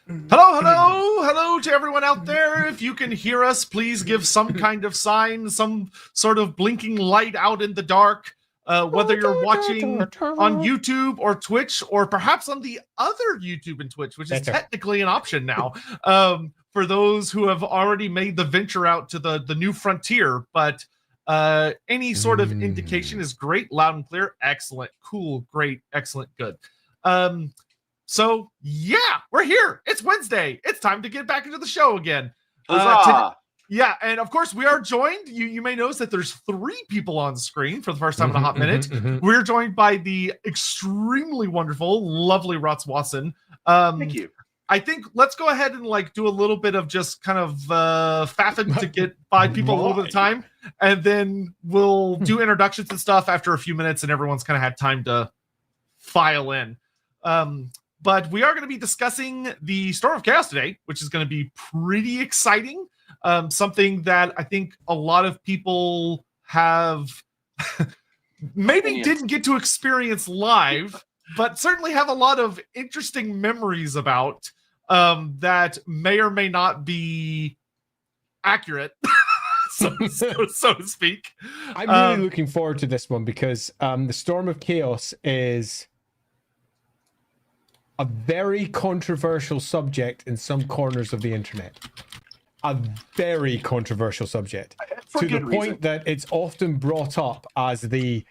Hello to everyone out there. If you can hear us, please give some kind of sign, some sort of blinking light out in the dark. Whether you're watching on YouTube or Twitch, or perhaps on the other YouTube and Twitch, which is technically an option now for those who have already made the venture out to the new frontier. But any sort of indication is great, loud and clear, excellent, cool, great, excellent, good. So yeah, we're here. It's Wednesday. It's time to get back into the show again. Yeah, and of course we are joined. You may notice that there's 3 people on screen for the first time in a hot minute. We're joined by the extremely wonderful, lovely Rots Watson. Thank you. I think let's go ahead and do a little bit of just kind of faffing to get by people a little bit of time, and then we'll do introductions and stuff after a few minutes, and everyone's kind of had time to file in. But we are going to be discussing the Storm of Chaos today, which is going to be pretty exciting. Something that I think a lot of people have maybe didn't get to experience live, but certainly have a lot of interesting memories about that may or may not be accurate, so to speak. I'm really looking forward to this one because the Storm of Chaos is a very controversial subject in some corners of the internet. A very controversial subject. To the point that it's often brought up as the...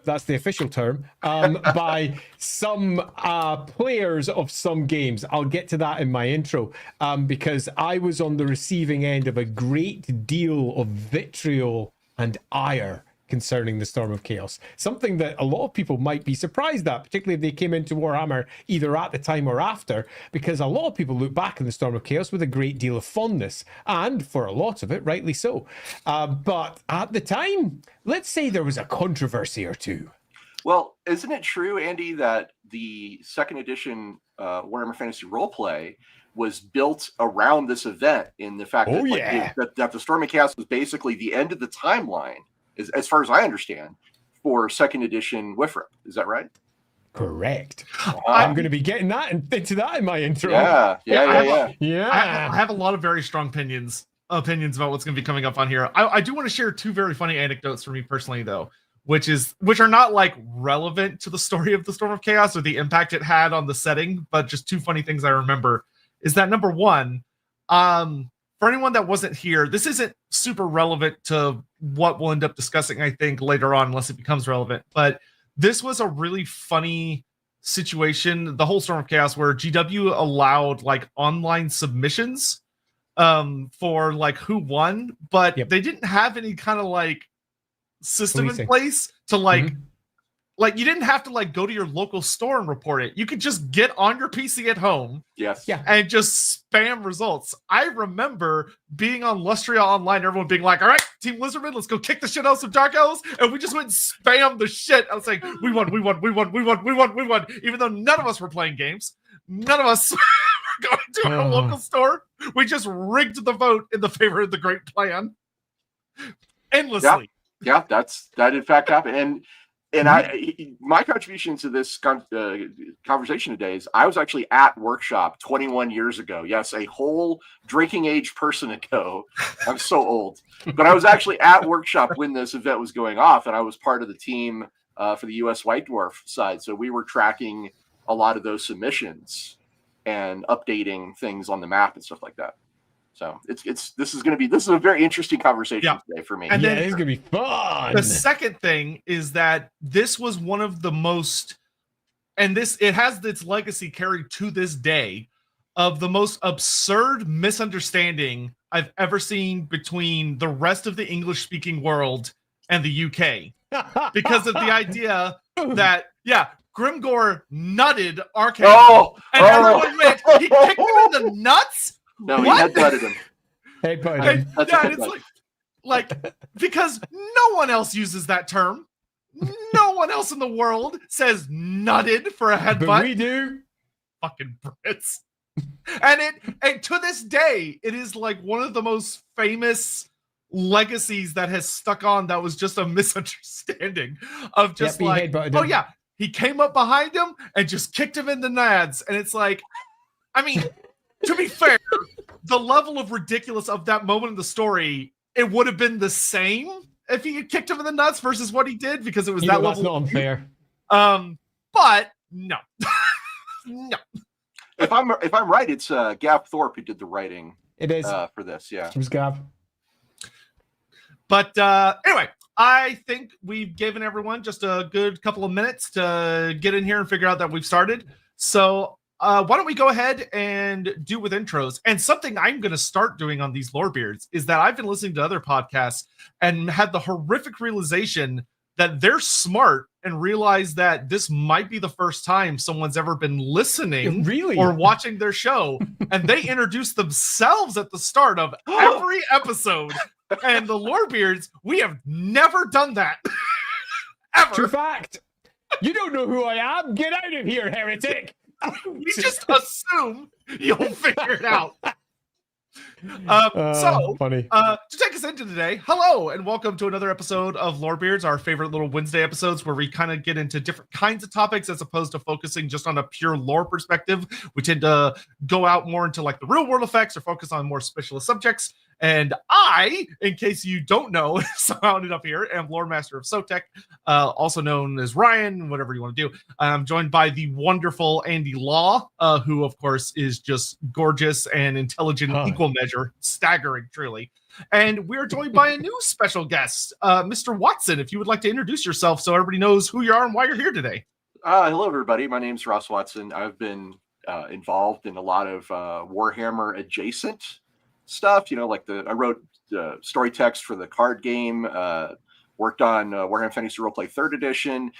That's the official term. By some players of some games. I'll get to that in my intro. Because I was on the receiving end of a great deal of vitriol and ire concerning the Storm of Chaos. Something that a lot of people might be surprised at, particularly if they came into Warhammer either at the time or after, because a lot of people look back on the Storm of Chaos with a great deal of fondness, and for a lot of it, rightly so. But at the time, let's say there was a controversy or two. Well, isn't it true, Andy, that the 2nd edition Warhammer Fantasy Roleplay was built around this event in the fact that the Storm of Chaos was basically the end of the timeline, as far as I understand, for 2nd edition WIFRA. Is that right? Correct. I'm going to be getting into that in my intro. Yeah. I have a lot of very strong opinions about what's going to be coming up on here. I do want to share 2 very funny anecdotes for me personally, though, which are not relevant to the story of the Storm of Chaos or the impact it had on the setting, but just 2 funny things I remember. Is that number 1, for anyone that wasn't here, this isn't super relevant to what we'll end up discussing, I think, later on, unless it becomes relevant. But this was a really funny situation, the whole Storm of Chaos, where GW allowed online submissions for who won, but they didn't have any kind of system in place to you didn't have to go to your local store and report it. You could just get on your PC at home, and just spam results. I remember being on Lustria Online, everyone being like, "All right, Team Lizardman, let's go kick the shit out of some Dark Elves," and we just went and spam the shit. I was like, "We won," even though none of us were playing games, none of us were going to our local store. We just rigged the vote in the favor of the Great Plan endlessly. Yeah, that in fact happened. And my contribution to this conversation today is I was actually at Workshop 21 years ago. Yes, a whole drinking age person ago. I'm so old. But I was actually at Workshop when this event was going off, and I was part of the team for the U.S. White Dwarf side. So we were tracking a lot of those submissions and updating things on the map and stuff like that. So this is a very interesting conversation today for me. And then it's gonna be fun. The second thing is that this was one of the most, and it has its legacy carried to this day, of the most absurd misunderstanding I've ever seen between the rest of the English-speaking world and the UK, because of the idea that Grimgor nutted Arcane, and everyone went, he kicked him in the nuts. No, he headbutted him. It's because no one else uses that term. No one else in the world says nutted for a headbutt. But we do. Fucking Brits. And to this day, it is one of the most famous legacies that has stuck on. That was just a misunderstanding of just he came up behind him and just kicked him in the nads. And it's like, I mean, to be fair, the level of ridiculous of that moment in the story, it would have been the same if he had kicked him in the nuts versus what he did, because it was that that's level. not unfair. But no. No. If I'm right, it's Gav Thorpe who did the writing. It is for this, yeah. It was Gav. But anyway, I think we've given everyone just a good couple of minutes to get in here and figure out that we've started. So why don't we go ahead and do with intros? And something I'm going to start doing on these lore beards is that I've been listening to other podcasts and had the horrific realization that they're smart and realize that this might be the first time someone's ever been listening or watching their show. And they introduce themselves at the start of every episode. And the lore beards, we have never done that. Ever. True fact. You don't know who I am. Get out of here, heretic. We just assume you'll figure it out. Funny. To take us into today, hello and welcome to another episode of Lorebeards, our favorite little Wednesday episodes where we kind of get into different kinds of topics as opposed to focusing just on a pure lore perspective. We tend to go out more into like the real world effects or focus on more specialist subjects. And I, in case you don't know, somehow ended up here, am Loremaster of Sotek, also known as Ryan, whatever you want to do. I'm joined by the wonderful Andy Law, who, of course, is just gorgeous and intelligent in equal measure. Staggering, truly. And we're joined by a new special guest, Mr. Watson, if you would like to introduce yourself so everybody knows who you are and why you're here today. Hello, everybody. My name's Ross Watson. I've been involved in a lot of Warhammer adjacent stuff, like I wrote story text for the card game, worked on Warhammer Fantasy Roleplay 3rd edition,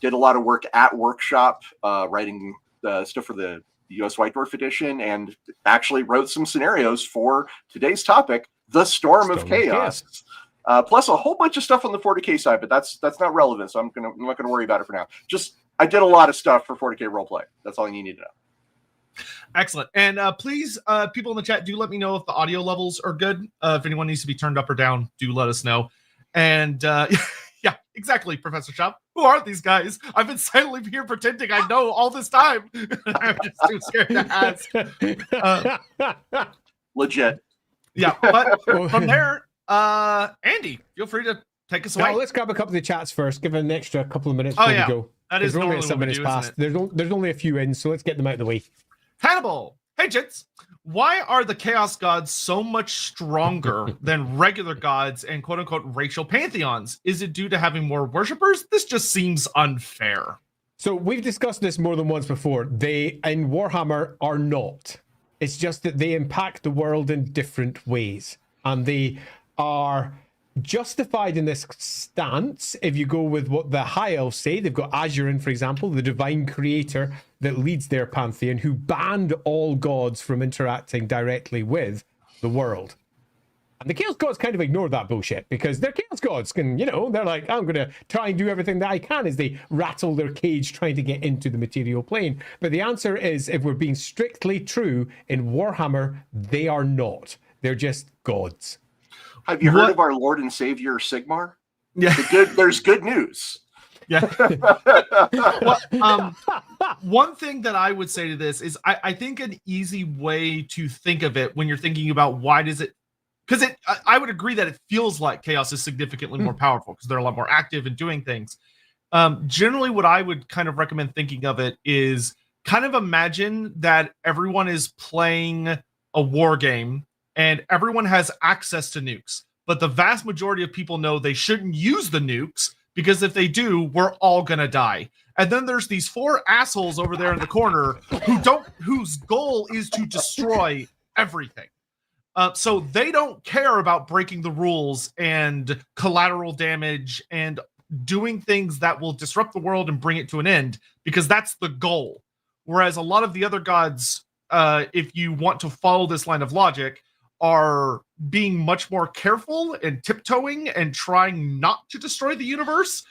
did a lot of work at Workshop, writing stuff for the US White Dwarf edition, and actually wrote some scenarios for today's topic, the Storm of Chaos. Plus a whole bunch of stuff on the 40K side, but that's not relevant, so I'm not gonna worry about it for now. Just I did a lot of stuff for 40K roleplay. That's all you need to know. Excellent. And please, people in the chat, do let me know if the audio levels are good. If anyone needs to be turned up or down, do let us know. And yeah, exactly, Professor Shop. Who are these guys? I've been silently here pretending I know all this time. I'm just too scared to ask. Legit. Yeah, but from there, Andy, feel free to take us away. Now, let's grab a couple of the chats first. Give it an extra couple of minutes before we go. That is normally what we do, isn't it? There's only a few in, so let's get them out of the way. Hannibal, hey gents, why are the Chaos Gods so much stronger than regular gods and quote-unquote racial pantheons? Is it due to having more worshippers? This just seems unfair. So we've discussed this more than once before. They, in Warhammer, are not. It's just that they impact the world in different ways. And they are justified in this stance if you go with what the High Elves say. They've got Azurin, for example, the divine creator that leads their pantheon, who banned all gods from interacting directly with the world. And the Chaos Gods kind of ignore that bullshit because they're Chaos Gods. And, they're like, I'm going to try and do everything that I can as they rattle their cage trying to get into the material plane. But the answer is, if we're being strictly true, in Warhammer, they are not. They're just gods. Have you heard of our Lord and Savior Sigmar? Yeah. There's good news. Yeah. One thing that I would say to this is I think an easy way to think of it when you're thinking about why does it, because I would agree that it feels like Chaos is significantly more powerful because they're a lot more active in doing things. Generally, what I would kind of recommend thinking of it is kind of imagine that everyone is playing a war game and everyone has access to nukes, but the vast majority of people know they shouldn't use the nukes because if they do, we're all gonna die. And then there's these 4 assholes over there in the corner whose goal is to destroy everything. So they don't care about breaking the rules and collateral damage and doing things that will disrupt the world and bring it to an end, because that's the goal. Whereas a lot of the other gods, if you want to follow this line of logic, are being much more careful and tiptoeing and trying not to destroy the universe.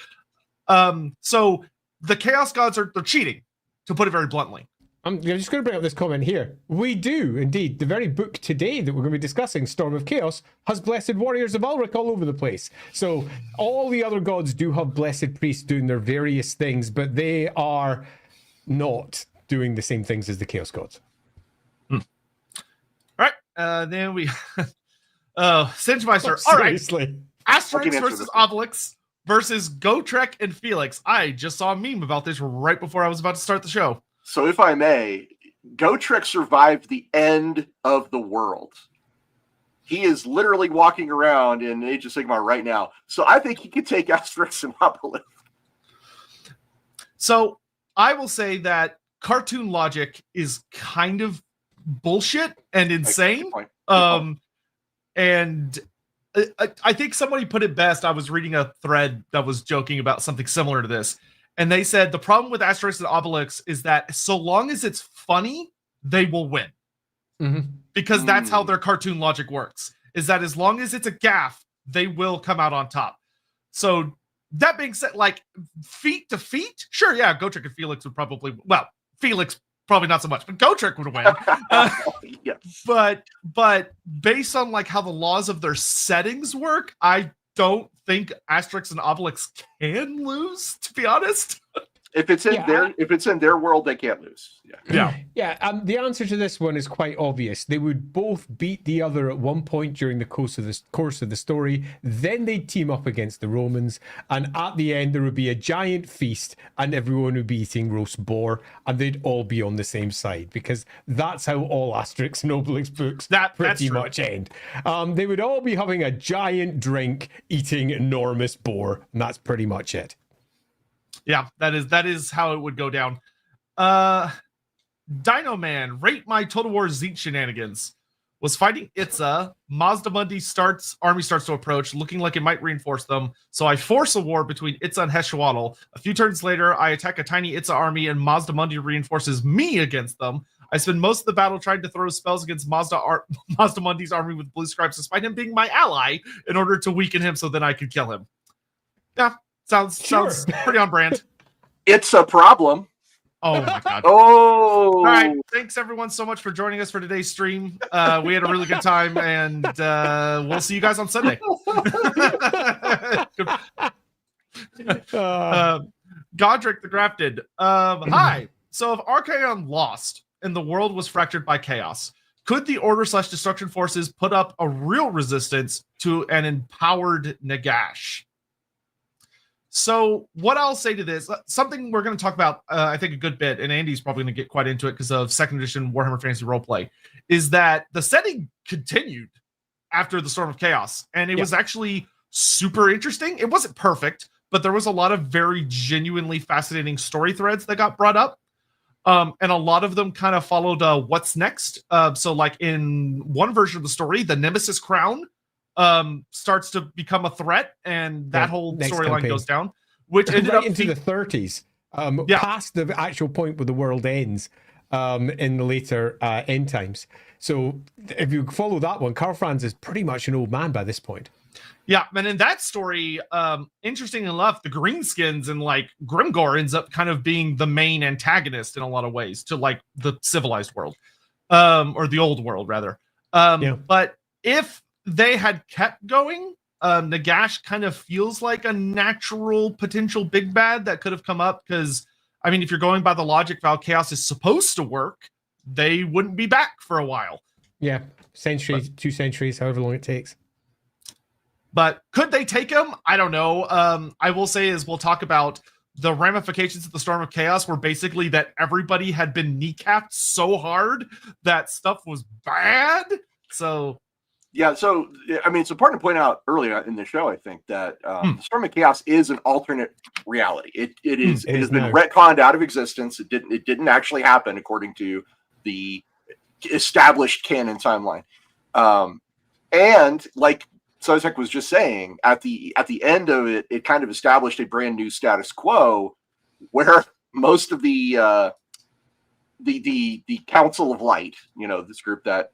So the Chaos Gods they're cheating, to put it very bluntly. I'm just going to bring up this comment here. We do, indeed. The very book today that we're going to be discussing, Storm of Chaos, has blessed warriors of Ulrich all over the place. So all the other gods do have blessed priests doing their various things, but they are not doing the same things as the Chaos gods. All right. Then we... Singemeister. All right. Seriously. Asterix versus Obelix versus Gotrek and Felix. I just saw a meme about this right before I was about to start the show. So if I may, Gotrek survived the end of the world. He is literally walking around in Age of Sigmar right now. So I think he could take Asterix and Obelix. So I will say that cartoon logic is kind of bullshit and insane. Good point. And I think somebody put it best. I was reading a thread that was joking about something similar to this. And they said the problem with Asterix and Obelix is that so long as it's funny, they will win. Mm-hmm. Because that's how their cartoon logic works. Is that as long as it's a gaffe, they will come out on top. So that being said, like feet to feet, sure, yeah, Gotrek and Felix would probably, well, Felix probably not so much, but Gotrek would win. Yes. But based on like how the laws of their settings work, I don't think Asterix and Obelix can lose, to be honest. If it's in their world, they can't lose. Yeah. The answer to this one is quite obvious. They would both beat the other at one point during the course of the story. Then they'd team up against the Romans, and at the end there would be a giant feast, and everyone would be eating roast boar, and they'd all be on the same side, because that's how all Asterix and Obelix books pretty much end. They would all be having a giant drink, eating enormous boar, and that's pretty much it. Yeah, that is how it would go down. Dino Man, rate my Total War Zeet shenanigans. Was fighting Itza. Mazdamundi's army starts to approach, looking like it might reinforce them. So I force a war between Itza and Heshwaddle. A few turns later, I attack a tiny Itza army, and Mazdamundi reinforces me against them. I spend most of the battle trying to throw spells against Mazdamundi's army with blue scribes, despite him being my ally, in order to weaken him so then I could kill him. Yeah. Sounds pretty on brand. It's a problem. Oh my god. Oh. All right. Thanks everyone so much for joining us for today's stream. We had a really good time, and we'll see you guys on Sunday. Godric the Grafted. Hi. So if Archaon lost and the world was fractured by chaos, could the Order/Destruction forces put up a real resistance to an empowered Nagash? So what I'll say to this, something we're going to talk about, I think a good bit, and Andy's probably going to get quite into it because of 2nd edition Warhammer Fantasy Roleplay, is that the setting continued after the Storm of Chaos, and it was actually super interesting. It wasn't perfect, but there was a lot of very genuinely fascinating story threads that got brought up, and a lot of them kind of followed what's next. So like in one version of the story, the Nemesis Crown starts to become a threat, and that whole storyline goes down, which ended right up into the 30s, past the actual point where the world ends, in the later end times. So if you follow that one, Karl Franz is pretty much an old man by this point. Yeah, and in that story, interesting enough, the Greenskins and like Grimgor ends up kind of being the main antagonist in a lot of ways to like the civilized world, or the old world rather. But if they had kept going, Nagash kind of feels like a natural potential big bad that could have come up, because I mean, if you're going by the logic of how chaos is supposed to work, they wouldn't be back for a while. Yeah, centuries, 2 centuries, however long it takes. But could they take him? I don't know. I will say is we'll talk about the ramifications of the Storm of Chaos were basically that everybody had been kneecapped so hard that stuff was bad. So yeah, so I mean, it's important to point out earlier in the show, I think, that the Storm of Chaos is an alternate reality. It has been retconned out of existence. It didn't actually happen according to the established canon timeline. And like Sotek was just saying, at the end of it, it kind of established a brand new status quo where most of the Council of Light, you know, this group that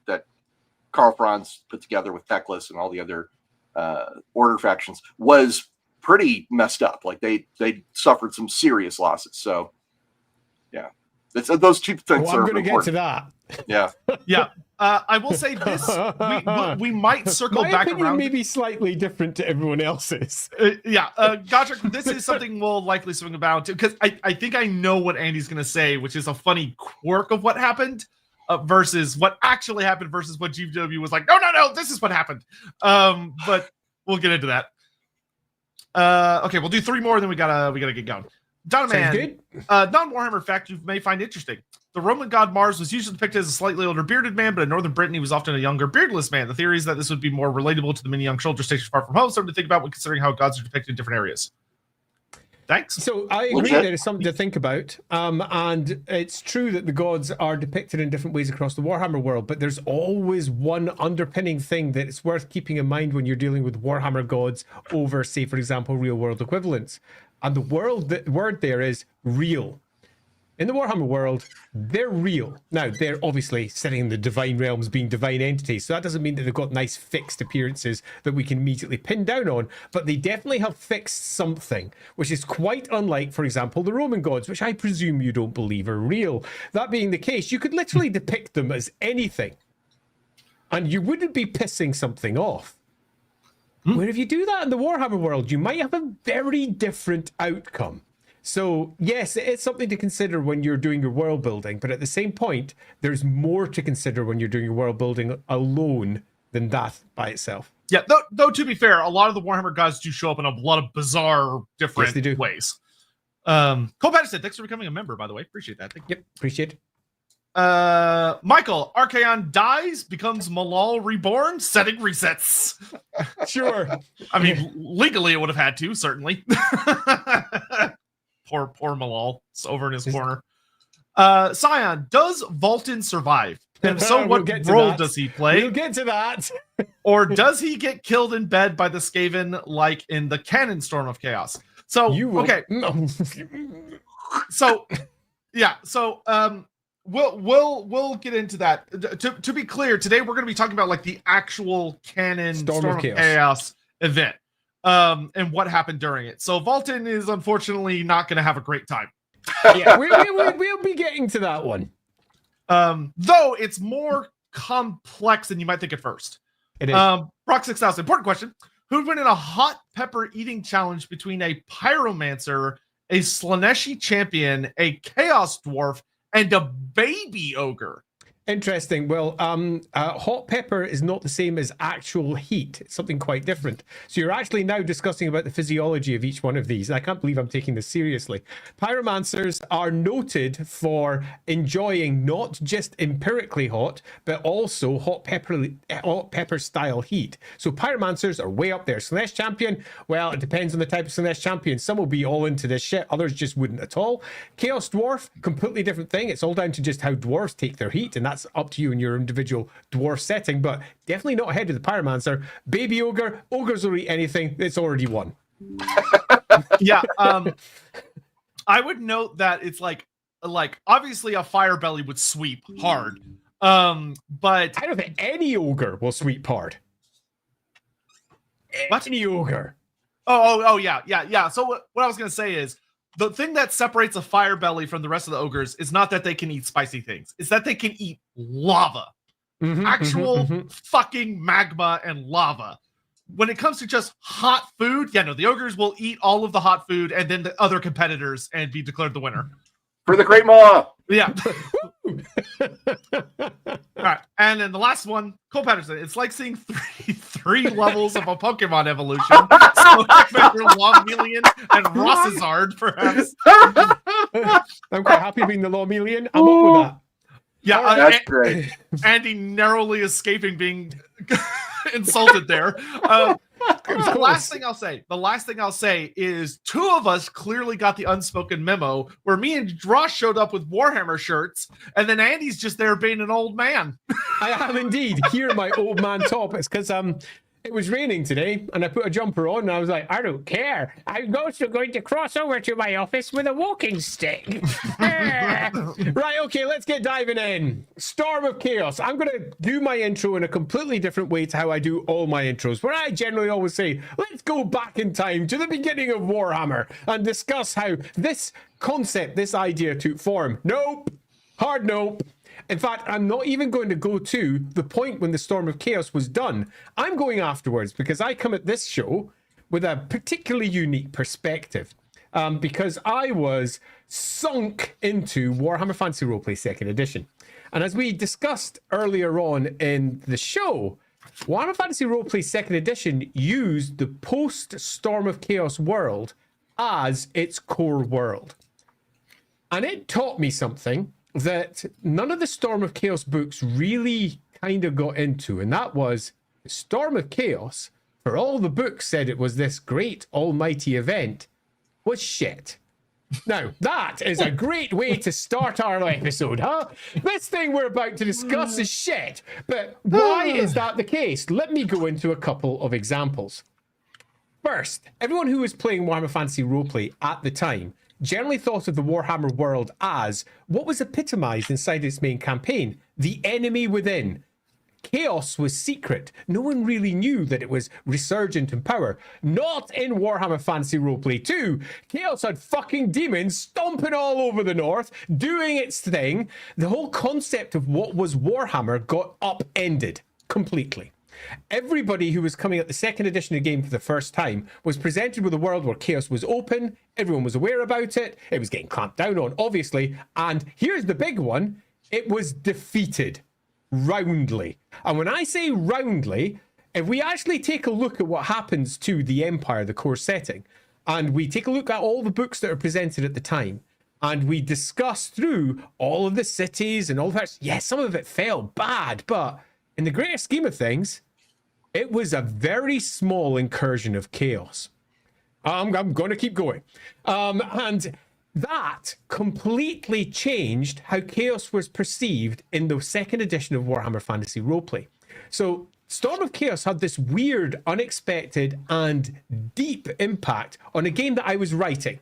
Karl Franz put together with Teclis and all the other order factions, was pretty messed up. Like they suffered some serious losses. So yeah, Those two things I'm are going to get to important. that. Yeah. Yeah. I will say this: we might circle My back opinion around. may be slightly different to everyone else's. Gotcha. This is something we'll likely swing about because I think I know what Andy's going to say, which is a funny quirk of what happened versus what actually happened versus what GW was like. No, this is what happened. But we'll get into that. Okay, we'll do 3 more, then we gotta get going. Donovan, non-Warhammer fact you may find interesting. The Roman god Mars was usually depicted as a slightly older bearded man, but in northern Britain he was often a younger beardless man. The theory is that this would be more relatable to the many young soldiers stationed far from home, something to think about when considering how gods are depicted in different areas. Thanks. So I agree that it's something to think about. And it's true that the gods are depicted in different ways across the Warhammer world, but there's always one underpinning thing that it's worth keeping in mind when you're dealing with Warhammer gods over, say, for example, real world equivalents. And the word there is real. In the Warhammer world, they're real. Now, they're obviously sitting in the divine realms being divine entities, so that doesn't mean that they've got nice fixed appearances that we can immediately pin down on, but they definitely have fixed something, which is quite unlike, for example, the Roman gods, which I presume you don't believe are real. That being the case, you could literally depict them as anything, and you wouldn't be pissing something off. Where if you do that in the Warhammer world, you might have a very different outcome. So, yes, it is something to consider when you're doing your world building, but at the same point, there's more to consider when you're doing your world building alone than that by itself. Yeah, though to be fair, a lot of the Warhammer gods do show up in a lot of bizarre, different ways. Cole Patterson, thanks for becoming a member, by the way. Appreciate that. Thank you. Yep, appreciate it. Michael, Archaon dies, becomes Malal reborn, setting resets. Sure. I mean, legally it would have had to, certainly. Poor Malal. It's over in his corner. Scion, does Valten survive? And if so, what role does he play? We'll get to that. Or does he get killed in bed by the Skaven like in the Cannon Storm of Chaos? So, okay. So, yeah. So, we'll get into that. To be clear, today we're going to be talking about like the actual Cannon Storm of Chaos event. And what happened during it. So Valten is unfortunately not going to have a great time. Yeah, we'll be getting to that one. Though it's more complex than you might think at first. It is. Brock 6000, important question. Who'd win in a hot pepper eating challenge between a pyromancer, a Slaneshi champion, a chaos dwarf, and a baby ogre? Interesting. Well, hot pepper is not the same as actual heat. It's something quite different. So you're actually now discussing about the physiology of each one of these. I can't believe I'm taking this seriously. Pyromancers are noted for enjoying not just empirically hot, but also hot pepper style heat. So pyromancers are way up there. Slanesh champion, well, it depends on the type of Slanesh champion. Some will be all into this shit. Others just wouldn't at all. Chaos dwarf, completely different thing. It's all down to just how dwarves take their heat, and that's up to you in your individual dwarf setting, but definitely not ahead of the pyromancer. Baby ogre, ogres will eat anything. It's already won. Yeah. I would note that it's like obviously a fire belly would sweep hard. But I don't think any ogre will sweep hard. What? Any ogre. Oh, yeah. So what I was gonna say is, the thing that separates a fire belly from the rest of the ogres is not that they can eat spicy things. It's that they can eat lava. Actual fucking magma and lava. When it comes to just hot food, yeah, no, the ogres will eat all of the hot food and then the other competitors and be declared the winner. For the Great Maw! Yeah. All right, and then the last one, Cole Patterson. It's like seeing three levels of a Pokemon evolution. LAWhammer and Rossizard, perhaps. I'm quite happy being the LAWhammer. I'm up with that. Yeah, that's great. Andy narrowly escaping being insulted there. The last thing I'll say is 2 of us clearly got the unspoken memo where me and Ross showed up with Warhammer shirts, and then Andy's just there being an old man. I am indeed. Here, my old man top. It's because it was raining today, and I put a jumper on, and I was like, I don't care. I'm also going to cross over to my office with a walking stick. Right, okay, let's get diving in. Storm of Chaos. I'm going to do my intro in a completely different way to how I do all my intros, where I generally always say, let's go back in time to the beginning of Warhammer and discuss how this concept, this idea took form. Nope. Hard no. In fact, I'm not even going to go to the point when the Storm of Chaos was done. I'm going afterwards because I come at this show with a particularly unique perspective. Because I was sunk into Warhammer Fantasy Roleplay 2nd Edition. And as we discussed earlier on in the show, Warhammer Fantasy Roleplay 2nd Edition used the post-Storm of Chaos world as its core world. And it taught me something that none of the Storm of Chaos books really kind of got into, and that was Storm of Chaos, for all the books said it was this great almighty event, was shit. Now, that is a great way to start our episode, huh? This thing we're about to discuss is shit. But why is that the case? Let me go into a couple of examples. First, everyone who was playing Warhammer Fantasy Roleplay at the time generally thought of the Warhammer world as what was epitomized inside its main campaign, the enemy within. Chaos was secret. No one really knew that it was resurgent in power. Not in Warhammer Fantasy Roleplay 2. Chaos had fucking demons stomping all over the north, doing its thing. The whole concept of what was Warhammer got upended completely. Everybody who was coming at the 2nd edition of the game for the first time was presented with a world where chaos was open, everyone was aware about it, it was getting clamped down on, obviously, and here's the big one, it was defeated. Roundly. And when I say roundly, if we actually take a look at what happens to the Empire, the core setting, and we take a look at all the books that are presented at the time, and we discuss through all of the cities and all that, yes, some of it fell bad, but in the greater scheme of things, it was a very small incursion of chaos. I'm going to keep going. And that completely changed how chaos was perceived in the 2nd edition of Warhammer Fantasy Roleplay. So Storm of Chaos had this weird, unexpected, and deep impact on a game that I was writing.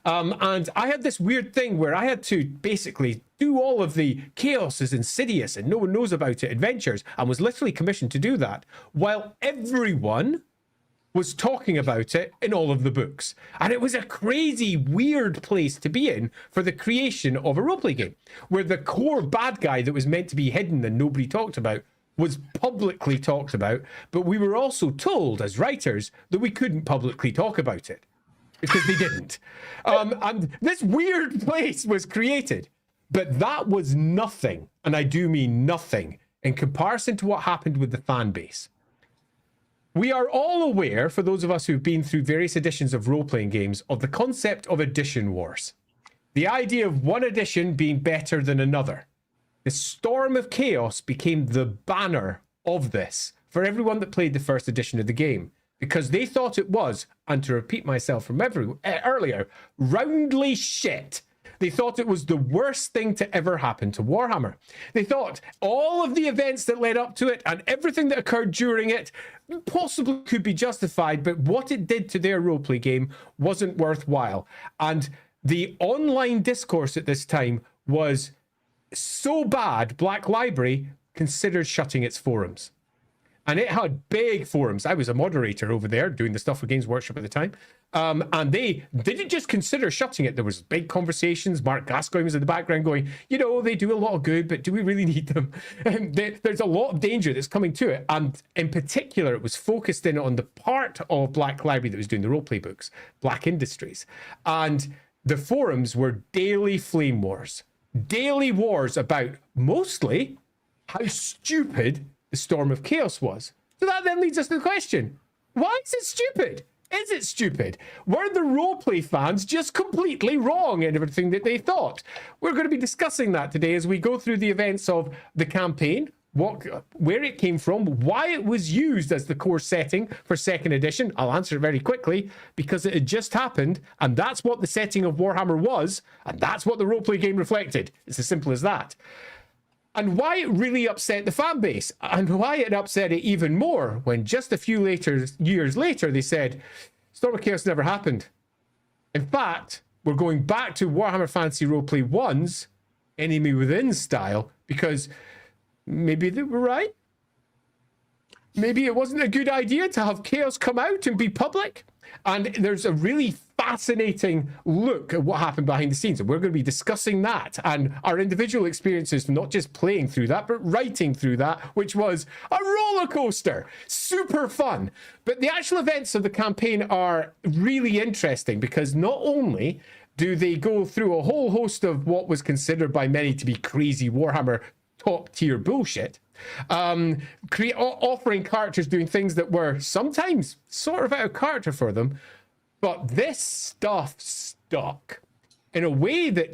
And I had this weird thing where I had to basically do all of the chaos is insidious and no one knows about it adventures, and was literally commissioned to do that while everyone was talking about it in all of the books. And it was a crazy, weird place to be in for the creation of a roleplay game, where the core bad guy that was meant to be hidden and nobody talked about was publicly talked about, but we were also told as writers that we couldn't publicly talk about it because they didn't. And this weird place was created, but that was nothing, and I do mean nothing, in comparison to what happened with the fan base. We are all aware, for those of us who've been through various editions of role-playing games, of the concept of edition wars. The idea of one edition being better than another. The Storm of Chaos became the banner of this for everyone that played the first edition of the game, because they thought it was, and to repeat myself from earlier, roundly shit. They thought it was the worst thing to ever happen to Warhammer. They thought all of the events that led up to it and everything that occurred during it possibly could be justified, but what it did to their roleplay game wasn't worthwhile. And the online discourse at this time was so bad, Black Library considered shutting its forums. And it had big forums. I was a moderator over there doing the stuff for Games Workshop at the time. And they didn't just consider shutting it. There was big conversations. Mark Gascoigne was in the background going, you know, they do a lot of good, but do we really need them? And there's a lot of danger that's coming to it. And in particular, it was focused in on the part of Black Library that was doing the roleplay books, Black Industries. And the forums were daily flame wars. Daily wars about mostly how stupid the Storm of Chaos was. So that then leads us to the question, why is it stupid? Is it stupid? Were the roleplay fans just completely wrong in everything that they thought? We're going to be discussing that today as we go through the events of the campaign, where it came from, why it was used as the core setting for 2nd edition. I'll answer it very quickly, because it had just happened, and that's what the setting of Warhammer was, and that's what the roleplay game reflected. It's as simple as that. And why it really upset the fan base, and why it upset it even more when just a few years later they said, Storm of Chaos never happened. In fact, we're going back to Warhammer Fantasy Roleplay 1's Enemy Within style, because maybe they were right. Maybe it wasn't a good idea to have chaos come out and be public. And there's a really fascinating look at what happened behind the scenes. And we're going to be discussing that and our individual experiences from not just playing through that, but writing through that, which was a roller coaster. Super fun. But the actual events of the campaign are really interesting because not only do they go through a whole host of what was considered by many to be crazy Warhammer top tier bullshit, offering characters doing things that were sometimes sort of out of character for them, but this stuff stuck in a way that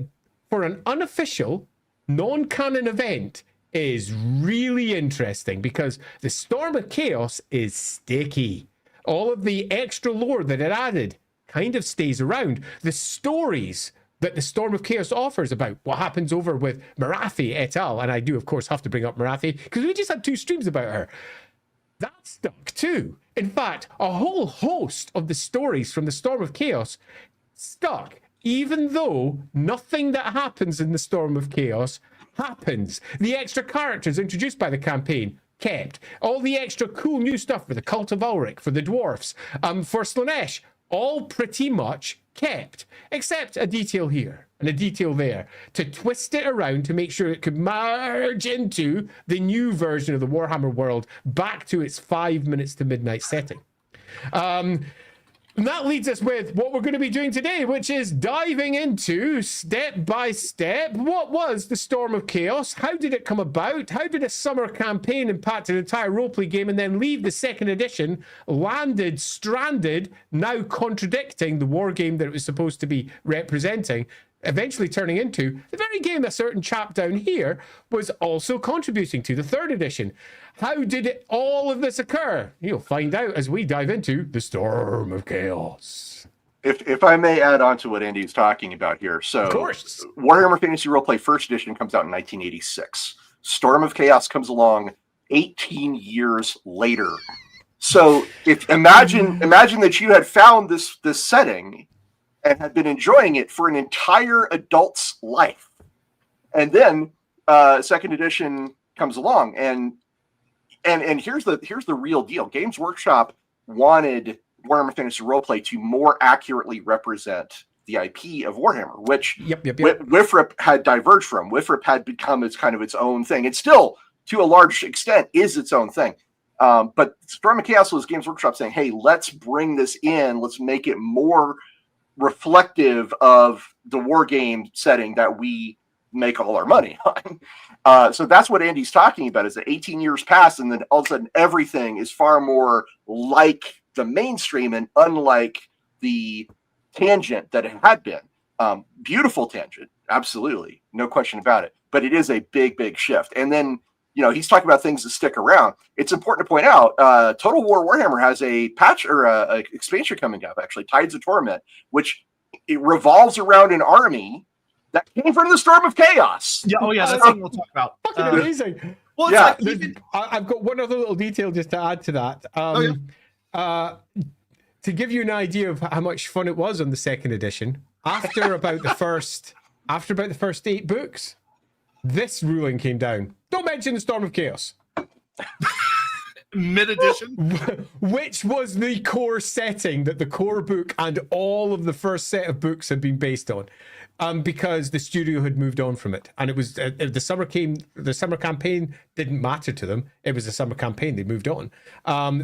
for an unofficial non-canon event is really interesting because the Storm of Chaos is sticky. All of the extra lore that it added kind of stays around. The stories that the Storm of Chaos offers about what happens over with Marathi et al. And I do, of course, have to bring up Marathi because we just had 2 streams about her. That stuck too. In fact, a whole host of the stories from the Storm of Chaos stuck, even though nothing that happens in the Storm of Chaos happens. The extra characters introduced by the campaign kept. All the extra cool new stuff for the Cult of Ulrich, for the dwarfs, for Slaanesh, all pretty much kept, except a detail here and a detail there to twist it around to make sure it could merge into the new version of the Warhammer world back to its 5 minutes to midnight setting. And that leads us with what we're going to be doing today, which is diving into, step by step, what was the Storm of Chaos? How did it come about? How did a summer campaign impact an entire roleplay game and then leave the second edition landed, stranded, now contradicting the war game that it was supposed to be representing, eventually turning into the very game a certain chap down here was also contributing to, the third edition. How did all of this occur? You'll find out as we dive into the Storm of Chaos. If I may add on to what Andy's talking about here. So, of course. Warhammer Fantasy Roleplay first edition comes out in 1986. Storm of Chaos comes along 18 years later. So, if imagine that you had found this setting and had been enjoying it for an entire adult's life, and then second edition comes along, and here's the real deal. Games Workshop wanted Warhammer Fantasy Roleplay to more accurately represent the IP of Warhammer, which WFRP had diverged from. WFRP had become its own thing. It still, to a large extent, is its own thing. But Storm of Chaos was Games Workshop saying, hey, let's bring this in. Let's make it more reflective of the war game setting that we make all our money on. So that's what Andy's talking about, is that 18 years pass and then all of a sudden everything is far more like the mainstream and unlike the tangent that it had been. Beautiful tangent, absolutely, no question about it, but it is a big shift. And then, he's talking about things that stick around. It's important to point out, Total War Warhammer has a patch or a expansion coming up, actually, Tides of Torment, which it revolves around an army that came from the Storm of Chaos. Yeah, that's something we'll talk about. Fucking amazing. Well, yeah, I've got one other little detail just to add to that. To give you an idea of how much fun it was on the second edition, after about the first 8 books, this ruling came down. Don't mention the Storm of Chaos. Mid-edition? Which was the core setting that the core book and all of the first set of books had been based on. Because the studio had moved on from it, and it was the summer campaign didn't matter to them. It was the summer campaign; they moved on.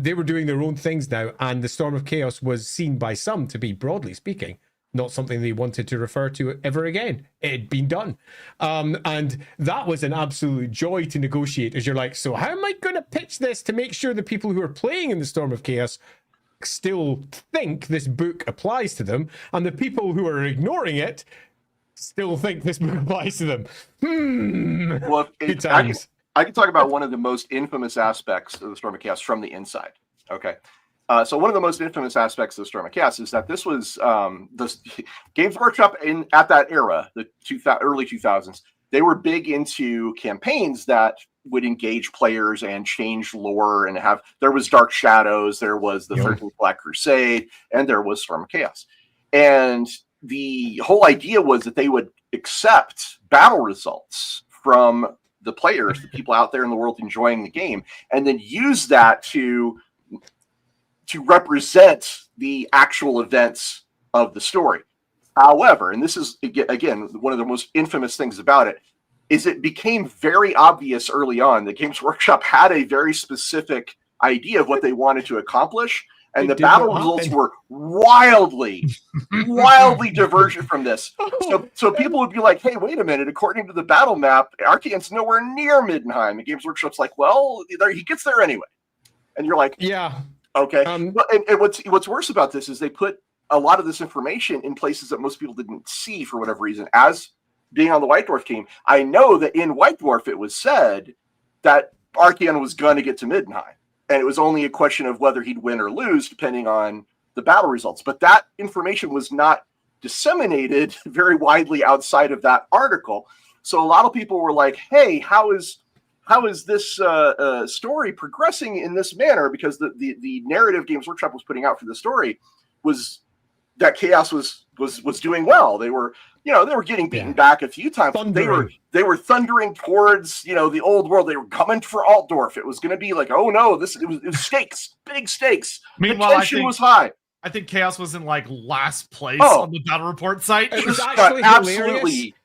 They were doing their own things now, and the Storm of Chaos was seen by some to be, broadly speaking, not something they wanted to refer to ever again. It had been done, and that was an absolute joy to negotiate. As you're like, so how am I going to pitch this to make sure the people who are playing in the Storm of Chaos still think this book applies to them, and the people who are ignoring it still think this book applies to them. Well, I can talk about one of the most infamous aspects of the Storm of Chaos from the inside. Okay. So one of the most infamous aspects of the Storm of Chaos is that this was the Games Workshop at that era, the early 2000s. They were big into campaigns that would engage players and change lore, and there was Dark Shadows, there was the 13th Black Crusade, and there was Storm of Chaos. And the whole idea was that they would accept battle results from the players, the people out there in the world enjoying the game, and then use that to to represent the actual events of the story. However, and this is again one of the most infamous things about it, is it became very obvious early on that Games Workshop had a very specific idea of what they wanted to accomplish, and the battle results were wildly divergent from this. So people would be like, hey, wait a minute, according to the battle map, Archaon's nowhere near Middenheim. And Games Workshop's like, well, he gets there anyway. And you're like, yeah, okay. And what's worse about this is they put a lot of this information in places that most people didn't see for whatever reason. As being on the White Dwarf team, I know that in White Dwarf it was said that Archaon was going to get to Middenheim, and it was only a question of whether he'd win or lose depending on the battle results. But that information was not disseminated very widely outside of that article. So a lot of people were like, hey, how is this story progressing in this manner? Because the narrative Games Workshop was putting out for the story was that Chaos was doing well. They were getting beaten back a few times. They were thundering towards, the old world. They were coming for Altdorf. It was going to be like, oh no, it was stakes, big stakes. Meanwhile, the tension was high. I think Chaos was in last place on the battle report site. It was actually absolutely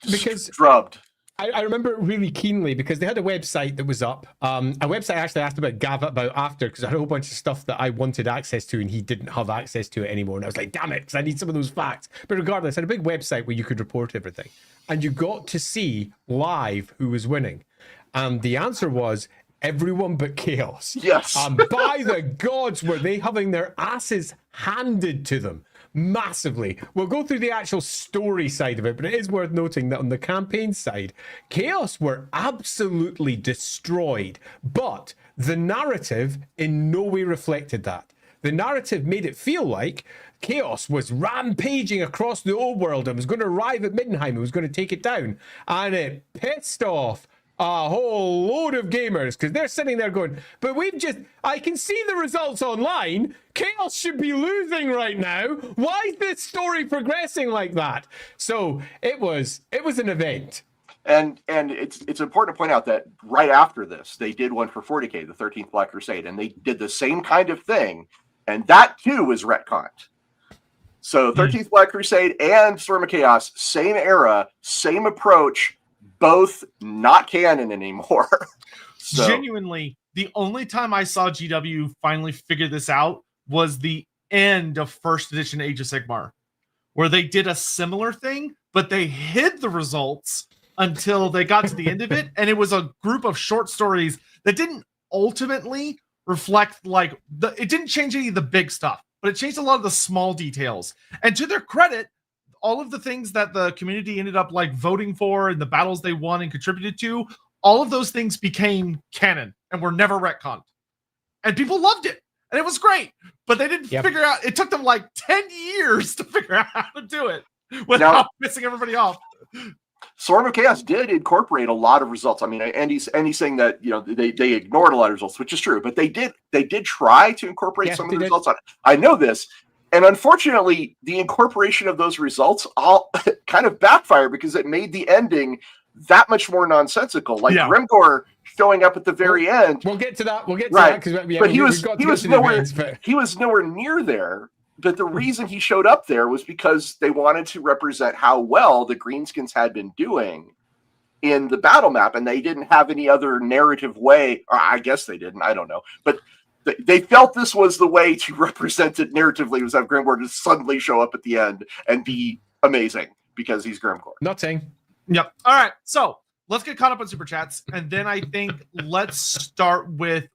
because drubbed. I remember it really keenly because they had a website that was up. A website I actually asked about Gav about after, because I had a whole bunch of stuff that I wanted access to and he didn't have access to it anymore. And I was like, damn it, because I need some of those facts. But regardless, I had a big website where you could report everything. And you got to see live who was winning. And the answer was everyone but Chaos. Yes. By the gods, were they having their asses handed to them. Massively. We'll go through the actual story side of it, but it is worth noting that on the campaign side, Chaos were absolutely destroyed, but the narrative in no way reflected that. The narrative made it feel like Chaos was rampaging across the old world and was going to arrive at Middenheim and was going to take it down, and it pissed off a whole load of gamers because they're sitting there going, but I can see the results online. Chaos should be losing right now. Why is this story progressing like that? So it was an event. And it's important to point out that right after this, they did one for 40K, the 13th Black Crusade, and they did the same kind of thing, and that too was retconned. So 13th Black Crusade and Storm of Chaos, same era, same approach, both not canon anymore. So. Genuinely, the only time I saw GW finally figure this out was the end of first edition Age of Sigmar, where they did a similar thing, but they hid the results until they got to the end of it. And it was a group of short stories that didn't ultimately reflect it didn't change any of the big stuff, but it changed a lot of the small details. And to their credit, all of the things that the community ended up voting for and the battles they won and contributed to, all of those things became canon and were never retconned. And people loved it. And it was great. But they didn't figure out, it took them 10 years to figure out how to do it without pissing everybody off. Storm of Chaos did incorporate a lot of results. I mean, Andy's saying that they ignored a lot of results, which is true, but they did try to incorporate some of the results on it. I know this. And unfortunately, the incorporation of those results all kind of backfired because it made the ending that much more nonsensical. Grimgor showing up at the very end. We'll get to that. But he was nowhere near there. But the reason he showed up there was because they wanted to represent how well the Greenskins had been doing in the battle map, and they didn't have any other narrative way. Or I guess they didn't. I don't know. But they felt this was the way to represent it narratively, was have Grimgor just suddenly show up at the end and be amazing because he's Grimgor. Nothing. Yep. All right. So let's get caught up on super chats. And then I think let's start with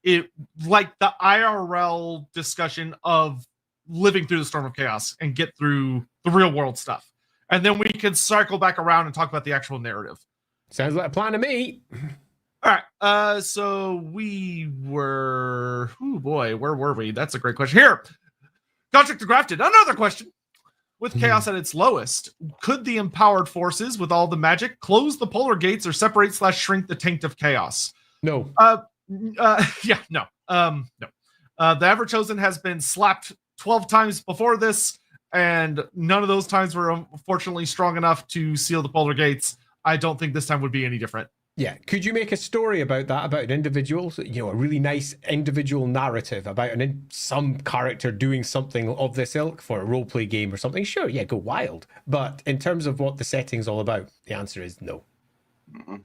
the IRL discussion of living through the Storm of Chaos and get through the real world stuff. And then we can circle back around and talk about the actual narrative. Sounds like a plan to me. All right. So we were, where were we? That's a great question. Here, Contract to Grafted. Another question. With Chaos at its lowest, could the empowered forces with all the magic close the polar gates or separate/shrink the taint of Chaos? No. No. No. The Ever-Chosen has been slapped 12 times before this, and none of those times were unfortunately strong enough to seal the polar gates. I don't think this time would be any different. Yeah, could you make a story about that, about an individual, a really nice individual narrative about some character doing something of this ilk for a roleplay game or something? Sure, yeah, go wild. But in terms of what the setting's all about, the answer is no. Mm-mm.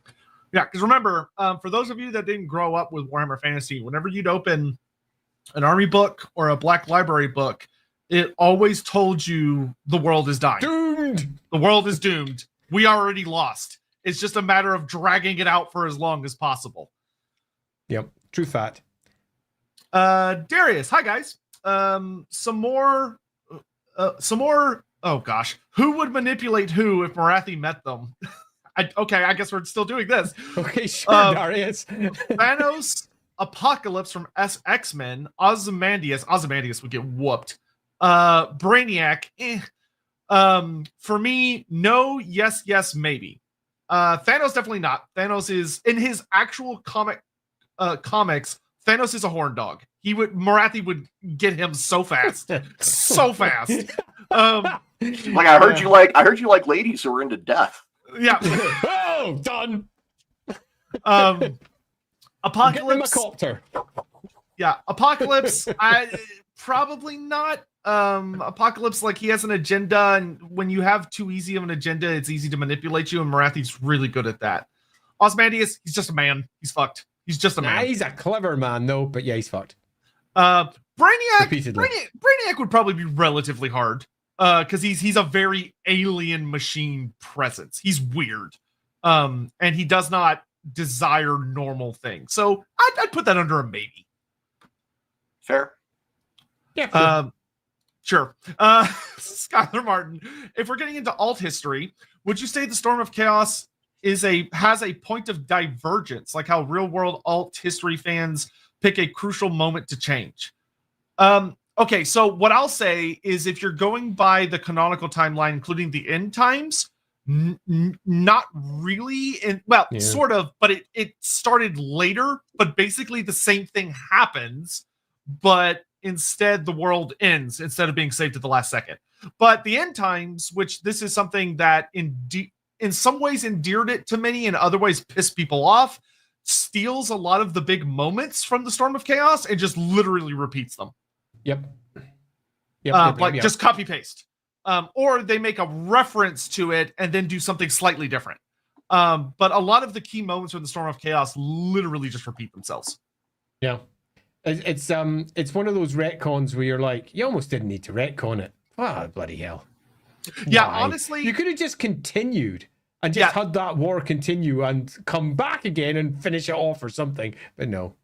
Yeah, because remember, for those of you that didn't grow up with Warhammer Fantasy, whenever you'd open an army book or a Black Library book, it always told you the world is dying. Doomed! The world is doomed. We already lost. It's just a matter of dragging it out for as long as possible. Yep, true fact. Darius, hi guys. Some more. Oh gosh, who would manipulate who if Morathi met them? I guess we're still doing this. Okay, sure, Darius. Thanos, Apocalypse from X-Men, Ozymandias would get whooped. Brainiac, for me, no, yes, maybe. Thanos definitely not. Thanos is in his actual comics. Thanos is a horn dog. Morathi would get him so fast, so fast. Like I heard you like ladies who are into death. Yeah. Oh, done. Apocalypse. Get him a copter. Yeah, Apocalypse. Probably not. Apocalypse, like, he has an agenda, and when you have too easy of an agenda, it's easy to manipulate you, and Morathi's really good at that. Ozymandias, he's just a man. He's fucked. He's just a man. He's a clever man, though, but yeah, he's fucked. Brainiac would probably be relatively hard, because he's a very alien machine presence. He's weird, and he does not desire normal things. So I'd put that under a maybe. Fair. Yeah. Sure. Skylar Martin, if we're getting into alt history, would you say the Storm of Chaos has a point of divergence, like how real world alt history fans pick a crucial moment to change? Okay, so what I'll say is, if you're going by the canonical timeline, including the end times, not really. Sort of, but it started later, but basically the same thing happens, but instead the world ends instead of being saved at the last second. But the end times, which this is something that in some ways endeared it to many, in other ways pissed people off, steals a lot of the big moments from the Storm of Chaos and just literally repeats them. Yep. Just copy paste. Or they make a reference to it and then do something slightly different. But a lot of the key moments from the Storm of Chaos literally just repeat themselves. Yeah. It's one of those retcons where you're like, you almost didn't need to retcon it. Ah, bloody hell. Yeah, Why? honestly, you could have just continued and just had that war continue and come back again and finish it off or something. But no.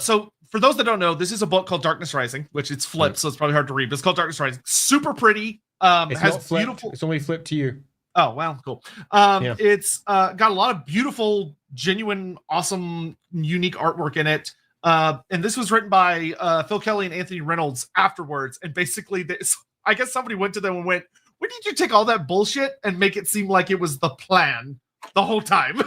So for those that don't know, this is a book called Darkness Rising, which it's flipped, so it's probably hard to read, but it's called Darkness Rising. Super pretty. It's has not flipped. Beautiful. It's only flipped to you. Oh, well, cool. It's got a lot of beautiful, genuine, awesome, unique artwork in it. And this was written by Phil Kelly and Anthony Reynolds afterwards. And basically, I guess somebody went to them and went, "When did you take all that bullshit and make it seem like it was the plan the whole time?"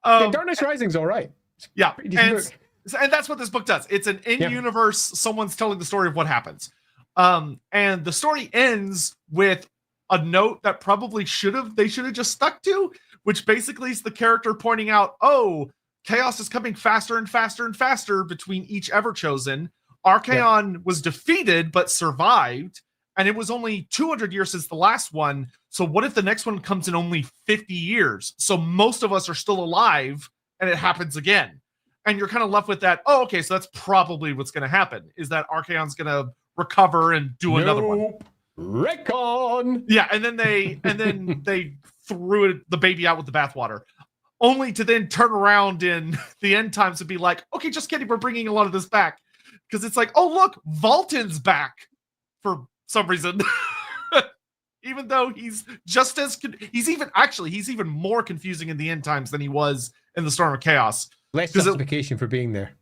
Darkness Rising's all right. Yeah, and that's what this book does. It's an in-universe, someone's telling the story of what happens. And the story ends with a note that probably they should have just stuck to, which basically is the character pointing out, oh, chaos is coming faster and faster and faster between each Everchosen. Archaon was defeated but survived, and it was only 200 years since the last one. So what if the next one comes in only 50 years? So most of us are still alive, and it happens again. And you're kind of left with that, oh, okay, so that's probably what's going to happen, is that Archaon's going to recover and do another one. Retcon! Yeah, and then they threw the baby out with the bathwater, only to then turn around in the end times and be like, okay, just kidding, we're bringing a lot of this back. Because it's like, oh, look, Valten's back for some reason. Even though he's even more confusing in the end times than he was in the Storm of Chaos. Less justification for being there.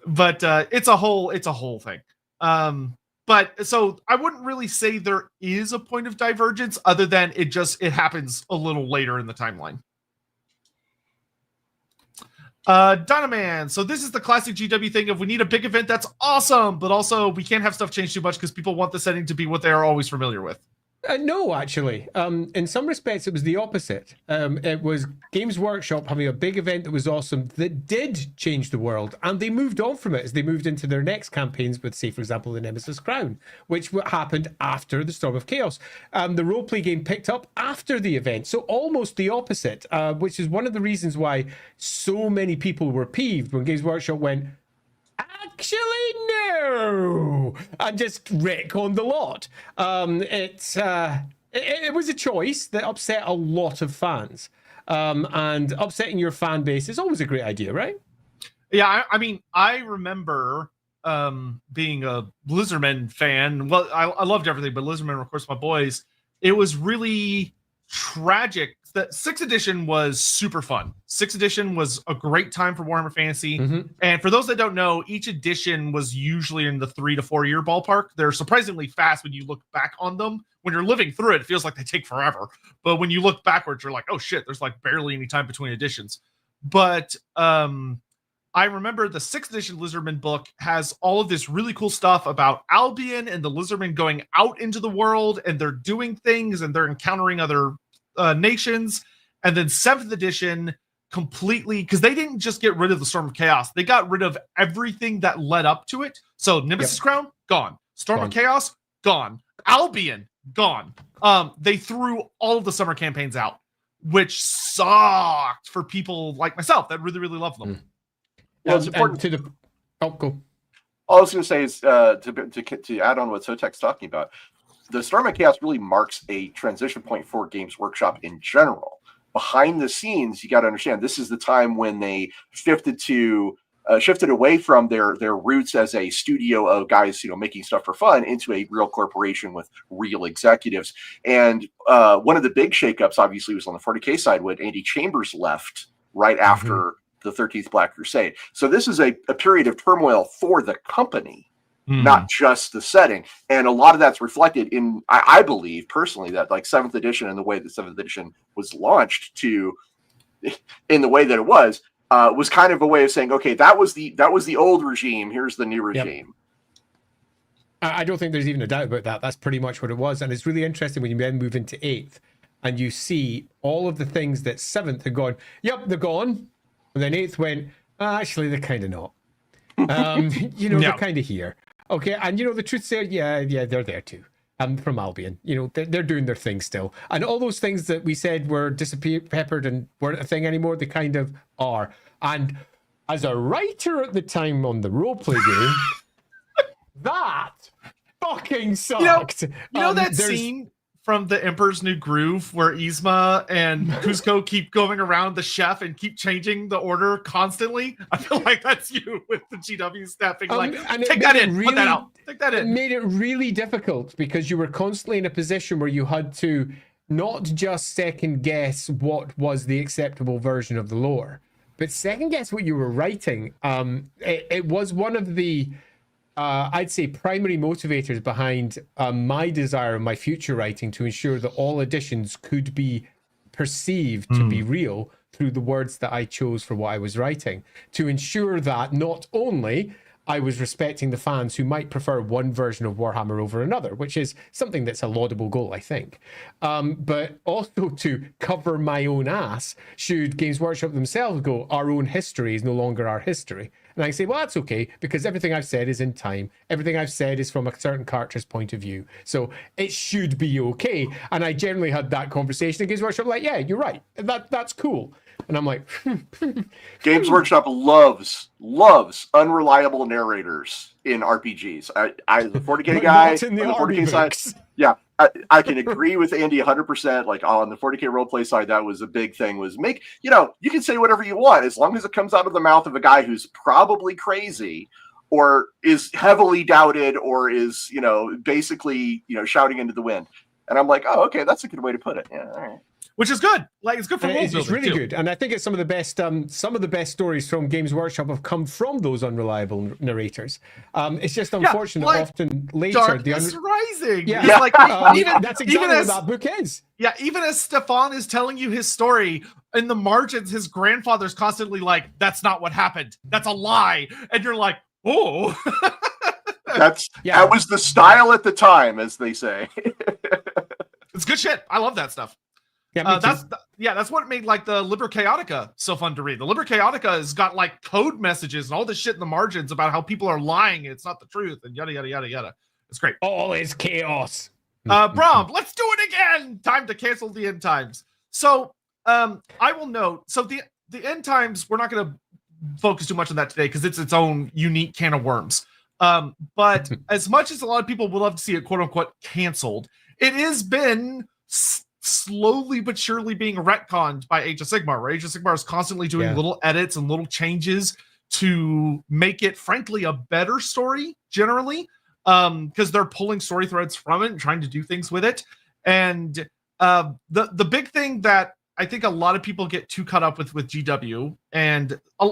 But it's a whole thing. But so I wouldn't really say there is a point of divergence, other than it happens a little later in the timeline. Dynaman, so this is the classic GW thing of, we need a big event that's awesome, but also we can't have stuff change too much because people want the setting to be what they are always familiar with. No, actually. In some respects, it was the opposite. It was Games Workshop having a big event that was awesome that did change the world, and they moved on from it as they moved into their next campaigns with, say, for example, the Nemesis Crown, which happened after the Storm of Chaos. The roleplay game picked up after the event, so almost the opposite, which is one of the reasons why so many people were peeved when Games Workshop went, actually, no, and just retconned the lot. It was a choice that upset a lot of fans, and upsetting your fan base is always a great idea, right? Yeah, I mean, I remember being a Blizzardman fan. Well, I loved everything, but Blizzardman, of course, my boys. It was really tragic. The 6th edition was super fun. 6th edition was a great time for Warhammer Fantasy. And for those that don't know, each edition was usually in the 3 to 4 year ballpark. They're surprisingly fast when you look back on them. When you're living through it, it feels like they take forever. But when you look backwards, you're like, oh shit, there's like barely any time between editions. But I remember the 6th edition Lizardman book has all of this really cool stuff about Albion and the Lizardmen going out into the world, and they're doing things and they're encountering other nations. And then 7th edition completely, because they didn't just get rid of the Storm of Chaos, they got rid of everything that led up to it. So Nemesis Crown, gone. Storm of Chaos, gone. Albion, gone. They threw all of the summer campaigns out, which sucked for people like myself that really, really love them. Well, it's important to the. Oh, cool. All I was going to say is to add on what Sotek's talking about. The Storm of Chaos really marks a transition point for Games Workshop in general. Behind the scenes, you got to understand this is the time when they shifted away from their roots as a studio of guys, making stuff for fun into a real corporation with real executives. And one of the big shakeups, obviously, was on the 40K side when Andy Chambers left right after the 13th Black Crusade. So this is a period of turmoil for the company. Not just the setting. And a lot of that's reflected in, I believe personally, that like 7th edition and the way that 7th edition was launched in the way that it was kind of a way of saying, okay, that was the old regime. Here's the new regime. I don't think there's even a doubt about that. That's pretty much what it was. And it's really interesting when you then move into 8th and you see all of the things that 7th had gone, yep, they're gone. And then 8th went, actually, they're kind of not. They're kind of here. Okay, and the truth is, yeah, they're there too. From Albion, they're doing their thing still, and all those things that we said were peppered and weren't a thing anymore, they kind of are. And as a writer at the time on the roleplay game, that fucking sucked. You know that scene from The Emperor's New Groove where Yzma and Kuzco keep going around the chef and keep changing the order constantly? I feel like that's you with the GW staffing. Take that in, put that out. Take that in. It made it really difficult because you were constantly in a position where you had to not just second guess what was the acceptable version of the lore, but second guess what you were writing. It was one of the I'd say primary motivators behind my desire in my future writing to ensure that all editions could be perceived to be real through the words that I chose for what I was writing, to ensure that not only I was respecting the fans who might prefer one version of Warhammer over another, which is something that's a laudable goal, I think, but also to cover my own ass should Games Workshop themselves go, our own history is no longer our history. And I say, well, that's okay, because everything I've said is in time. Everything I've said is from a certain character's point of view. So it should be okay. And I generally had that conversation in Games Workshop, like, yeah, you're right. That's cool. And I'm like, Games Workshop loves unreliable narrators in RPGs. I the 40K guy on the 40K side. Yeah, I can agree with Andy 100%. Like on the 40K roleplay side, that was a big thing. Was you can say whatever you want as long as it comes out of the mouth of a guy who's probably crazy or is heavily doubted or is basically shouting into the wind. And I'm like, oh, okay, that's a good way to put it. Yeah, all right. Which is good. Like it's good for it's really good, and I think it's some of the best stories from Games Workshop have come from those unreliable narrators. It's just unfortunate often later. Darkness Rising. Yeah, yeah. Like that's exactly what that book is. Yeah, even as Stefan is telling you his story, in the margins, his grandfather's constantly like, "That's not what happened. That's a lie," and you're like, "Oh." That was the style at the time, as they say. It's good shit. I love that stuff. Yeah, That's what made like the Liber Chaotica so fun to read. The Liber Chaotica has got like code messages and all this shit in the margins about how people are lying and it's not the truth and yada yada yada yada. It's great. All is chaos. Brom, let's do it again. Time to cancel the end times. So I will note. So the end times, we're not going to focus too much on that today because it's its own unique can of worms. But as much as a lot of people would love to see it quote unquote canceled, it has been slowly but surely being retconned by Age of Sigmar, where Age of Sigmar is constantly doing little edits and little changes to make it, frankly, a better story generally, because they're pulling story threads from it and trying to do things with it. And the big thing that I think a lot of people get too caught up with GW, and a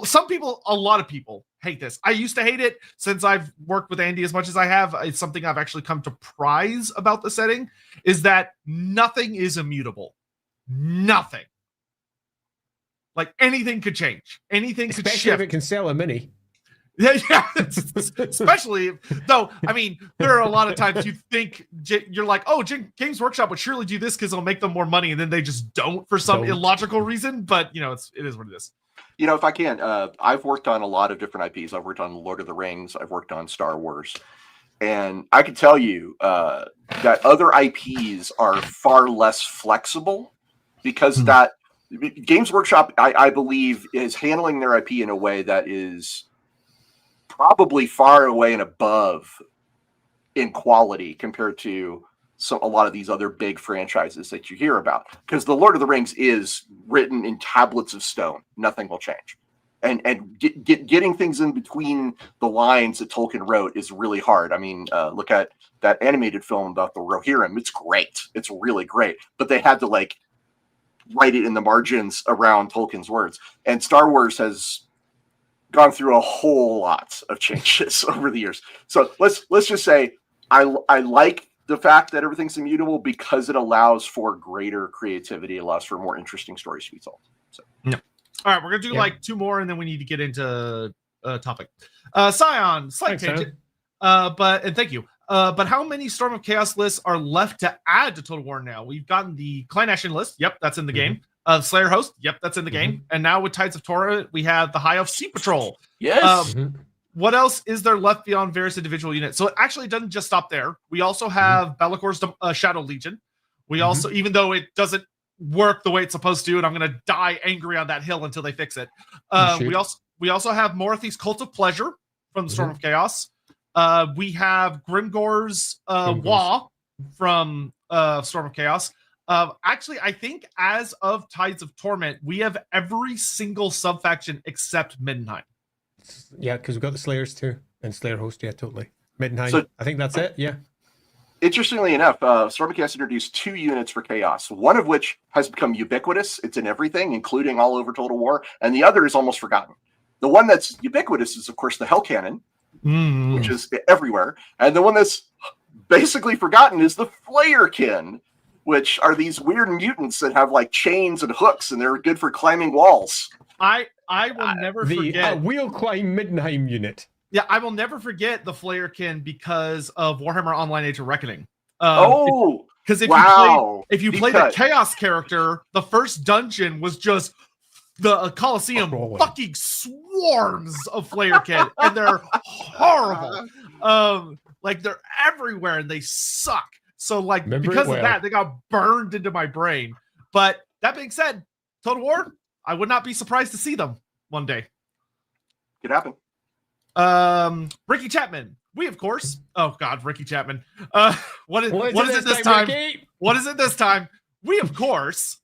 lot of people hate this. I used to hate it since I've worked with Andy as much as I have. It's something I've actually come to prize about the setting, is that nothing is immutable. Nothing. Like anything could change. Anything could shift. Especially if it can sell a mini. Yeah. Especially though, I mean, there are a lot of times you think you're like, oh, Games Workshop would surely do this because it'll make them more money, and then they just don't for some illogical reason. But it is what it is. If I can, I've worked on a lot of different IPs. I've worked on Lord of the Rings. I've worked on Star Wars. And I can tell you that other IPs are far less flexible because that Games Workshop, I believe, is handling their IP in a way that is probably far away and above in quality compared to a lot of these other big franchises that you hear about. Because the Lord of the Rings is written in tablets of stone. Nothing will change. And getting things in between the lines that Tolkien wrote is really hard. I mean, look at that animated film about the Rohirrim. It's great. It's really great. But they had to write it in the margins around Tolkien's words. And Star Wars has gone through a whole lot of changes over the years. So let's just say I like the fact that everything's immutable because it allows for greater creativity, allows for more interesting stories to be told. So yeah. All right, we're gonna do two more, and then we need to get into a topic. Scion, slight tangent. And thank you. But how many Storm of Chaos lists are left to add to Total War now? We've gotten the Clan Action list. Yep, that's in the game. Slayer Host. Yep, that's in the game. And now with Tides of Torah, we have the High Elf Sea Patrol. Yes. What else is there left beyond various individual units? So it actually doesn't just stop there. We also have Be'lakor's Shadow Legion. We also, even though it doesn't work the way it's supposed to, and I'm going to die angry on that hill until they fix it. We also have Morathi's Cult of Pleasure from the Storm of Chaos. We have Grimgor's Wa from Storm of Chaos. Actually, I think as of Tides of Torment, we have every single sub-faction except Middenheim. Yeah, because we've got the Slayers too, and Slayer Host, totally. Middenheim, so, I think that's it, yeah. Interestingly enough, Storm of Chaos introduced 2 units for Chaos, one of which has become ubiquitous. It's in everything, including all over Total War, and the other is almost forgotten. The one that's ubiquitous is, of course, the Hell Cannon, which is everywhere, and the one that's basically forgotten is the Flayerkin, which are these weird mutants that have chains and hooks, and they're good for climbing walls. I will never forget wheel climb Middenheim unit. Yeah, I will never forget the Flayerkin because of Warhammer Online Age of Reckoning. Because if you played a Chaos character, the first dungeon was just the Colosseum fucking swarms of Flayerkin, and they're horrible. They're everywhere and they suck. So because of that, they got burned into my brain. But that being said, Total War, I would not be surprised to see them one day. Could happen. Ricky Chapman. We, of course. Oh God, Ricky Chapman. What is it this time? Ricky? What is it this time? We, of course,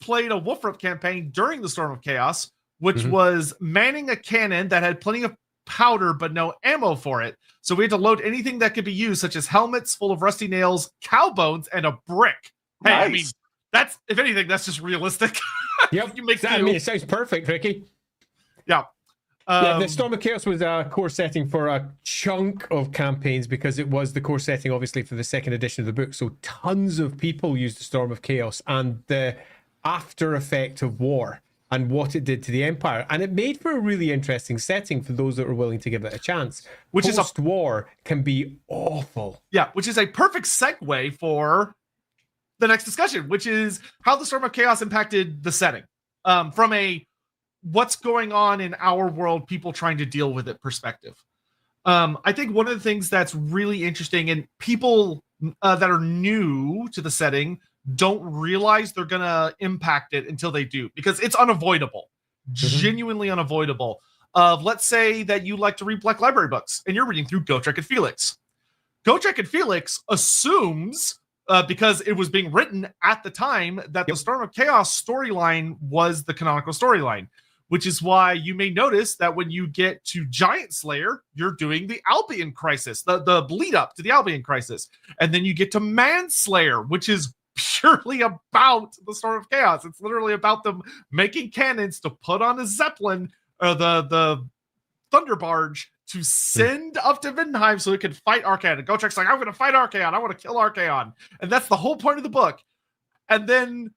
played a Wolfrup campaign during the Storm of Chaos, which was manning a cannon that had plenty of powder but no ammo for it. So we had to load anything that could be used, such as helmets full of rusty nails, cow bones, and a brick. Hey, nice. I mean, that's, if anything, that's just realistic. Yep. It sounds perfect, Ricky. Yeah. The Storm of Chaos was a core setting for a chunk of campaigns because it was the core setting, obviously, for the second edition of the book. So tons of people used the Storm of Chaos and the after effect of war and what it did to the Empire. And it made for a really interesting setting for those that were willing to give it a chance. Which post-war can be awful. Yeah, which is a perfect segue for the next discussion, which is how the Storm of Chaos impacted the setting. From a what's going on in our world, people trying to deal with it perspective. I think one of the things that's really interesting, and people that are new to the setting don't realize they're going to impact it until they do, because it's unavoidable, genuinely unavoidable. Let's say that you like to read Black Library books and you're reading through Gotrek and Felix. Gotrek and Felix assumes, because it was being written at the time, that the Storm of Chaos storyline was the canonical storyline, which is why you may notice that when you get to Giant Slayer, you're doing the Albion Crisis, the lead up to the Albion Crisis. And then you get to Manslayer, which is purely about the Storm of Chaos. It's literally about them making cannons to put on a Zeppelin, or the Thunder Barge, to send up to Vindenheim so it can fight Archaon. And Gotrek's like, I'm going to fight Archaon. I want to kill Archaon. And that's the whole point of the book. And then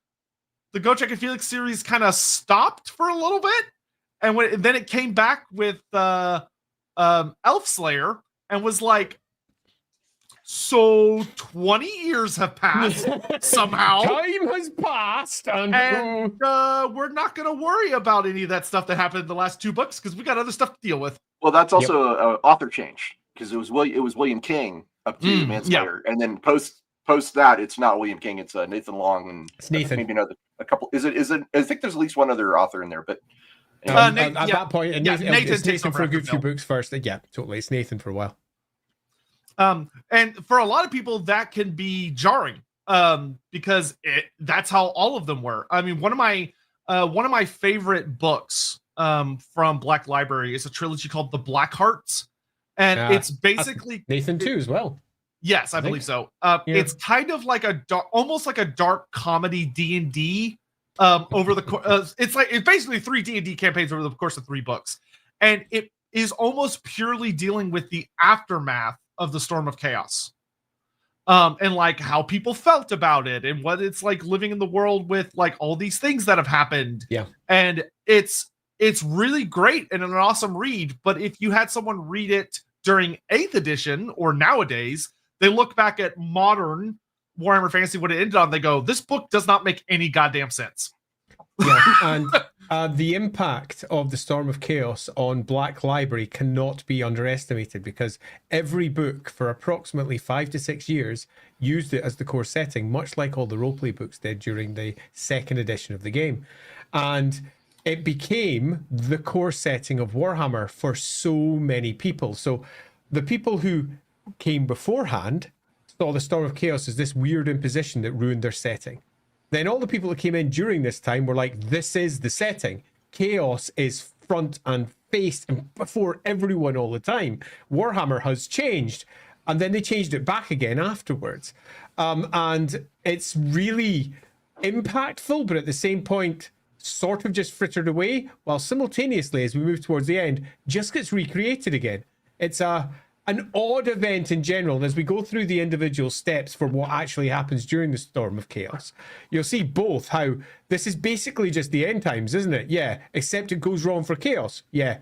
the Gotrek and Felix series kind of stopped for a little bit. And then it came back with Elf Slayer and was like, so 20 years have passed somehow. Time has passed. And we're not going to worry about any of that stuff that happened in the last 2 books because we got other stuff to deal with. Well, that's also an author change, because it was William King up to Manslayer, and then post that it's not William King, it's Nathan Long, and it's Nathan. Maybe another a couple. Is it? I think there's at least one other author in there, but at that point, and Nathan takes for a good few books first. Yeah, totally, it's Nathan for a while. And for a lot of people, that can be jarring, because that's how all of them were. I mean, one of my favorite books from Black Library is a trilogy called The Black Hearts, and it's basically Nathan too as well. Yes, I believe so. It's kind of like almost like a dark comedy D&D over the it's basically 3 D&D campaigns over the course of 3 books, and it is almost purely dealing with the aftermath of the Storm of Chaos, and like how people felt about it and what it's like living in the world with like all these things that have happened. Yeah, and it's really great and an awesome read. But if you had someone read it during 8th edition or nowadays, they look back at modern Warhammer Fantasy, what it ended on, they go, this book does not make any goddamn sense. Yeah, and the impact of the Storm of Chaos on Black Library cannot be underestimated, because every book for approximately 5 to 6 years used it as the core setting, much like all the roleplay books did during the 2nd edition of the game. And it became the core setting of Warhammer for so many people. So the people who came beforehand saw the Storm of Chaos as this weird imposition that ruined their setting. Then all the people that came in during this time were like, this is the setting. Chaos is front and face and before everyone all the time. Warhammer has changed. And then they changed it back again afterwards. And it's really impactful, but at the same point, sort of just frittered away, while simultaneously, as we move towards the end, just gets recreated again. It's an odd event in general, and as we go through the individual steps for what actually happens during the Storm of Chaos, you'll see both how this is basically just the end times, isn't it? Yeah, except it goes wrong for Chaos. Yeah.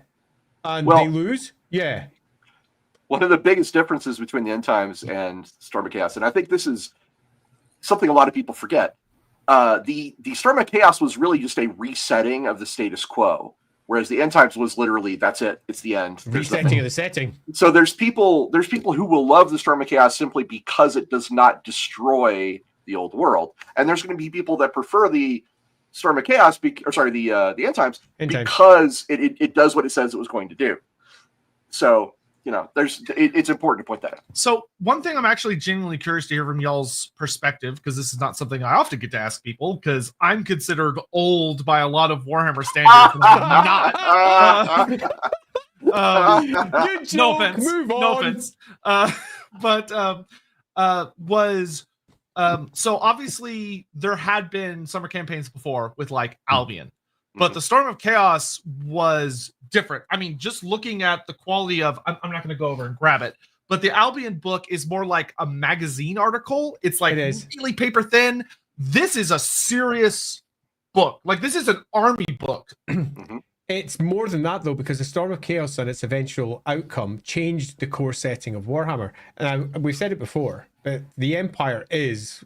And they lose. Yeah. One of the biggest differences between the end times and Storm of Chaos, and I think this is something a lot of people forget, the Storm of Chaos was really just a resetting of the status quo, whereas the end times was literally, that's it, it's the end. Resetting of the setting. So there's people who will love the Storm of Chaos simply because it does not destroy the old world, and there's going to be people that prefer the Storm of Chaos, the end times, because it does what it says it was going to do. So it's important to point that out. So one thing I'm actually genuinely curious to hear from y'all's perspective, because this is not something I often get to ask people, because I'm considered old by a lot of Warhammer standards, and I'm not. No offense. Move on. No offense. So obviously there had been summer campaigns before with like Albion. But the Storm of Chaos was different. I mean, just looking at the quality of, I'm not going to go over and grab it, but the Albion book is more like a magazine article. It's like really paper thin. This is a serious book. Like, this is an army book. It's more than that, though, because the Storm of Chaos and its eventual outcome changed the core setting of Warhammer. And we've said it before, but the Empire is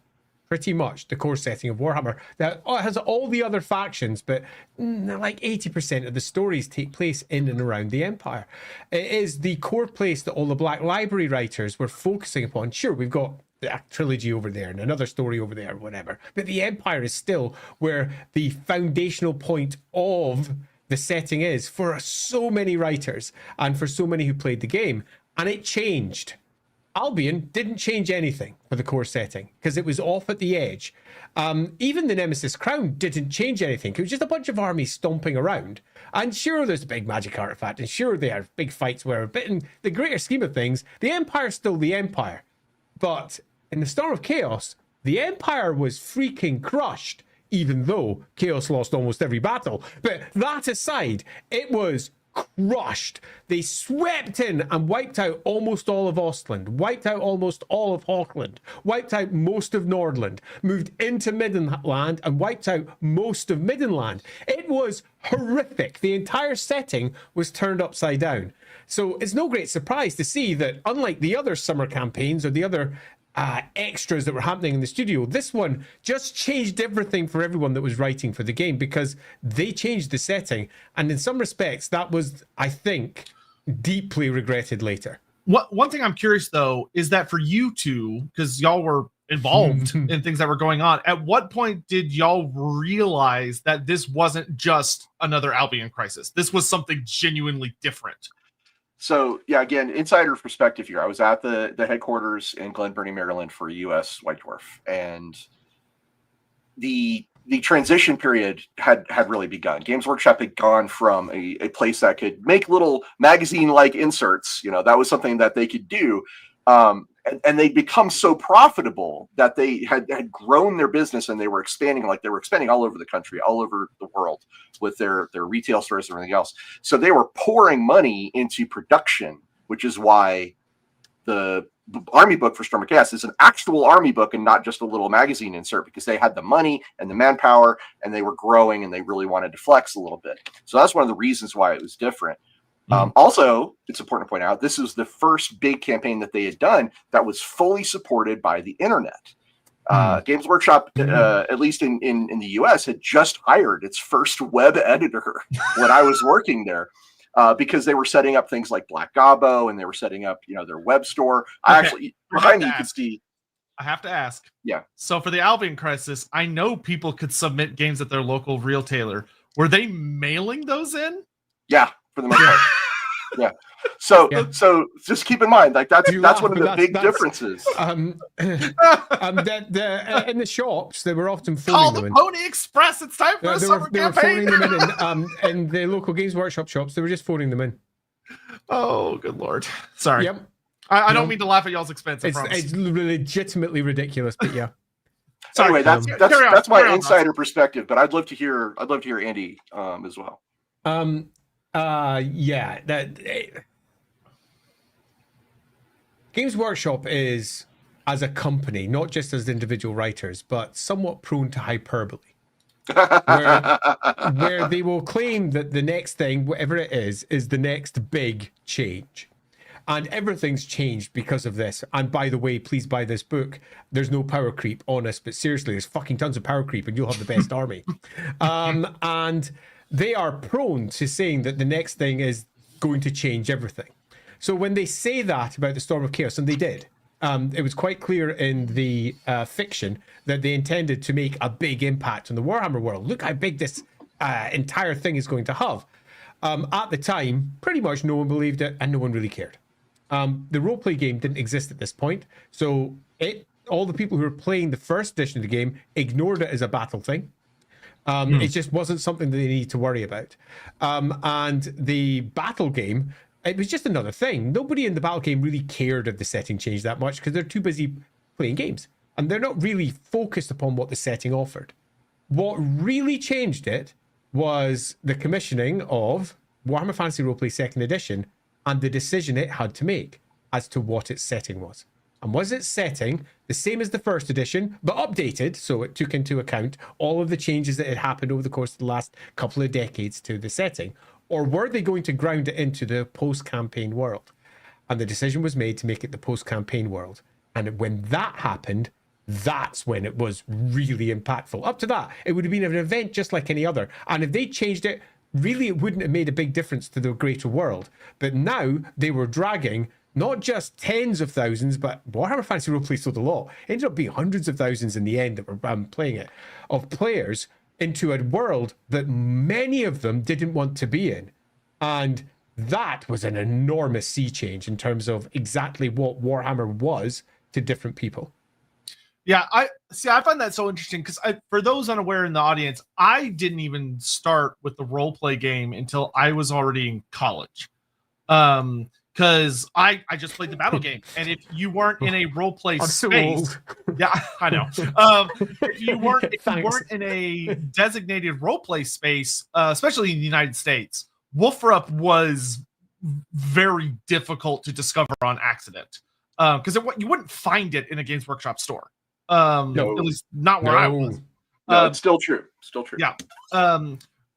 pretty much the core setting of Warhammer. That has all the other factions, but like 80% of the stories take place in and around the Empire. It is the core place that all the Black Library writers were focusing upon. Sure, we've got a trilogy over there and another story over there, whatever. But the Empire is still where the foundational point of the setting is for so many writers and for so many who played the game. And it changed. Albion didn't change anything for the core setting because it was off at the edge. Even the Nemesis Crown didn't change anything. It was just a bunch of armies stomping around. And sure, there's a big magic artifact, and sure, there are big fights where, but in the greater scheme of things, the Empire's still the Empire. But in the Storm of Chaos, the Empire was freaking crushed, even though Chaos lost almost every battle. But that aside, it was crushed. They swept in and wiped out almost all of Ostland, wiped out almost all of Hawkland, wiped out most of Nordland, moved into Middenland and wiped out most of Middenland. It was horrific. The entire setting was turned upside down. So it's no great surprise to see that, unlike the other summer campaigns or the other extras that were happening in the studio, this one just changed everything for everyone that was writing for the game, because they changed the setting, and in some respects that was, I think, deeply regretted later. One thing I'm curious though is that for you two, because y'all were involved in things that were going on, at what point did y'all realize that this wasn't just another Albion crisis? This was something genuinely different. So yeah, again, insider perspective here. I was at the headquarters in Glen Burnie, Maryland for US White Dwarf, and the transition period had really begun. Games Workshop had gone from a place that could make little magazine-like inserts. You know, that was something that they could do. And they'd become so profitable that they had grown their business, and they were expanding all over the country, all over the world with their retail stores and everything else. So they were pouring money into production, which is why the army book for Storm of Chaos is an actual army book and not just a little magazine insert, because they had the money and the manpower, and they were growing, and they really wanted to flex a little bit. So that's one of the reasons why it was different. Also, it's important to point out, this was the first big campaign that they had done that was fully supported by the internet. Games Workshop, at least in the US, had just hired its first web editor when I was working there, because they were setting up things like Black Gobbo, and they were setting up, their web store. Okay. I actually, behind me, you can see. I have to ask. Yeah. So for the Albion crisis, I know people could submit games at their local retailer. Were they mailing those in? Yeah, for the most part. Yeah. So just keep in mind, like that's one of the big differences. In the shops, they were often Call phoning them the in. Pony Express. It's time for a summer They were campaign. phoning them in, in the local Games Workshop shops. They were just phoning them in. Oh, good Lord. Sorry. Yep. I don't mean to laugh at y'all's expense. It's legitimately ridiculous, but yeah. Sorry, anyway, that's my insider perspective, but I'd love to hear Andy as well. Games Workshop is, as a company, not just as individual writers, but somewhat prone to hyperbole, where they will claim that the next thing, whatever it is the next big change. And everything's changed because of this. And by the way, please buy this book. There's no power creep on us, but seriously, there's fucking tons of power creep, and you'll have the best army. And they are prone to saying that the next thing is going to change everything. So when they say that about the Storm of Chaos, and they did, it was quite clear in the fiction that they intended to make a big impact on the Warhammer world. Look how big this entire thing is going to have. At the time, pretty much no one believed it, and no one really cared. The roleplay game didn't exist at this point, so all the people who were playing the first edition of the game ignored it as a battle thing. It just wasn't something that they needed to worry about. And the battle game, it was just another thing. Nobody in the battle game really cared if the setting changed that much, because they're too busy playing games, and they're not really focused upon what the setting offered. What really changed it was the commissioning of Warhammer Fantasy Roleplay 2nd Edition, and the decision it had to make as to what its setting was. And was its setting the same as the first edition, but updated, so it took into account all of the changes that had happened over the course of the last couple of decades to the setting? Or were they going to ground it into the post-campaign world? And the decision was made to make it the post-campaign world. And when that happened, that's when it was really impactful. Up to that, it would have been an event just like any other. And if they changed it, really, it wouldn't have made a big difference to the greater world. But now they were dragging not just tens of thousands, but Warhammer Fantasy Roleplay sold a lot. It ended up being hundreds of thousands in the end that were playing it, of players into a world that many of them didn't want to be in. And that was an enormous sea change in terms of exactly what Warhammer was to different people. Yeah, I find that so interesting because for those unaware in the audience, I didn't even start with the role play game until I was already in college. Because I just played the battle game, and if you weren't in a role play space, yeah, I know. If you weren't in a designated role play space, especially in the United States, Wolfrup was very difficult to discover on accident because you wouldn't find it in a Games Workshop store. No. At least not where I was. No, it's still true. Still true. Yeah.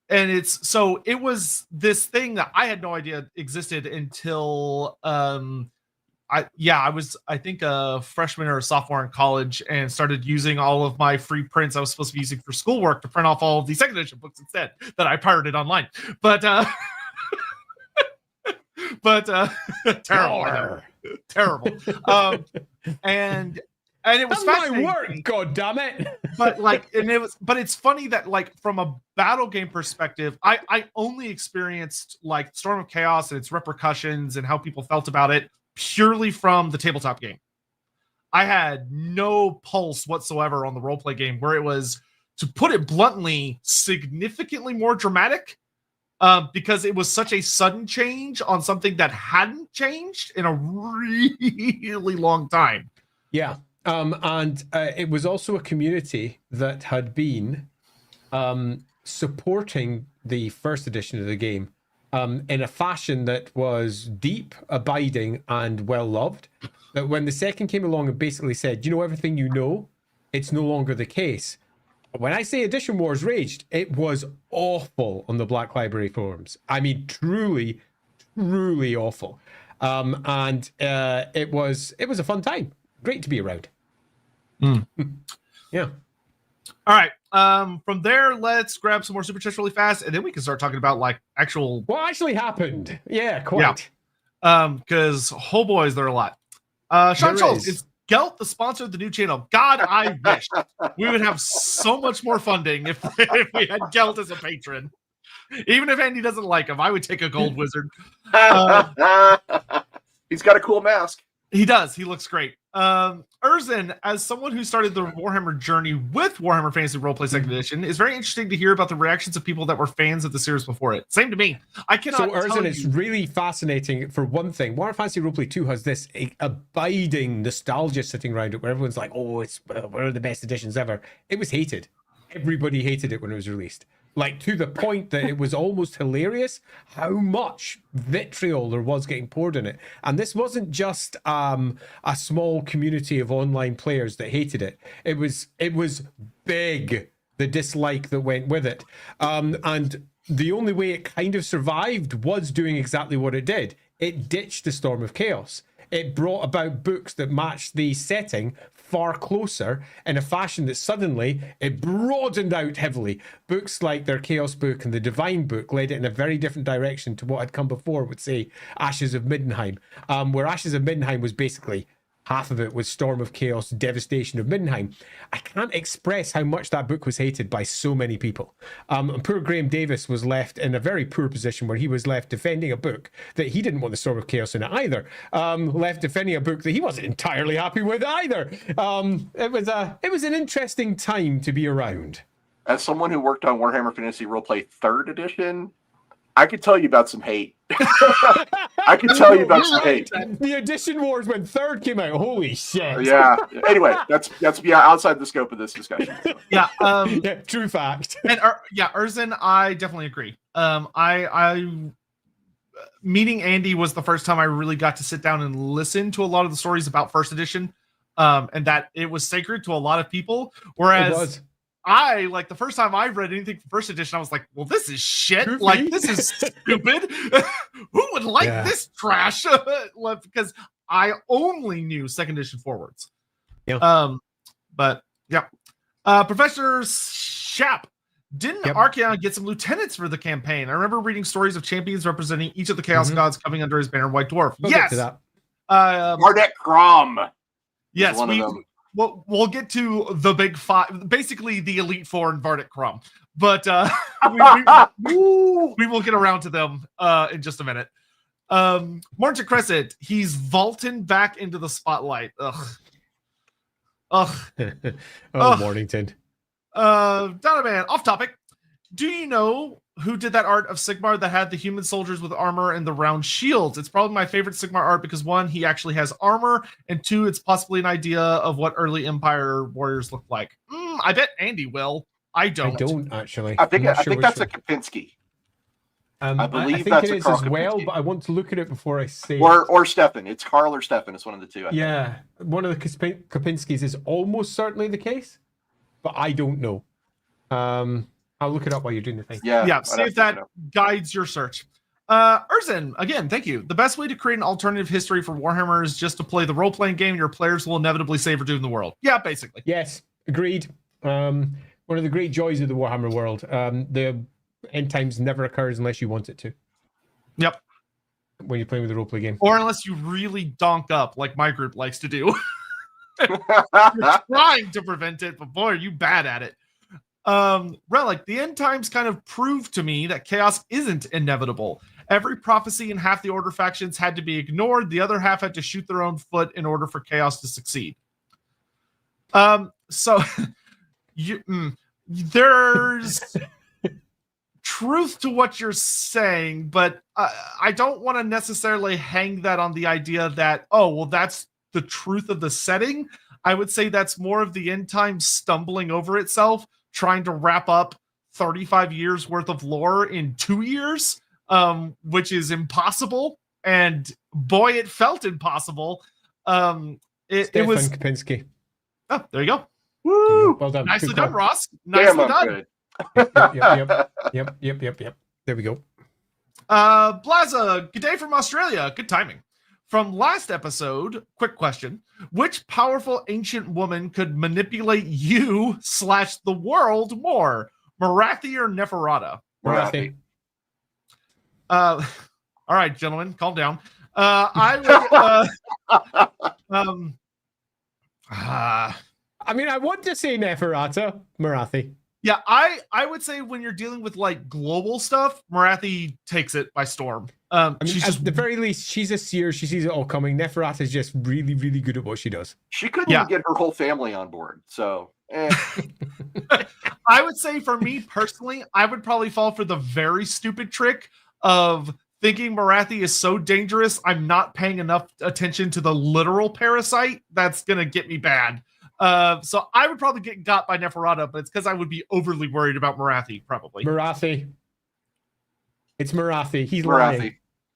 And it was this thing that I had no idea existed until I was I think a freshman or a sophomore in college and started using all of my free prints I was supposed to be using for schoolwork to print off all of the second edition books instead that I pirated online. But terrible. Terrible. And it was fascinating. My work, god damn it. But it's funny that like from a battle game perspective, I only experienced like Storm of Chaos and its repercussions and how people felt about it purely from the tabletop game. I had no pulse whatsoever on the roleplay game, where it was, to put it bluntly, significantly more dramatic, because it was such a sudden change on something that hadn't changed in a really long time. Yeah. And it was also a community that had been supporting the first edition of the game in a fashion that was deep, abiding, and well loved. That when the second came along and basically said, you know everything you know, it's no longer the case. When I say Edition Wars raged, it was awful on the Black Library forums. I mean, truly, truly awful. And it was a fun time. Great to be around. Yeah. All right. From there, let's grab some more super chats really fast, and then we can start talking about like actual what actually happened. Yeah, quite. Yeah. Because oh boy, is there a lot. Sean Schultz, is Gelt the sponsor of the new channel? God, I wish we would have so much more funding if we had Gelt as a patron. Even if Andy doesn't like him, I would take a gold wizard. He's got a cool mask. He does. He looks great. Erzin, as someone who started the Warhammer journey with Warhammer Fantasy Roleplay Second Edition, is very interesting to hear about the reactions of people that were fans of the series before it. Same to me. I cannot. So Erzin, it's really fascinating. For one thing, Warhammer Fantasy Roleplay 2 has this abiding nostalgia sitting around it, where everyone's like, "Oh, it's one of the best editions ever." It was hated. Everybody hated it when it was released. Like, to the point that it was almost hilarious how much vitriol there was getting poured in it. And this wasn't just a small community of online players that hated it. It was big, the dislike that went with it. And the only way it kind of survived was doing exactly what it did. It ditched the Storm of Chaos. It brought about books that matched the setting far closer in a fashion that suddenly it broadened out heavily. Books like their Chaos book and the Divine book led it in a very different direction to what had come before with, say, Ashes of Middenheim, where Ashes of Middenheim was basically half of it was Storm of Chaos, Devastation of Middenheim. I can't express how much that book was hated by so many people. And poor Graham Davis was left in a very poor position where he was left defending a book that he didn't want the Storm of Chaos in it either. Left defending a book that he wasn't entirely happy with either. It was an interesting time to be around. As someone who worked on Warhammer Fantasy Roleplay 3rd edition, I could tell you about some hate. I could tell you about some hate. The Edition Wars when 3rd came out. Holy shit. Yeah. Anyway, that's outside the scope of this discussion. So. Yeah. Yeah. True fact. And Erzin, I definitely agree. I meeting Andy was the first time I really got to sit down and listen to a lot of the stories about 1st edition, and that it was sacred to a lot of people. Whereas like the first time I read anything from 1st edition, I was like, well, this is shit. Goofy. Like, this is stupid. Who would like this trash? Because I only knew 2nd edition forwards. Yeah. But yeah. Professor Shap, didn't Archeon get some lieutenants for the campaign? I remember reading stories of champions representing each of the Chaos Gods coming under his banner, White Dwarf. We'll yes! get to that. Bardet Grom. Yes, we'll get to the big five, basically the Elite Four and Bardic Crumb. But we will get around to them in just a minute. Martin Crescent, he's Valten back into the spotlight. Mornington. Donovan, off topic. Do you know who did that art of Sigmar that had the human soldiers with armor and the round shields? It's probably my favorite Sigmar art because 1, he actually has armor, and 2, it's possibly an idea of what early Empire warriors look like. I bet Andy will. I don't actually. I think that's a Kapinski. I believe that's it is as well, but I want to look at it before I say or Stefan. It's Carl or Stefan. It's one of the two. One of the Kapinskis is almost certainly the case, but I don't know. I'll look it up while you're doing the thing. Yeah. See if that guides your search. Urzin, again, thank you. The best way to create an alternative history for Warhammer is just to play the role-playing game. Your players will inevitably save or doom the world. Yeah, basically. Yes, agreed. One of the great joys of the Warhammer world. The end times never occurs unless you want it to. Yep. When you're playing with the roleplay game. Or unless you really donk up, like my group likes to do. You're trying to prevent it, but boy, are you bad at it. Relic, the end times kind of proved to me that chaos isn't inevitable. Every prophecy in half the Order factions had to be ignored. The other half had to shoot their own foot in order for chaos to succeed. So there's truth to what you're saying, but I don't want to necessarily hang that on the idea that, that's the truth of the setting. I would say that's more of the end time stumbling over itself, trying to wrap up 35 years worth of lore in 2 years, which is impossible. And boy, it felt impossible. It was Kapinski. Oh, there you go. Woo! Well done. Nicely done, Ross. Nicely done. Good. Yep. There we go. Blaza, good day from Australia. Good timing. From last episode, quick question. Which powerful ancient woman could manipulate you / the world more? Marathi or Neferata? Marathi. All right, gentlemen, calm down. I mean, I want to say Neferata. Marathi. Yeah, I would say when you're dealing with like global stuff, Marathi takes it by storm. She's at the very least, she's a seer. She sees it all coming. Neferata is just really, really good at what she does. She couldn't even get her whole family on board. So, I would say for me personally, I would probably fall for the very stupid trick of thinking Marathi is so dangerous, I'm not paying enough attention to the literal parasite. That's gonna get me bad. So I would probably get got by Neferata, but it's because I would be overly worried about Marathi, probably. Marathi. It's Marathi. He's Marathi. Lying.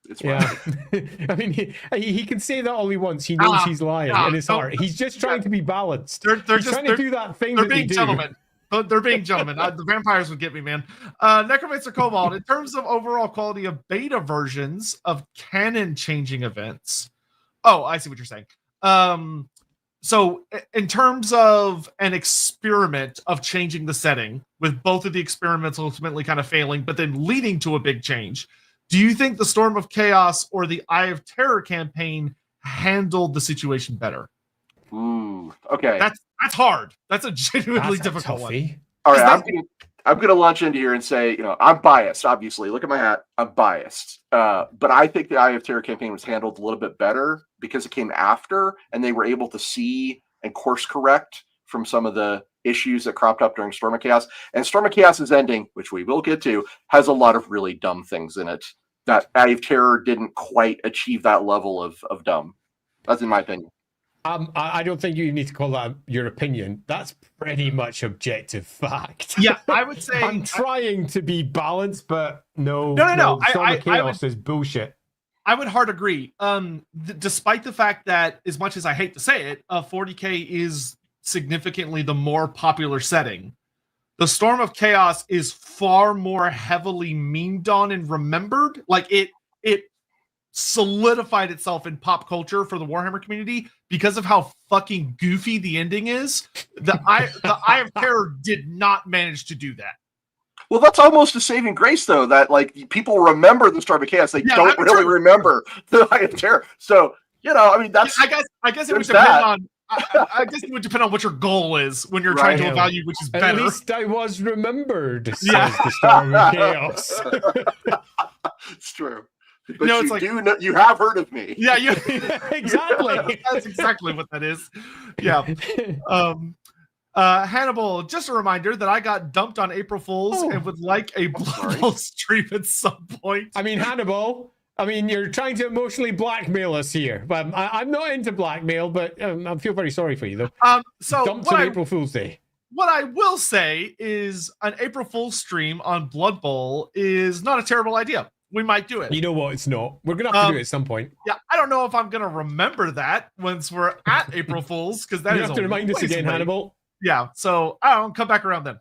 It's Marathi. Yeah. I mean, he can say that all he wants. He knows he's lying in his heart. He's just trying to be balanced. He's trying to do that thing they're that being they do. gentlemen. They're being gentlemen. The vampires would get me, man. Necromancer Cobalt, in terms of overall quality of beta versions of canon changing events. Oh, I see what you're saying. So in terms of an experiment of changing the setting, with both of the experiments ultimately kind of failing, but then leading to a big change, do you think the Storm of Chaos or the Eye of Terror campaign handled the situation better? Ooh, okay. That's hard. That's a genuinely difficult one. All right, I'm going to launch into here and say, I'm biased, obviously. Look at my hat. I'm biased. But I think the Eye of Terror campaign was handled a little bit better because it came after, and they were able to see and course correct from some of the issues that cropped up during Storm of Chaos. And Storm of Chaos's ending, which we will get to, has a lot of really dumb things in it. That Eye of Terror didn't quite achieve that level of dumb. That's in my opinion. I don't think you need to call that your opinion. That's pretty much objective fact. Yeah, I would say I'm trying to be balanced, but no. Storm of Chaos is bullshit. I would hard agree. Despite the fact that, as much as I hate to say it, 40K is significantly the more popular setting. The Storm of Chaos is far more heavily memed on and remembered. Like it solidified itself in pop culture for the Warhammer community because of how fucking goofy the ending is. The Eye of Terror did not manage to do that. Well, that's almost a saving grace, though, that like people remember the Storm of Chaos. They don't really remember the Eye of Terror. So, I mean, that's. I guess it would depend on. I guess it would depend on what your goal is when you're trying to evaluate which is better. At least I was remembered, says the Storm of Chaos. It's true. But you have heard of me. Yeah, exactly. That's exactly what that is. Yeah. Hannibal, just a reminder that I got dumped on April Fools and would like a Blood Bowl stream at some point. I mean, Hannibal, you're trying to emotionally blackmail us here. But I'm not into blackmail, but I feel very sorry for you, though. So dumped on April Fool's Day. What I will say is an April Fool's stream on Blood Bowl is not a terrible idea. We might do it. You know what? It's not. We're going to have to do it at some point. Yeah, I don't know if I'm going to remember that once we're at April Fool's, because that you have to remind us again, Hannibal. Yeah, so I don't know, come back around then.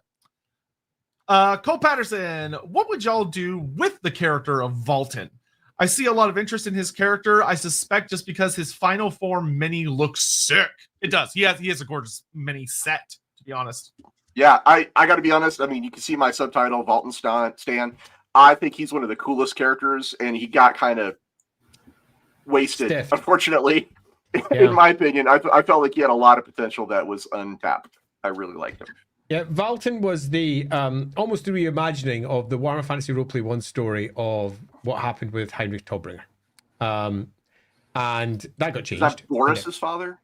Cole Patterson, what would y'all do with the character of Valten? I see a lot of interest in his character. I suspect just because his final form mini looks sick. It does. He has a gorgeous mini set, to be honest. Yeah, I got to be honest. I mean, you can see my subtitle, Valten Stan. I think he's one of the coolest characters, and he got kind of wasted, unfortunately, in my opinion. I felt like he had a lot of potential that was untapped. I really liked him. Yeah, Valten was the almost the reimagining of the Warhammer Fantasy Roleplay 1 story of what happened with Heinrich Tobringer. And that got changed. Is that Boris's father?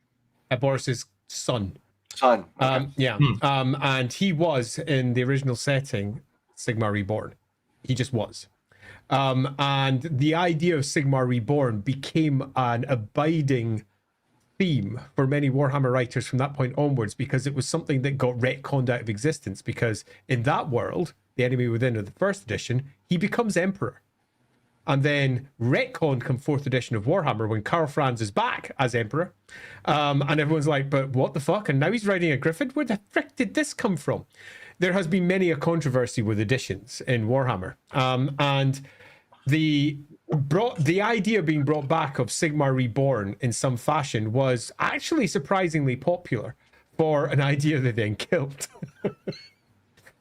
Boris's son. Okay. And he was, in the original setting, Sigmar Reborn. He just was. And the idea of Sigmar Reborn became an abiding theme for many Warhammer writers from that point onwards, because it was something that got retconned out of existence, because in that world, the Enemy Within of the first edition, he becomes Emperor. And then retconned come 4th edition of Warhammer when Karl Franz is back as Emperor. And everyone's like, but what the fuck? And now he's riding a griffin? Where the frick did this come from? There has been many a controversy with editions in Warhammer. And the idea being brought back of Sigmar Reborn in some fashion was actually surprisingly popular for an idea they then killed.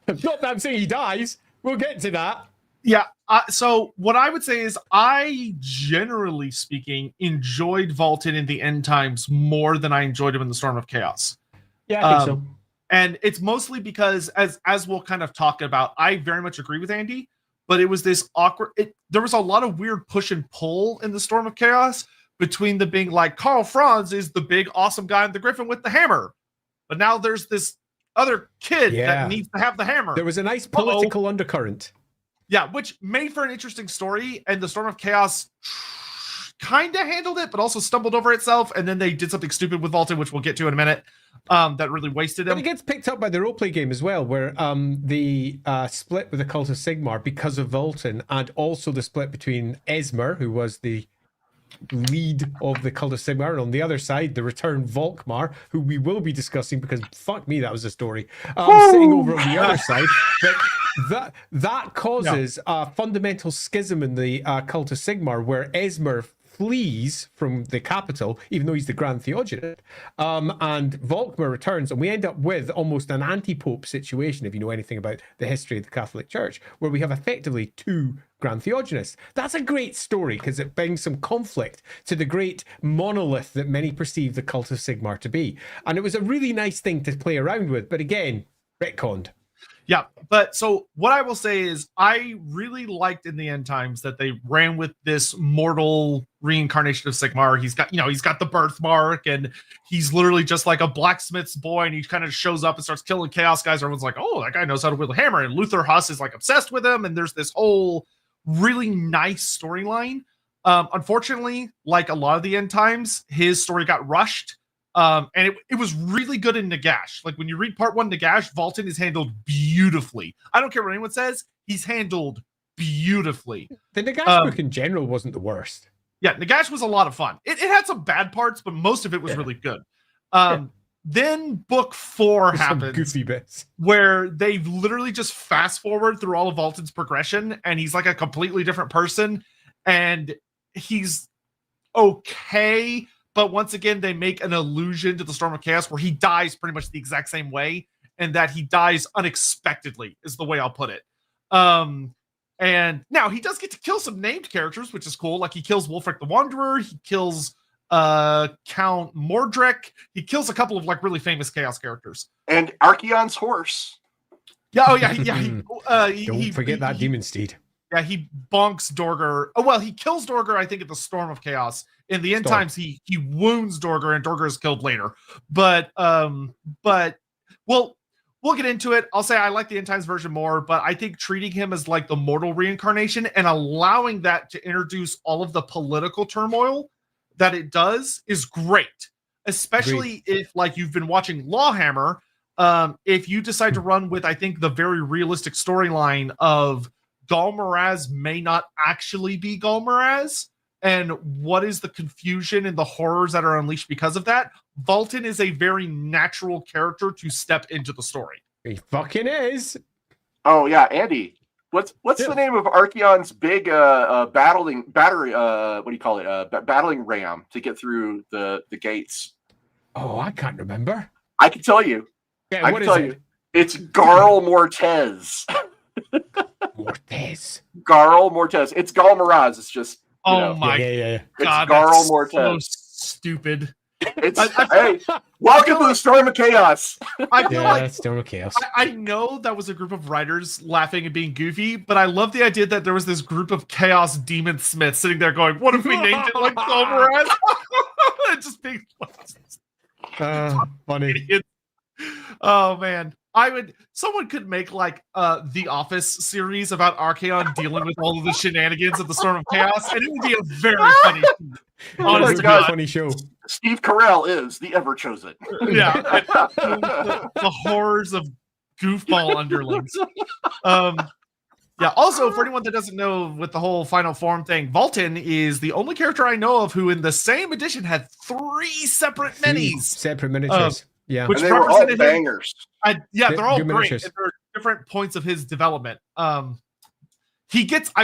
Not that I'm saying he dies. We'll get to that. Yeah. So what I would say is I, generally speaking, enjoyed Valten in the End Times more than I enjoyed him in the Storm of Chaos. Yeah, I think so. And it's mostly because, as we'll kind of talk about, I very much agree with Andy, but it was this awkward... there was a lot of weird push and pull in the Storm of Chaos between the being like, Karl Franz is the big, awesome guy in the Griffin with the hammer. But now there's this other kid that needs to have the hammer. There was a nice political undercurrent. Yeah, which made for an interesting story, and the Storm of Chaos kind of handled it, but also stumbled over itself, and then they did something stupid with Valten, which we'll get to in a minute, that really wasted him. But it gets picked up by the roleplay game as well, where the split with the Cult of Sigmar because of Valten, and also the split between Esmer, who was the lead of the Cult of Sigmar, and on the other side, the return Volkmar, who we will be discussing, because fuck me, that was a story, sitting over on the other side. But that causes a fundamental schism in the Cult of Sigmar, where Esmer flees from the capital, even though he's the Grand Theogenist, and Volkmar returns, and we end up with almost an anti-pope situation, if you know anything about the history of the Catholic Church, where we have effectively two Grand Theogonists. That's a great story, because it brings some conflict to the great monolith that many perceive the Cult of Sigmar to be. And it was a really nice thing to play around with, but again, retconned. Yeah, but so what I will say is I really liked in the End Times that they ran with this mortal reincarnation of Sigmar. He's got the birthmark, and he's literally just like a blacksmith's boy, and he kind of shows up and starts killing chaos guys. Everyone's like, oh, that guy knows how to wield a hammer. And Luther Huss is like obsessed with him, and there's this whole really nice storyline. Unfortunately, like a lot of the End Times, his story got rushed. And it was really good in Nagash. Like when you read part 1 Nagash, Valten is handled beautifully. I don't care what anyone says, he's handled beautifully. The Nagash book in general wasn't the worst. Yeah, Nagash was a lot of fun. It had some bad parts, but most of it was really good. Then book 4 happens, goofy bits, where they literally just fast forward through all of Valten's progression, and he's like a completely different person. And he's okay, but once again, they make an allusion to the Storm of Chaos where he dies pretty much the exact same way, and that he dies unexpectedly is the way I'll put it. And now he does get to kill some named characters, which is cool. Like he kills Wolfric the Wanderer, he kills Count Mordrek, he kills a couple of like really famous Chaos characters. And Archeon's horse. Yeah, oh yeah, Don't forget that demon steed. Yeah, he bonks Dorger. Oh well, he kills Dorger, I think, at the Storm of Chaos. In the end times, he wounds Dorger, and Dorger is killed later. But we'll get into it. I'll say I like the end times version more, but I think treating him as like the mortal reincarnation and allowing that to introduce all of the political turmoil that it does is great. Especially if like you've been watching LAWhammer. If you decide to run with, I think, the very realistic storyline of Galmaraz may not actually be Galmaraz, and what is the confusion and the horrors that are unleashed because of that, Valten is a very natural character to step into the story. He fucking is. Oh yeah, Andy. What's the name of Archeon's big battling ram to get through the gates? Oh, I can't remember. I can tell you. Yeah, what is it? It's Garl Mortez. Mortez. Garl Mortez. It's Galmaraz. It's just my It's God, Garl so Mortez. Stupid. It's hey, welcome to the Storm of Chaos. I feel like Storm of Chaos. I know that was a group of writers laughing and being goofy, but I love the idea that there was this group of Chaos Demon Smiths sitting there going, "What if we named it like Galmaraz?" Just being funny. idiots. Oh man, someone could make like the Office series about Archeon dealing with all of the shenanigans of the Storm of Chaos, and it would be a very funny, honest to God, funny show. Steve Carell is the ever chosen. Yeah, the horrors of goofball underlings. Yeah. Also, for anyone that doesn't know, with the whole final form thing, Valten is the only character I know of who, in the same edition, had 3 separate minis. Separate miniatures. Yeah, which and they were all represented bangers. They're all Good great. miniatures. And there are different points of his development. I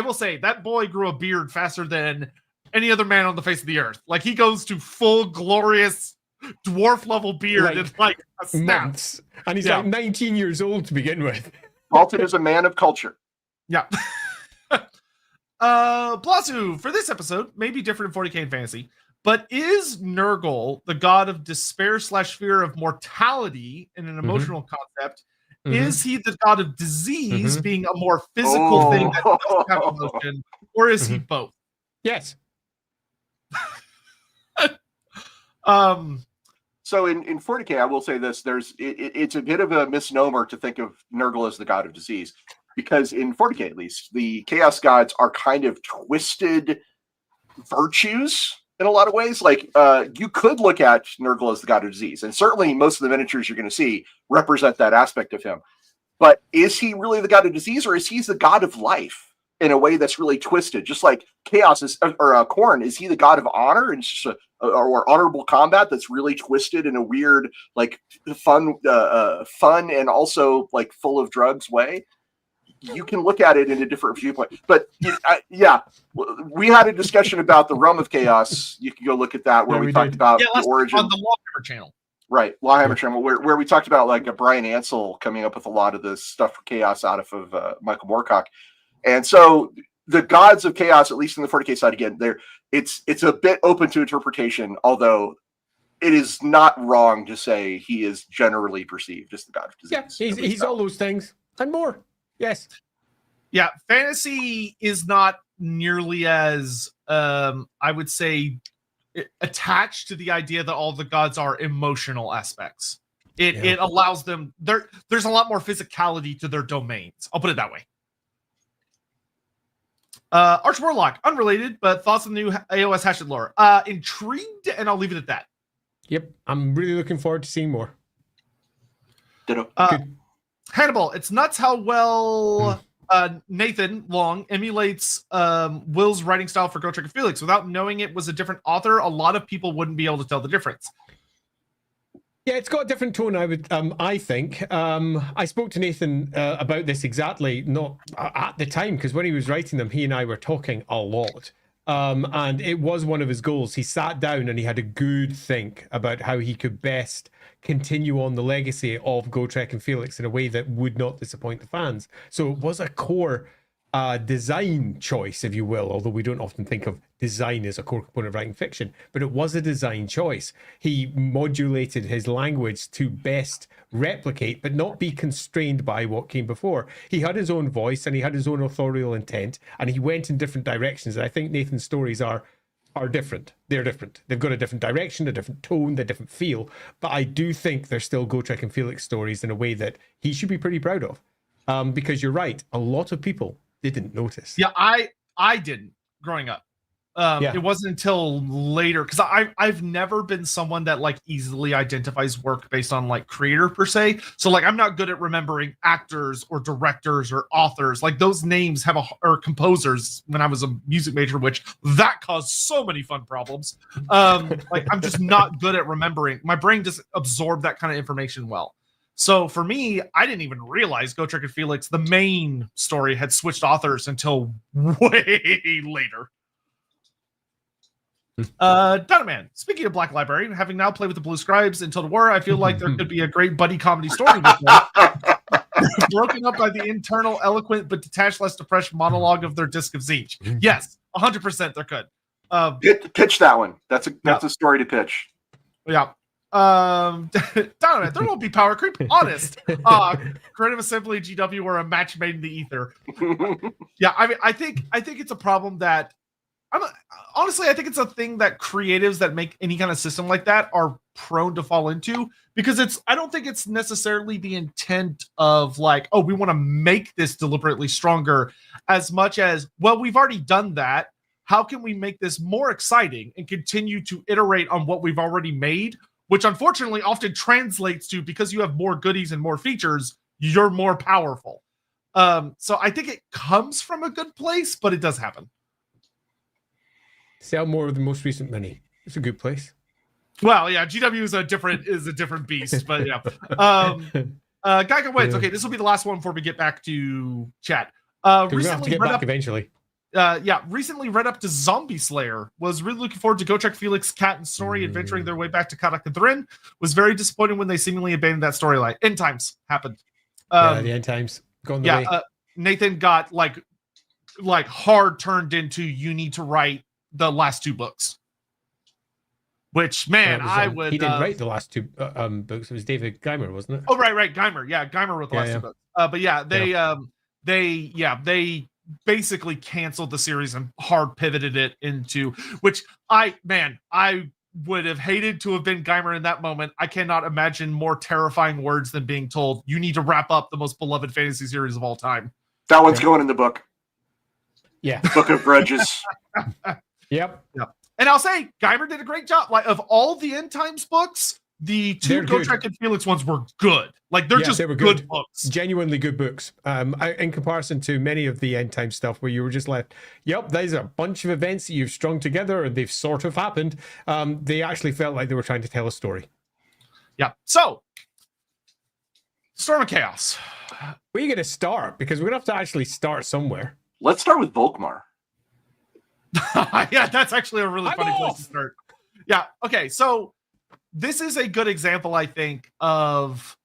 will say, that boy grew a beard faster than any other man on the face of the earth. Like, he goes to full glorious dwarf level beard in like a snap. Months. And he's like 19 years old to begin with. Valten is a man of culture. Yeah. Blasu, for this episode, may be different in 40k and fantasy, but is Nurgle the god of despair / fear of mortality in an emotional concept? Is he the god of disease, being a more physical thing that doesn't have emotion, or is he both? Yes. So in 40k, I will say this: it's a bit of a misnomer to think of Nurgle as the god of disease, because in 40k, at least, the Chaos gods are kind of twisted virtues in a lot of ways. Like you could look at Nurgle as the god of disease, and certainly most of the miniatures you're going to see represent that aspect of him. But is he really the god of disease, or is he the god of life in a way that's really twisted? Just like Chaos is, or Khorne, is he the god of honor and or honorable combat that's really twisted in a weird, like fun and also like full of drugs way? You can look at it in a different viewpoint. But yeah, we had a discussion about the Realm of Chaos. You can go look at that, where we talked about the origin on the LAWhammer channel. Right, LAWhammer channel, where we talked about like a Brian Ansell coming up with a lot of this stuff for Chaos out of Michael Moorcock. And so the gods of Chaos, at least in the 40k side, again, it's a bit open to interpretation, although it is not wrong to say he is generally perceived as the god of disease. Yeah, he's all those things and more. Yes. Yeah, fantasy is not nearly as I would say attached to the idea that all the gods are emotional aspects. It allows them there's a lot more physicality to their domains. I'll put it that way. Arch Warlock, unrelated, but thoughts on the new AOS Hatchet lore. Intrigued, and I'll leave it at that. Yep, I'm really looking forward to seeing more. Ditto. Hannibal, it's nuts how well Nathan Long emulates Will's writing style for Ghost Trick Felix. Without knowing it was a different author, a lot of people wouldn't be able to tell the difference. Yeah, it's got a different tone, I think. I spoke to Nathan about this exactly, not at the time, because when he was writing them, he and I were talking a lot. And it was one of his goals. He sat down and he had a good think about how he could best continue on the legacy of Gotrek and Felix in a way that would not disappoint the fans. So it was a core design choice, if you will, although we don't often think of design as a core component of writing fiction, but it was a design choice. He modulated his language to best replicate, but not be constrained by what came before. He had his own voice and he had his own authorial intent, and he went in different directions. And I think Nathan's stories are different. They're different. They've got a different direction, a different tone, a different feel. But I do think they're still Gotrek and Felix stories in a way that he should be pretty proud of. Because you're right, a lot of people didn't notice. Yeah, I didn't growing up. It wasn't until later, because I've never been someone that like easily identifies work based on like creator per se. So like I'm not good at remembering actors or directors or authors. Like those names have or composers when I was a music major, which that caused so many fun problems. Like I'm just not good at remembering. My brain just absorbed that kind of information well. So for me, I didn't even realize Gotrek and Felix, the main story, had switched authors until way later. Donovan, speaking of Black Library, having now played with the Blue Scribes in Total War, I feel like there could be a great buddy comedy story with them. Broken up by the internal, eloquent, but detached, less depressed monologue of their disc of Zeech. Yes, 100% there could. Pitch that one. That's a story to pitch. Yeah. Donovan, there won't be power creep. Honest. Creative Assembly, GW, or a match made in the ether. Yeah, I mean, I think it's a problem that honestly, I think it's a thing that creatives that make any kind of system like that are prone to fall into, because I don't think it's necessarily the intent of like, oh, we want to make this deliberately stronger, as much as, well, we've already done that. How can we make this more exciting and continue to iterate on what we've already made? Which unfortunately often translates to, because you have more goodies and more features, you're more powerful. So I think it comes from a good place, but it does happen. Sell more of the most recent mini. It's a good place. Well, yeah, GW is a different beast, but yeah. Geiger wins. Okay, this will be the last one before we get back to chat. Recently have to get back eventually. Recently read up to Zombie Slayer. Was really looking forward to Gotrek, Felix, Cat, and Snorri adventuring their way back to Kadak and Thrin. Was very disappointed when they seemingly abandoned that storyline. End times happened. The end times gone the way. Nathan got like hard turned into, you need to write the last two books. Which, man, I would. He didn't write the last two books. It was David Geimer, wasn't it? Oh, right, Geimer. Yeah, Geimer wrote the last two books. But yeah, they basically canceled the series and hard pivoted it into, which I would have hated to have been Geimer in that moment. I cannot imagine more terrifying words than being told, you need to wrap up the most beloved fantasy series of all time. That one's going in the book. Yeah. Book of Grudges. Yep. And I'll say, Geimer did a great job. Like, of all the End Times books, the two Gotrek and Felix ones were good. Like, they were good books. Genuinely good books. In comparison to many of the End Time stuff where you were just left, yep, there's a bunch of events that you've strung together and they've sort of happened. They actually felt like they were trying to tell a story. Yeah. So, Storm of Chaos. Where are you going to start? Because we're going to have to actually start somewhere. Let's start with Volkmar. Yeah, that's actually a really funny place to start. Yeah. Okay. So this is a good example, I think, of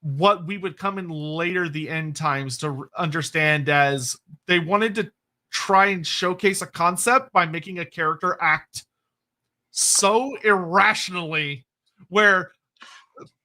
what we would come in later the End Times to understand as they wanted to try and showcase a concept by making a character act so irrationally, where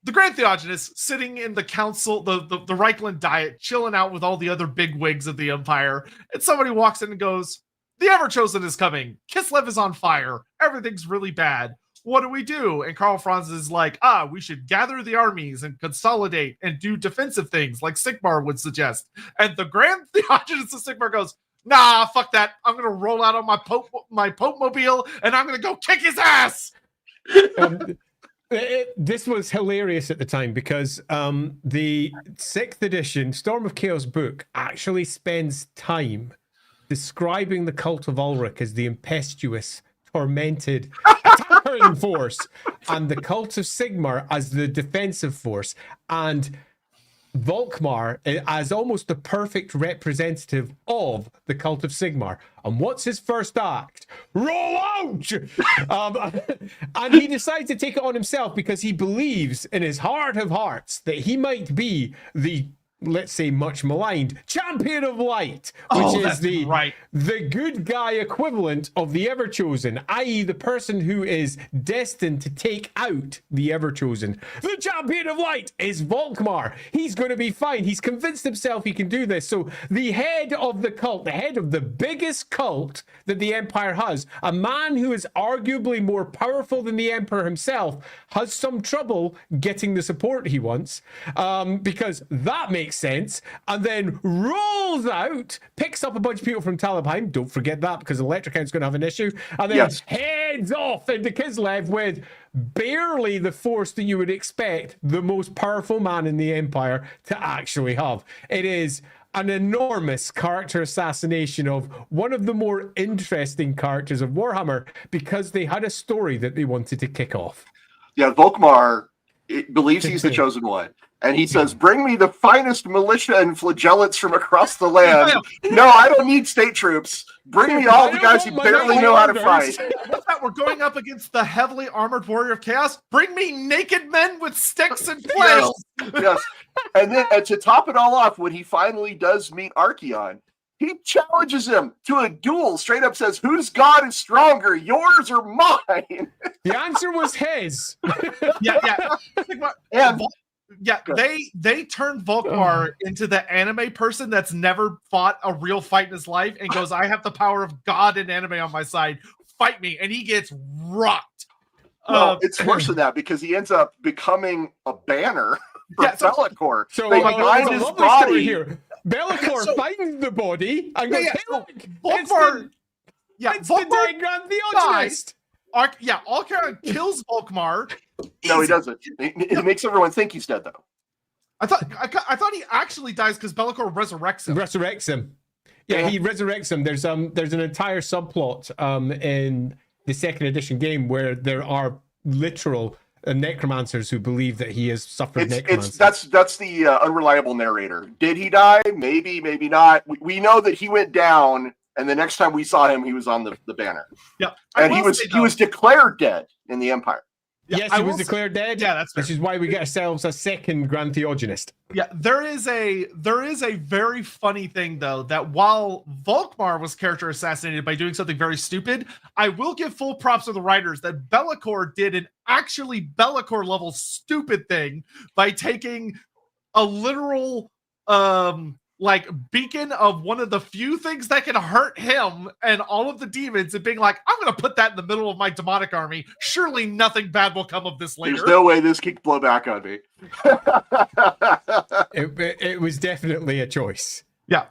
the Grand Theogenes sitting in the council, the Reichland Diet, chilling out with all the other big wigs of the Empire, and somebody walks in and goes, the Everchosen is coming. Kislev is on fire. Everything's really bad. What do we do? And Karl Franz is like, we should gather the armies and consolidate and do defensive things like Sigmar would suggest. And the Grand Theogenes of Sigmar goes, nah, fuck that. I'm going to roll out on my Pope mobile and I'm going to go kick his ass. This was hilarious at the time because the 6th edition Storm of Chaos book actually spends time describing the cult of Ulrich as the impetuous, tormented attacking force, and the cult of Sigmar as the defensive force. And Volkmar as almost the perfect representative of the cult of Sigmar. And what's his first act? Roll out! And he decides to take it on himself because he believes in his heart of hearts that he might be the, let's say, much maligned champion of light, which is the good guy equivalent of the Everchosen, i.e. the person who is destined to take out the Everchosen. The champion of light is Volkmar. He's going to be fine. He's convinced himself he can do this. So the head of the cult, the head of the biggest cult that the Empire has, a man who is arguably more powerful than the Emperor himself, has some trouble getting the support he wants, because that makes sense, and then rolls out, picks up a bunch of people from Talabheim, don't forget that because Electrocount's going to have an issue, and then heads off into Kislev with barely the force that you would expect the most powerful man in the Empire to actually have. It is an enormous character assassination of one of the more interesting characters of Warhammer because they had a story that they wanted to kick off. Yeah, Volkmar believes he's the chosen one. And he says, bring me the finest militia and flagellants from across the land. No, I don't need state troops. Bring me all the guys who barely know how to fight. What's that? We're going up against the heavily armored warrior of chaos. Bring me naked men with sticks and flails. Yes. And then to top it all off, when he finally does meet Archeon, he challenges him to a duel, straight up says, whose god is stronger, yours or mine? The answer was his. Yeah. And yeah, they turned Volkmar into the anime person that's never fought a real fight in his life and goes, I have the power of God and anime on my side. Fight me. And he gets rocked. Well, it's worse than that because he ends up becoming a banner for Be'lakor. So they find his body here. Be'lakor finds the body and goes, Volkmar. It's the dead Grand Theogenist. Archeon kills Volkmar. No, he doesn't. It makes everyone think he's dead, though. I thought he actually dies because Be'lakor resurrects him. Yeah, he resurrects him. There's an entire subplot in the second edition game where there are literal necromancers who believe that he has suffered necromancy. That's the unreliable narrator. Did he die? Maybe, maybe not. We know that he went down, and the next time we saw him, he was on the banner. Yeah, and he was declared dead in the Empire. Yes, he was declared dead. Yeah, that's fair. Which is why we get ourselves a second Grand Theogenist. Yeah, there is a very funny thing though that while Volkmar was character assassinated by doing something very stupid, I will give full props to the writers that Be'lakor did an actually Be'lakor level stupid thing by taking a literal beacon of one of the few things that can hurt him and all of the demons and being like, I'm going to put that in the middle of my demonic army. Surely nothing bad will come of this later. There's no way this could blow back on me. It was definitely a choice. Yeah.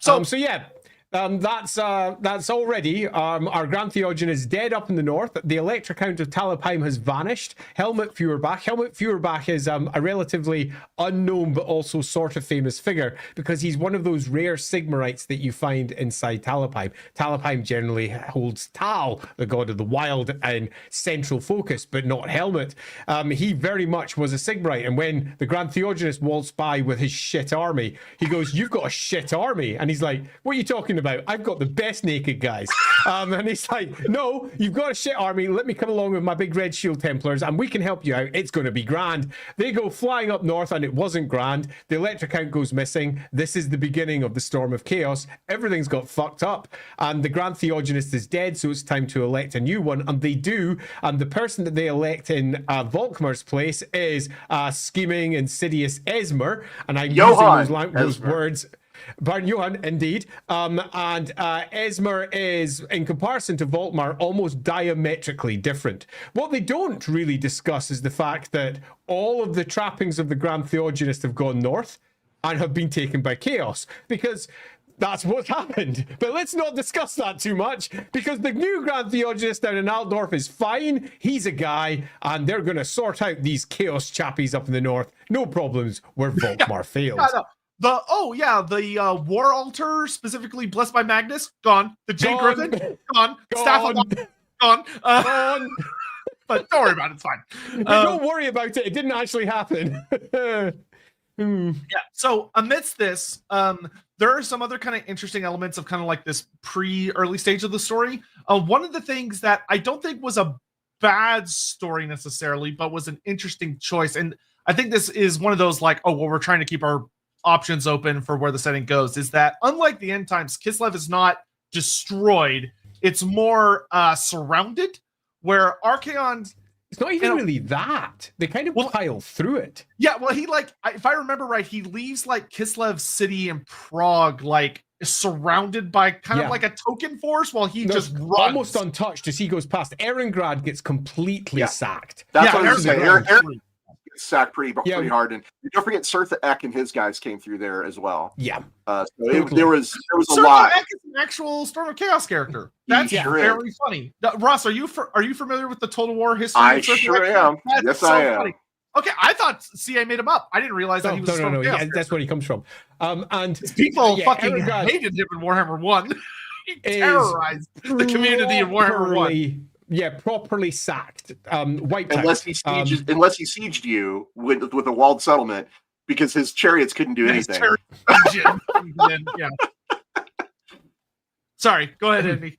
That's already our Grand Theogen is dead up in the north. The Electrocount of Talabheim has vanished. Helmut Feuerbach is a relatively unknown but also sort of famous figure because he's one of those rare Sigmarites that you find inside Talabheim. Talabheim generally holds Tal, the god of the wild, in central focus, but not Helmut. He very much was a Sigmarite, and when the Grand Theogenist waltzed by with his shit army, he goes, "You've got a shit army," and he's like, "What are you talking about? I've got the best naked guys." And he's like, "No, you've got a shit army. Let me come along with my big red shield Templars and we can help you out. It's going to be grand." They go flying up north and it wasn't grand. The Electrocount goes missing. This is the beginning of the Storm of Chaos. Everything's got fucked up and the Grand Theogenist is dead, so it's time to elect a new one, and they do. And the person that they elect in Volkmar's place is scheming, insidious Esmer, and I'm using those words. Baron Johann, indeed. And Esmer is, in comparison to Volkmar, almost diametrically different. What they don't really discuss is the fact that all of the trappings of the Grand Theogenist have gone north and have been taken by Chaos, because that's what's happened. But let's not discuss that too much, because the new Grand Theogenist down in Altdorf is fine. He's a guy, and they're going to sort out these Chaos chappies up in the north. No problems where Volkmar failed. The War Altar, specifically blessed by Magnus, gone. The Jade Griffin, gone. Staff of gone. But don't worry about it. It's fine. Don't worry about it. It didn't actually happen. Hmm. Yeah. So amidst this, there are some other kind of interesting elements of kind of like this early stage of the story. One of the things that I don't think was a bad story necessarily, but was an interesting choice. And I think this is one of those like, oh, well, we're trying to keep our options open for where the setting goes, is that unlike the end times, Kislev is not destroyed. It's more surrounded, where Archaon. It's not even really that. They kind of pile through it. Yeah, well, he like, if I remember right, he leaves like Kislev City in Prague, like surrounded by kind of like a token force, while he just runs. Almost untouched as he goes past. Erengrad gets completely sacked. That's what I was saying. Aaron gets sacked pretty hard, and don't forget Sirtha Ek and his guys came through there as well. Yeah, so there was a lot. Ek is an actual Storm of Chaos character. That's very funny. Ross, are you familiar with the Total War history? I sure am. Yes, I am. Funny. Okay, I thought CA made him up. I didn't realize that he was Storm of Chaos. Yeah, that's where he comes from. And people fucking hated him in Warhammer 1. He terrorized the community in Warhammer 1. Yeah, properly sacked. Wiped unless out. He sieged you with a walled settlement, because his chariots couldn't do anything. Yeah. Sorry, go ahead, Andy.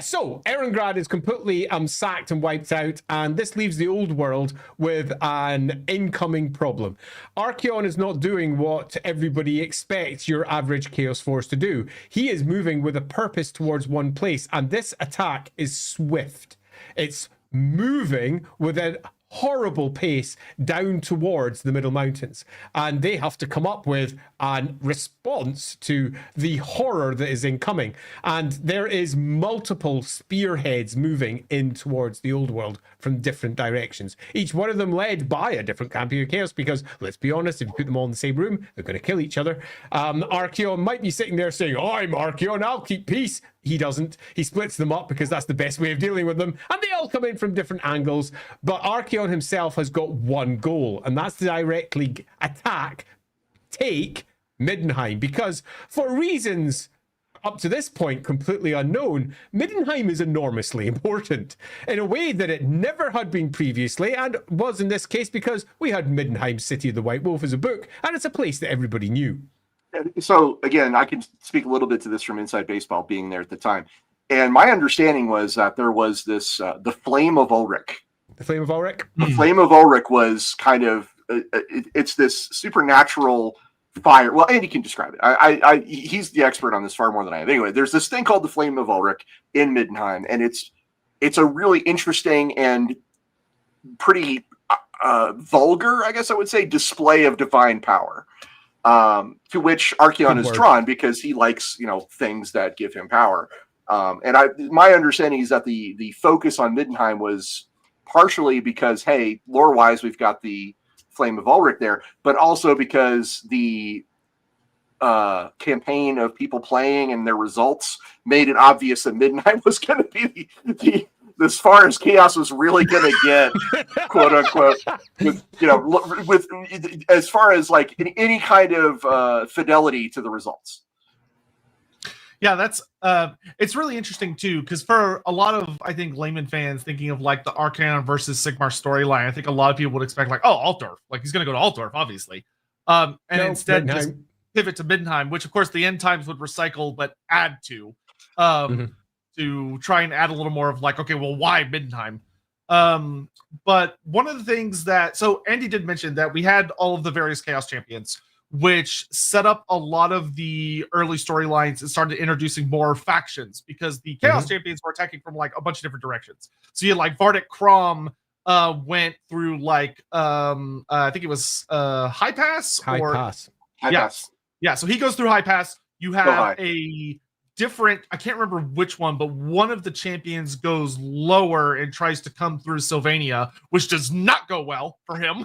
So Erengrad is completely sacked and wiped out, and this leaves the old world with an incoming problem. Archaon is not doing what everybody expects your average Chaos Force to do. He is moving with a purpose towards one place, and this attack is swift. It's moving with a horrible pace down towards the Middle Mountains, and they have to come up with a response to the horror that is incoming. And there is multiple spearheads moving in towards the old world from different directions, each one of them led by a different champion of chaos, because let's be honest, if you put them all in the same room, they're going to kill each other. Archaon might be sitting there saying, I'm Archaon, I'll keep peace. He doesn't. He splits them up because that's the best way of dealing with them, and they all come in from different angles. But Archaon himself has got one goal, and that's to directly take Middenheim, because for reasons up to this point completely unknown, Middenheim is enormously important in a way that it never had been previously, and was in this case because we had Middenheim City of the White Wolf as a book, and it's a place that everybody knew. So again, I can speak a little bit to this from inside baseball, being there at the time. And my understanding was that there was this, the Flame of Ulrich. The Flame of Ulrich? The Flame of Ulrich was kind of, it's this supernatural fire. Well, Andy can describe it. He's the expert on this far more than I am. Anyway, there's this thing called the Flame of Ulrich in Middenheim, and it's a really interesting and pretty vulgar, I guess I would say, display of divine power. To which Archaon is drawn because he likes, things that give him power. And my understanding is that the focus on Middenheim was partially because, hey, lore-wise, we've got the Flame of Ulrich there, but also because the campaign of people playing and their results made it obvious that Middenheim was going to be the as far as chaos was really going to get, quote unquote, with as far as like any kind of fidelity to the results. Yeah, that's it's really interesting too, because for a lot of, I think, layman fans thinking of like the Archaon versus Sigmar storyline, I think a lot of people would expect like, oh, Altdorf, like he's going to go to Altdorf, obviously, instead Middenheim. Just pivot to Middenheim, which of course the end times would recycle but add to. To try and add a little more of like, okay, well, why Middenheim? But one of the things so Andy did mention that we had all of the various Chaos Champions, which set up a lot of the early storylines and started introducing more factions, because the Chaos Champions were attacking from like a bunch of different directions. So you had like Vardek Krom went through like, I think it was High Pass. High Pass. Yeah, so he goes through High Pass. You have a different, I can't remember which one, but one of the champions goes lower and tries to come through Sylvania, which does not go well for him.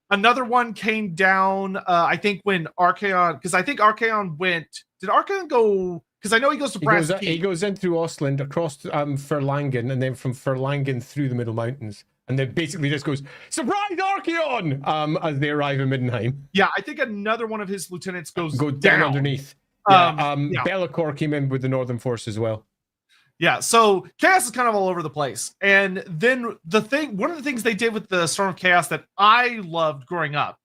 Another one came down, I think when Archaon, because I think Archaon went, did Archaon go, because I know he goes to Brass Key. He goes in through Ostland, across Furlangen, and then from Furlangen through the Middle Mountains. And then basically just goes, surprise Archaon, as they arrive in Middenheim. Yeah, I think another one of his lieutenants go down underneath. Be'lakor came in with the Northern Force as well. Yeah, so Chaos is kind of all over the place. And then one of the things they did with the Storm of Chaos that I loved growing up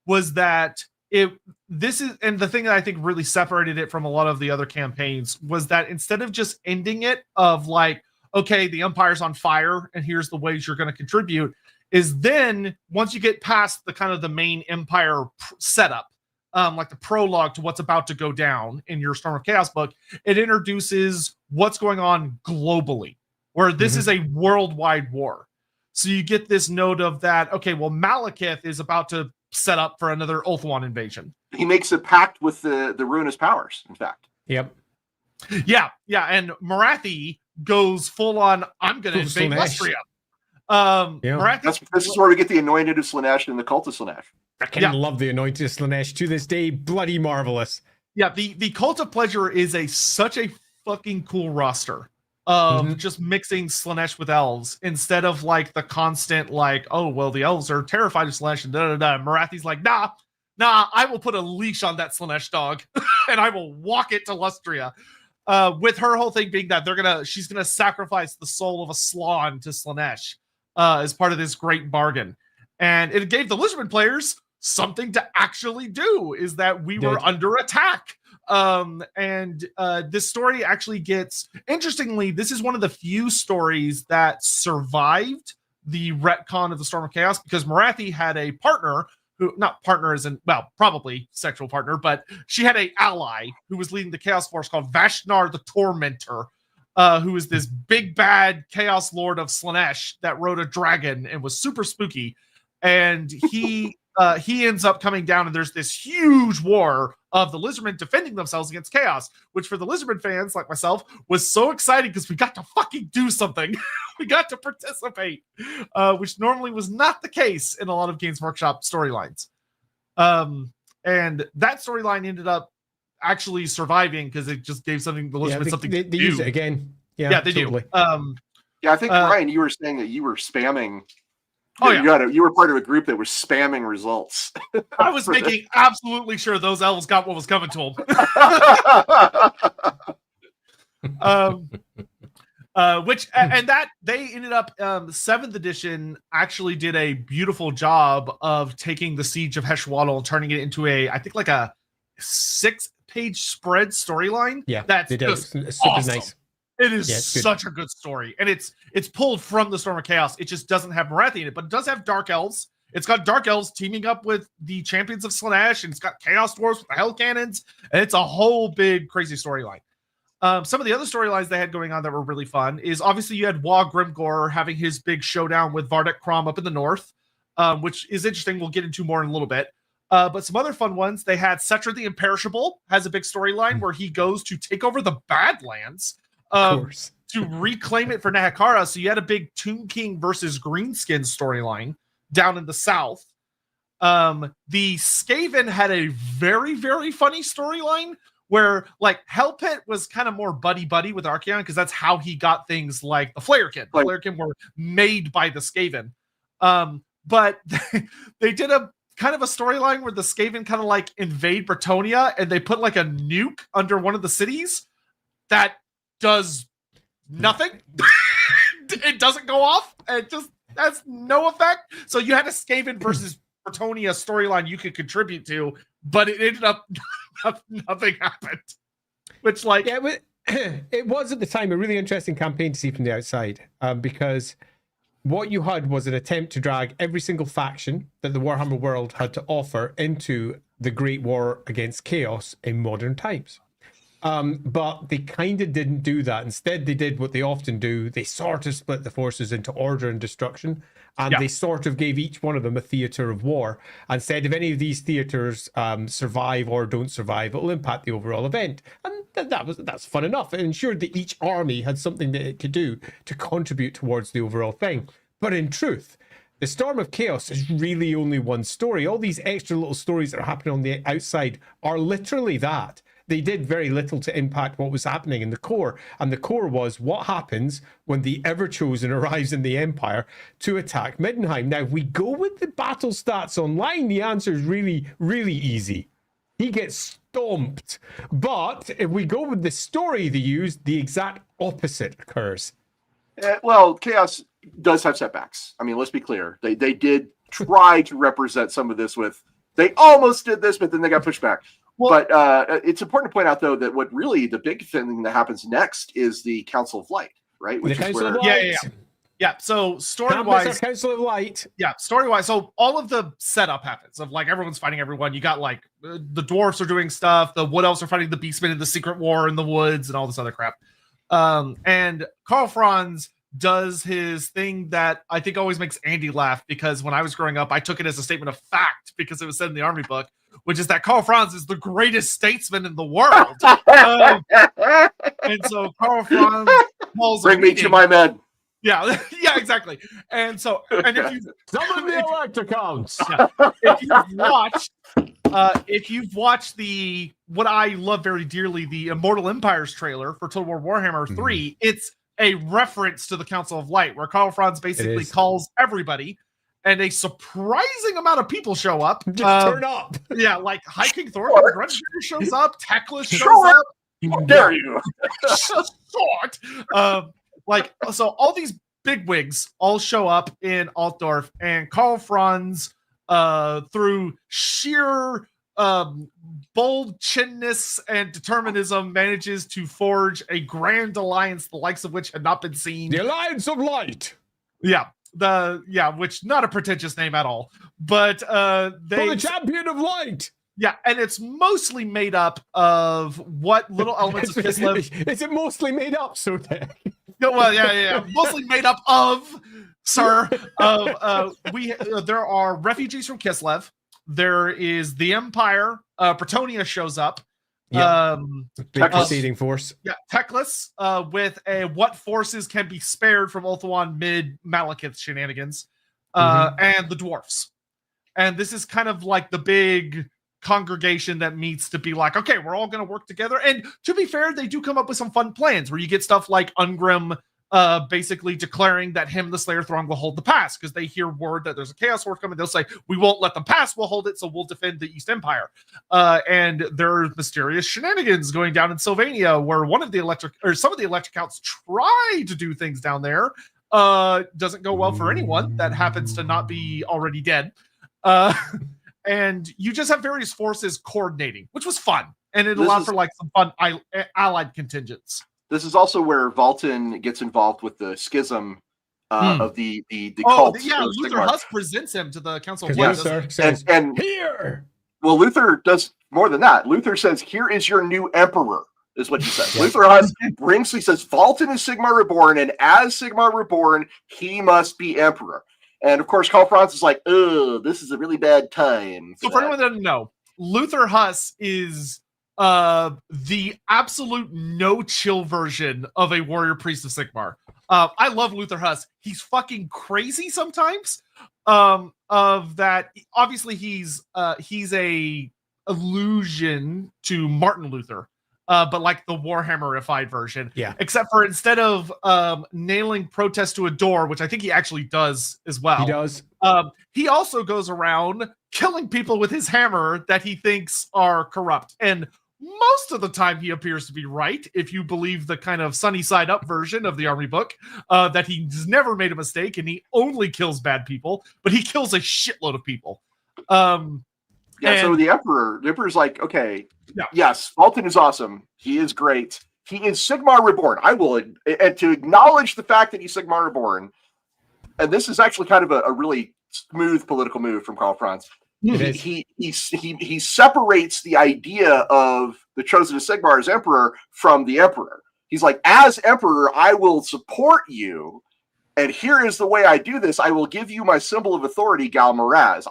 was that and the thing that I think really separated it from a lot of the other campaigns was that instead of just ending it of like, okay, the Empire's on fire and here's the ways you're going to contribute, is then once you get past the kind of the main Empire setup, like the prologue to what's about to go down in your Storm of Chaos book, it introduces what's going on globally, where this is a worldwide war. So you get this note of that, okay, well, Malekith is about to set up for another Ulthuan invasion. He makes a pact with the ruinous powers, in fact. Yep. Yeah, and Marathi goes full on, I'm going to invade Lustria. This is where we get the Anointed of Slaanesh and the Cult of Slaanesh. I love the Anointed of Slaanesh to this day. Bloody marvelous. Yeah, the Cult of Pleasure is such a fucking cool roster of just mixing Slaanesh with elves instead of like the constant like, oh well, the elves are terrified of Slaanesh and Marathi's like, nah, I will put a leash on that Slaanesh dog and I will walk it to Lustria. With her whole thing being that she's gonna sacrifice the soul of a Slann to Slaanesh as part of this great bargain. And it gave the Lisbon players something to actually do, is that we were under attack. This story actually gets, interestingly, this is one of the few stories that survived the retcon of the Storm of Chaos, because Marathi had a partner who, not partner as in, well, probably sexual partner, but she had a ally who was leading the Chaos Force called Vashnar the Tormentor, who is this big bad Chaos Lord of Slaanesh that rode a dragon and was super spooky. And he ends up coming down, and there's this huge war of the Lizardmen defending themselves against Chaos, which for the Lizardmen fans like myself was so exciting because we got to fucking do something. We got to participate, which normally was not the case in a lot of Games Workshop storylines. And that storyline ended up actually surviving because it just gave something the Lizardmen something they to do. use it again. Yeah, they totally do. I think Ryan, you were saying that you were spamming. Oh, you were part of a group that was spamming results. I was making absolutely sure those elves got what was coming to them. And that they ended up, the 7th edition actually did a beautiful job of taking the Siege of Heshwaddle and turning it into I think like a 6-page spread storyline. Yeah, that's just super awesome. nice. It is such a good story, and it's pulled from the Storm of Chaos. It just doesn't have Marathi in it, but it does have Dark Elves. It's got Dark Elves teaming up with the Champions of Slaanesh, and it's got Chaos Dwarves with the Hell Cannons, and it's a whole big crazy storyline. Some of the other storylines they had going on that were really fun is obviously you had Wa Grimgor having his big showdown with Vardek Krom up in the north, which is interesting. We'll get into more in a little bit. But some other fun ones, they had Cetra the Imperishable has a big storyline where he goes to take over the Badlands. To reclaim it for Nahakara. So you had a big Tomb King versus Greenskin storyline down in the south. The Skaven had a very, very funny storyline where like Hellpit was kind of more buddy-buddy with Archaon because that's how he got things like the Flarekin. The Flarekin were made by the Skaven. But they did a kind of a storyline where the Skaven kind of like invade Bretonia and they put like a nuke under one of the cities that does nothing. It doesn't go off. It just has no effect. So you had a Skaven versus Bretonia storyline you could contribute to, but it ended up nothing happened. Which, like, it was at the time a really interesting campaign to see from the outside, because what you had was an attempt to drag every single faction that the Warhammer world had to offer into the Great War against Chaos in modern times. But they kind of didn't do that. Instead, they did what they often do. They sort of split the forces into order and destruction, and they sort of gave each one of them a theater of war and said if any of these theaters survive or don't survive, it will impact the overall event. And that's fun enough. It ensured that each army had something that it could do to contribute towards the overall thing. But in truth, the Storm of Chaos is really only one story. All these extra little stories that are happening on the outside are literally that. They did very little to impact what was happening in the core. And the core was what happens when the Everchosen arrives in the Empire to attack Middenheim. Now, if we go with the battle stats online, the answer is really, really easy. He gets stomped. But if we go with the story they used, the exact opposite occurs. Well, Chaos does have setbacks. I mean, let's be clear. They did try to represent some of this with. They almost did this, but then they got pushed back. Well, but it's important to point out, though, that what really the big thing that happens next is the Council of Light, right? Which the Council of Light. Yeah. So story-wise, Council of Light. Yeah, story-wise. So all of the setup happens of like everyone's fighting everyone. You got like the dwarves are doing stuff. The wood elves are fighting the beastmen in the secret war in the woods and all this other crap. And Karl Franz does his thing that I think always makes Andy laugh, because when I was growing up, I took it as a statement of fact because it was said in the army book, which is that Karl Franz is the greatest statesman in the world. And so Karl Franz calls bring me to my men. Yeah, yeah, exactly. And so, and if you summon the electricons, if you've watched the what I love very dearly, the Immortal Empires trailer for Total War Warhammer 3, it's a reference to the Council of Light, where Karl Franz basically calls everybody, and a surprising amount of people show up. Just turn up. Yeah, like High King Thornton shows up, Teclis shows up. How dare you? Short. Like, so all these bigwigs all show up in Altdorf, and Karl Franz, through sheer bold chinness and determinism, manages to forge a grand alliance, the likes of which had not been seen. The Alliance of Light. Yeah. Which not a pretentious name at all, but the Champion of Light. Yeah, and it's mostly made up of what little elements of Kislev. Is it mostly made up, Sotek? No, well, yeah. Mostly made up of, sir. There are refugees from Kislev. There is the Empire. Bretonia shows up. Yep. Big proceeding force. Yeah, Teclis, with what forces can be spared from Ulthuan mid Malekith shenanigans, and the dwarfs. And this is kind of like the big congregation that meets to be like, okay, we're all going to work together. And to be fair, they do come up with some fun plans where you get stuff like Ungrim basically declaring that him, the Slayer Throng, will hold the pass because they hear word that there's a Chaos Horde coming. They'll say, we won't let them pass, we'll hold it, so we'll defend the East Empire. And there are mysterious shenanigans going down in Sylvania where some of the electric counts try to do things down there. Doesn't go well for anyone that happens to not be already dead. And you just have various forces coordinating, which was fun. And it allowed for like some fun allied contingents. This is also where Valten gets involved with the schism of the cult. Yeah, Luther Huss presents him to the Council of Light. Luther says, and here. Well, Luther does more than that. Luther says, here is your new emperor, is what he says. Yeah. Luther Huss he says, Valten is Sigmar Reborn, and as Sigmar Reborn, he must be emperor. And of course, Karl Franz is like, oh, this is a really bad time. So for anyone that doesn't know, Luther Huss is the absolute no-chill version of a warrior priest of Sigmar. I love Luther Huss. He's fucking crazy sometimes. Of that, obviously he's a allusion to Martin Luther. But like the Warhammerified version. Yeah. Except for instead of nailing protest to a door, which I think he actually does as well. He does. He also goes around killing people with his hammer that he thinks are corrupt. And most of the time he appears to be right, if you believe the kind of sunny side up version of the army book, that he's never made a mistake and he only kills bad people, but he kills a shitload of people. So the Emperor's like, okay, yes, Valten is awesome. He is great. He is Sigmar Reborn. I will, and to acknowledge the fact that he's Sigmar Reborn, and this is actually kind of a really smooth political move from Karl Franz. He separates the idea of the chosen of Sigmar as Emperor from the Emperor. He's like, as Emperor, I will support you. And here is the way I do this. I will give you my symbol of authority, Gal Maraz,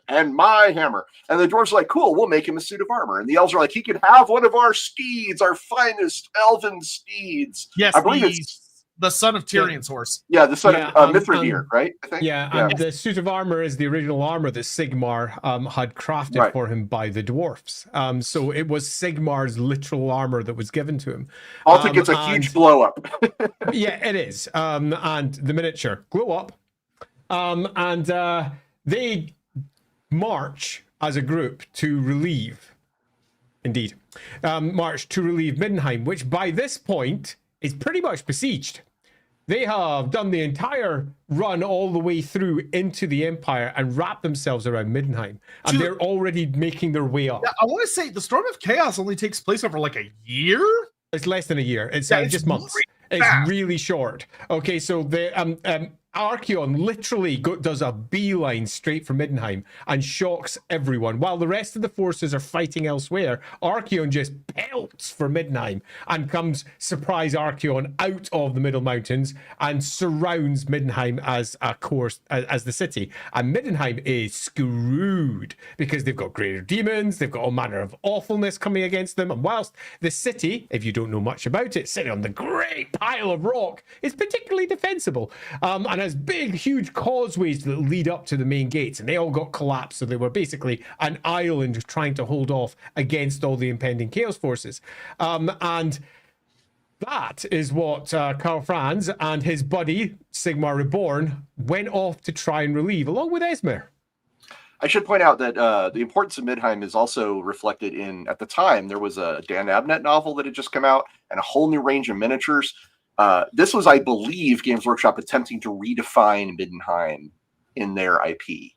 and my hammer. And the dwarves are like, cool, we'll make him a suit of armor. And the elves are like, he can have one of our steeds, our finest elven steeds. Yes, I believe it's the son of Tyrion's horse. Yeah, the son of Mithradir, right? I think. Yeah, and the suit of armor is the original armor that Sigmar had crafted for him by the dwarfs. So it was Sigmar's literal armor that was given to him. Valten gets a huge blow up. Yeah, it is. And the miniature glow up. And they march as a group to relieve Indeed. March to relieve Middenheim, which by this point is pretty much besieged. They have done the entire run all the way through into the Empire and wrapped themselves around Middenheim. And they're already making their way up. Yeah, I want to say the Storm of Chaos only takes place over like a year. It's less than a year. It's Yeah, just months. It's really short. Okay, so the Archeon literally does a beeline straight for Middenheim and shocks everyone. While the rest of the forces are fighting elsewhere, Archeon just pelts for Middenheim and comes surprise Archeon out of the Middle Mountains and surrounds Middenheim as a course, as the city. And Middenheim is screwed because they've got greater demons, they've got all manner of awfulness coming against them. And whilst the city, if you don't know much about it, sitting on the great pile of rock, is particularly defensible. And has big, huge causeways that lead up to the main gates, and they all got collapsed. So they were basically an island trying to hold off against all the impending Chaos forces. And that is what Karl Franz and his buddy, Sigmar Reborn, went off to try and relieve, along with Esmer. I should point out that the importance of Middenheim is also reflected in, at the time, there was a Dan Abnett novel that had just come out and a whole new range of miniatures. This was, I believe, Games Workshop attempting to redefine Middenheim in their IP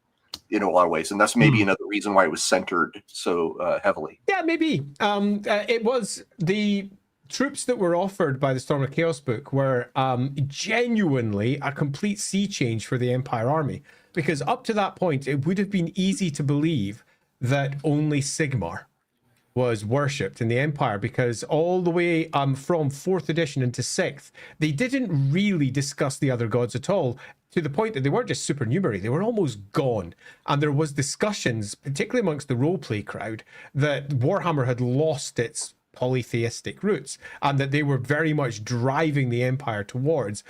in a lot of ways. And that's maybe another reason why it was centered so heavily. Yeah, maybe. It was the troops that were offered by the Storm of Chaos book were genuinely a complete sea change for the Empire army. Because up to that point, it would have been easy to believe that only Sigmar was worshipped in the Empire, because all the way from 4th edition into 6th, they didn't really discuss the other gods at all, to the point that they weren't just supernumerary, they were almost gone. And there was discussions, particularly amongst the roleplay crowd, that Warhammer had lost its polytheistic roots and that they were very much driving the Empire towards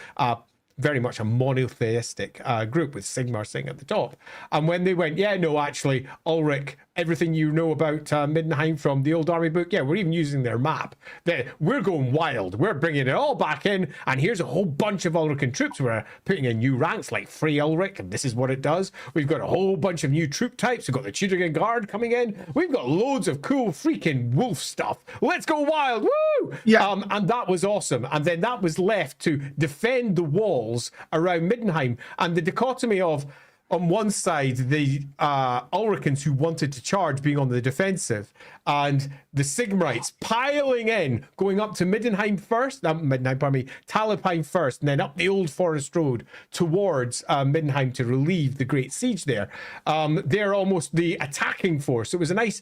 very much a monotheistic group with Sigmar sitting at the top. And when they went, yeah, no, actually, Ulrich, everything you know about Middenheim from the old army book, yeah, we're even using their map. We're going wild. We're bringing it all back in. And here's a whole bunch of Ulrican troops. We're putting in new ranks like Free Ulrich, and this is what it does. We've got a whole bunch of new troop types. We've got the Tudorian Guard coming in. We've got loads of cool freaking wolf stuff. Let's go wild. Woo! Yeah. And that was awesome. And then that was left to defend the walls around Middenheim, and the dichotomy of, on one side, the Ulricans who wanted to charge being on the defensive, and the Sigmarites piling in, going up to Middenheim first, Talabheim first, and then up the old forest road towards Middenheim to relieve the great siege there. They're almost the attacking force. It was a nice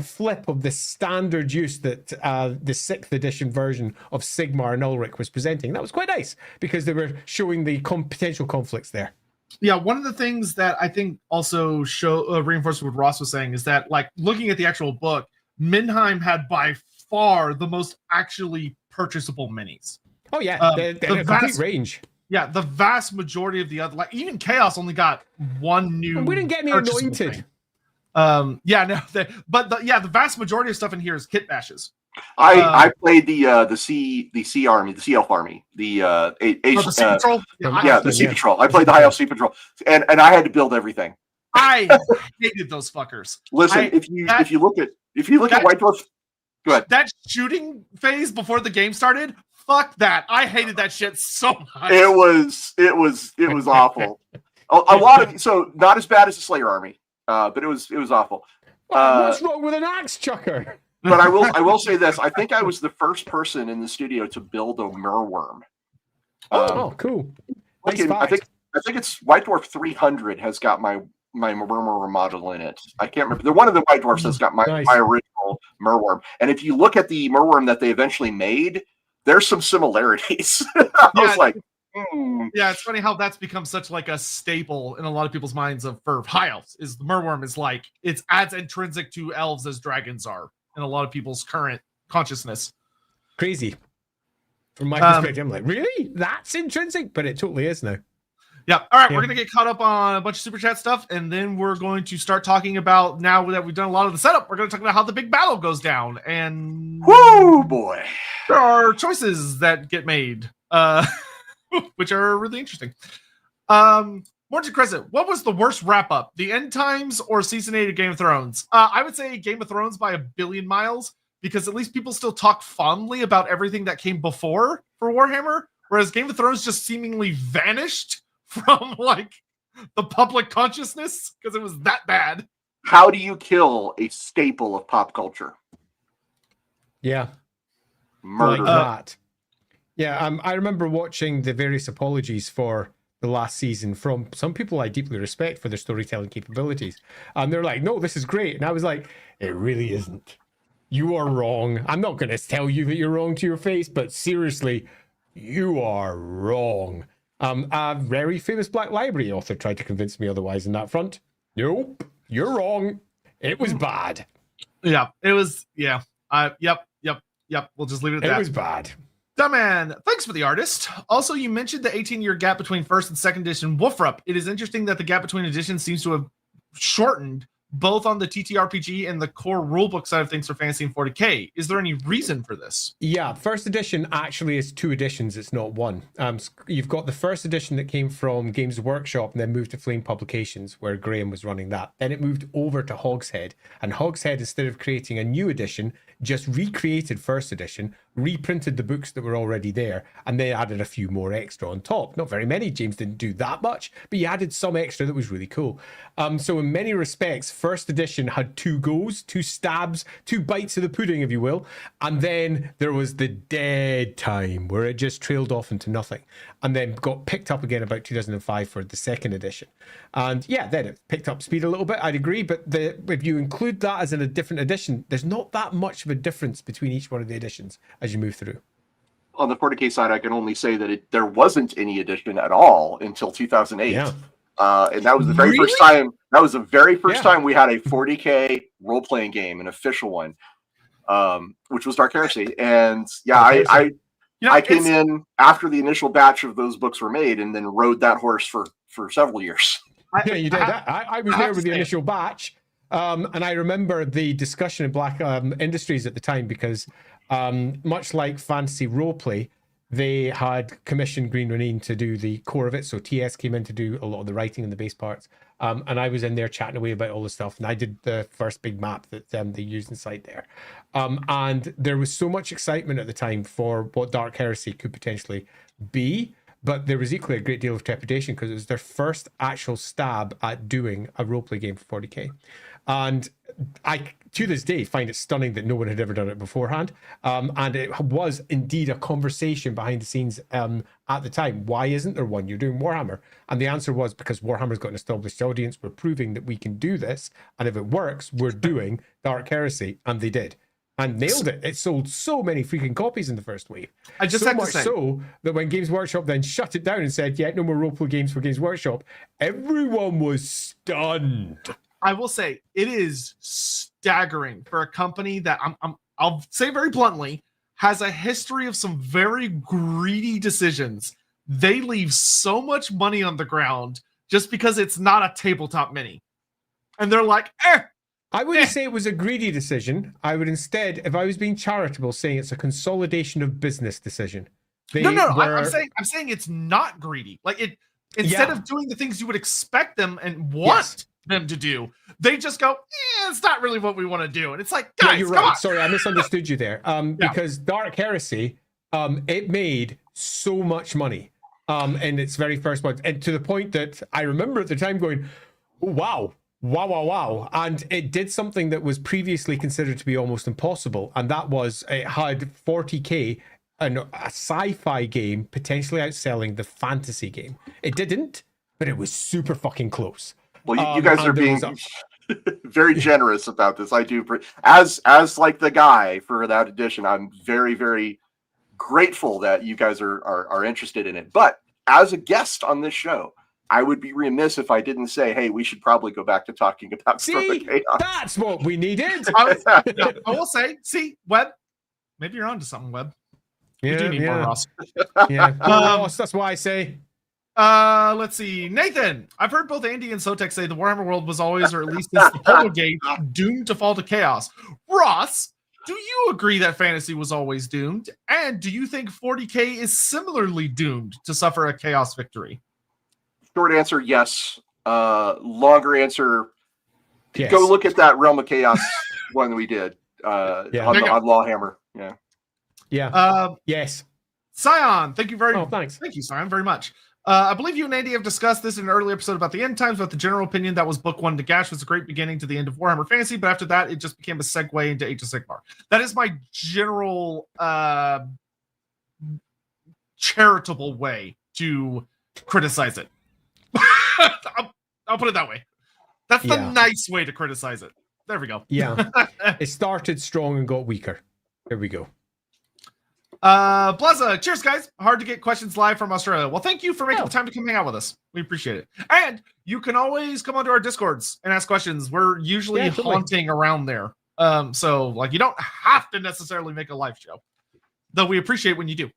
flip of the standard use that the 6th edition version of Sigmar and Ulrich was presenting. That was quite nice, because they were showing the potential conflicts there. Yeah, one of the things that I think also reinforces what Ross was saying is that, like, looking at the actual book, Middenheim had by far the most actually purchasable minis. Oh yeah, they had a complete range. Yeah, the vast majority of the other, like even Chaos, only got one new. And we didn't get any anointed. The vast majority of stuff in here is kit bashes. I played the sea army, the sea elf army, the Sea Patrol. The Sea Patrol. I played the High Elf Sea Patrol, and I had to build everything. I hated those fuckers. Listen, if you look at White Dwarf, go ahead. That shooting phase before the game started, fuck that. I hated that shit so much. It was awful. A lot of, so not as bad as the Slayer army, but it was awful. What's wrong with an axe chucker? But I will say this. I think I was the first person in the studio to build a merworm. Cool. I think it's White Dwarf 300 has got my merworm model in it. I can't remember. They're one of the White Dwarfs that's got my original merworm. And if you look at the merworm that they eventually made, there's some similarities. I was like, Yeah, it's funny how that's become such like a staple in a lot of people's minds for high elves. Is the merworm is like it's as intrinsic to elves as dragons are in a lot of people's current consciousness. Crazy. From my perspective, I'm like, really? That's intrinsic? But it totally is now. Yeah. All right, we're going to get caught up on a bunch of Super Chat stuff, and then we're going to start talking about, now that we've done a lot of the setup, we're going to talk about how the big battle goes down. And whoo, boy. There are choices that get made, which are really interesting. Morton Crescent, what was the worst wrap up? The End Times or Season 8 of Game of Thrones? I would say Game of Thrones by a billion miles, because at least people still talk fondly about everything that came before for Warhammer, whereas Game of Thrones just seemingly vanished from like the public consciousness because it was that bad. How do you kill a staple of pop culture? Yeah. Murder. Like that. Yeah, I remember watching the various apologies for the last season from some people I deeply respect for their storytelling capabilities. And they're like, no, this is great. And I was like, it really isn't. You are wrong. I'm not going to tell you that you're wrong to your face, but seriously, you are wrong. A very famous Black Library author tried to convince me otherwise in that front. Nope, you're wrong. It was bad. Yeah, it was. Yeah. Yep. We'll just leave it at that. It was bad. Dumbman, thanks for the artist. Also, you mentioned the 18-year gap between first and second edition Wolfrup. It is interesting that the gap between editions seems to have shortened both on the TTRPG and the core rulebook side of things for Fantasy and 40K. Is there any reason for this? Yeah, first edition actually is 2 editions. It's not 1. You've got the first edition that came from Games Workshop and then moved to Flame Publications, where Graham was running that. Then it moved over to Hogshead. And Hogshead, instead of creating a new edition, just recreated first edition, reprinted the books that were already there, and they added a few more extra on top. Not very many. James didn't do that much, but he added some extra that was really cool. So in many respects, first edition had 2 goes, 2 stabs, 2 bites of the pudding, if you will. And then there was the dead time where it just trailed off into nothing, and then got picked up again about 2005 for the second edition. And yeah, then it picked up speed a little bit, I'd agree. But if you include that as in a different edition, there's not that much of a difference between each one of the editions as you move through. On the 40K side, I can only say that there wasn't any edition at all until 2008. Yeah. And that was the very first time. That was the very first time we had a 40K role-playing game, an official one, which was Dark Heresy. And yeah, I came in after the initial batch of those books were made, and then rode that horse for several years. Yeah, you did that. I was there with the initial batch. And I remember the discussion in Black Industries at the time, because much like Fantasy Roleplay, they had commissioned Green Ronin to do the core of it. So TS came in to do a lot of the writing and the base parts. And I was in there chatting away about all the stuff. And I did the first big map that they used inside there. And there was so much excitement at the time for what Dark Heresy could potentially be. But there was equally a great deal of trepidation because it was their first actual stab at doing a roleplay game for 40K. And I, to this day, find it stunning that no one had ever done it beforehand. And it was indeed a conversation behind the scenes at the time. Why isn't there one? You're doing Warhammer. And the answer was because Warhammer's got an established audience. We're proving that we can do this. And if it works, we're doing Dark Heresy. And they did. And nailed it. It sold so many freaking copies in the first wave. I just so have to much say, so that when Games Workshop then shut it down and said, yeah, no more roleplay games for Games Workshop, everyone was stunned. I will say it is staggering for a company that I'll say very bluntly has a history of some very greedy decisions. They leave so much money on the ground just because it's not a tabletop mini. And they're like, I wouldn't say it was a greedy decision. I would instead, if I was being charitable, saying it's a consolidation of business decision. I'm saying it's not greedy. Like it, instead of doing the things you would expect them and want them to do, they just go, it's not really what we want to do. And it's like, guys, you're right. Sorry, I misunderstood you there. Because Dark Heresy, it made so much money in its very first month. And to the point that I remember at the time going, oh, wow. And it did something that was previously considered to be almost impossible. And that was it had 40K and a sci-fi game potentially outselling the fantasy game. It didn't, but it was super fucking close. Well, you guys are being very generous about this. I do, as like the guy for that edition, I'm very, very grateful that you guys are interested in it. But as a guest on this show, I would be remiss if I didn't say, hey, we should probably go back to talking about Star of Chaos. That's what we needed. I will say, Webb, maybe you're onto something, Webb. We do need more Ross. Ross, that's why I say. Let's see. Nathan, I've heard both Andy and Sotek say the Warhammer world was always, or at least since the Polo Gate, doomed to fall to chaos. Ross, do you agree that fantasy was always doomed? And do you think 40K is similarly doomed to suffer a chaos victory? Short answer, yes. Longer answer, Yes. go look at that Realm of Chaos one we did on LAWhammer. Yeah. Yeah. Yes. Scion, thank you thanks. Thank you, Scion, very much. I believe you and Andy have discussed this in an early episode about the end times, but the general opinion that was book 1 to Gash was a great beginning to the end of Warhammer Fantasy, but after that, it just became a segue into Age of Sigmar. That is my general charitable way to criticize it. I'll put it that way. That's the nice way to criticize it. There we go. Yeah. It started strong and got weaker. There we go. Blaza, cheers, guys. Hard to get questions live from Australia. Well, thank you for making the time to come hang out with us. We appreciate it. And you can always come onto our Discords and ask questions. We're usually haunting around there. So like you don't have to necessarily make a live show, though we appreciate when you do.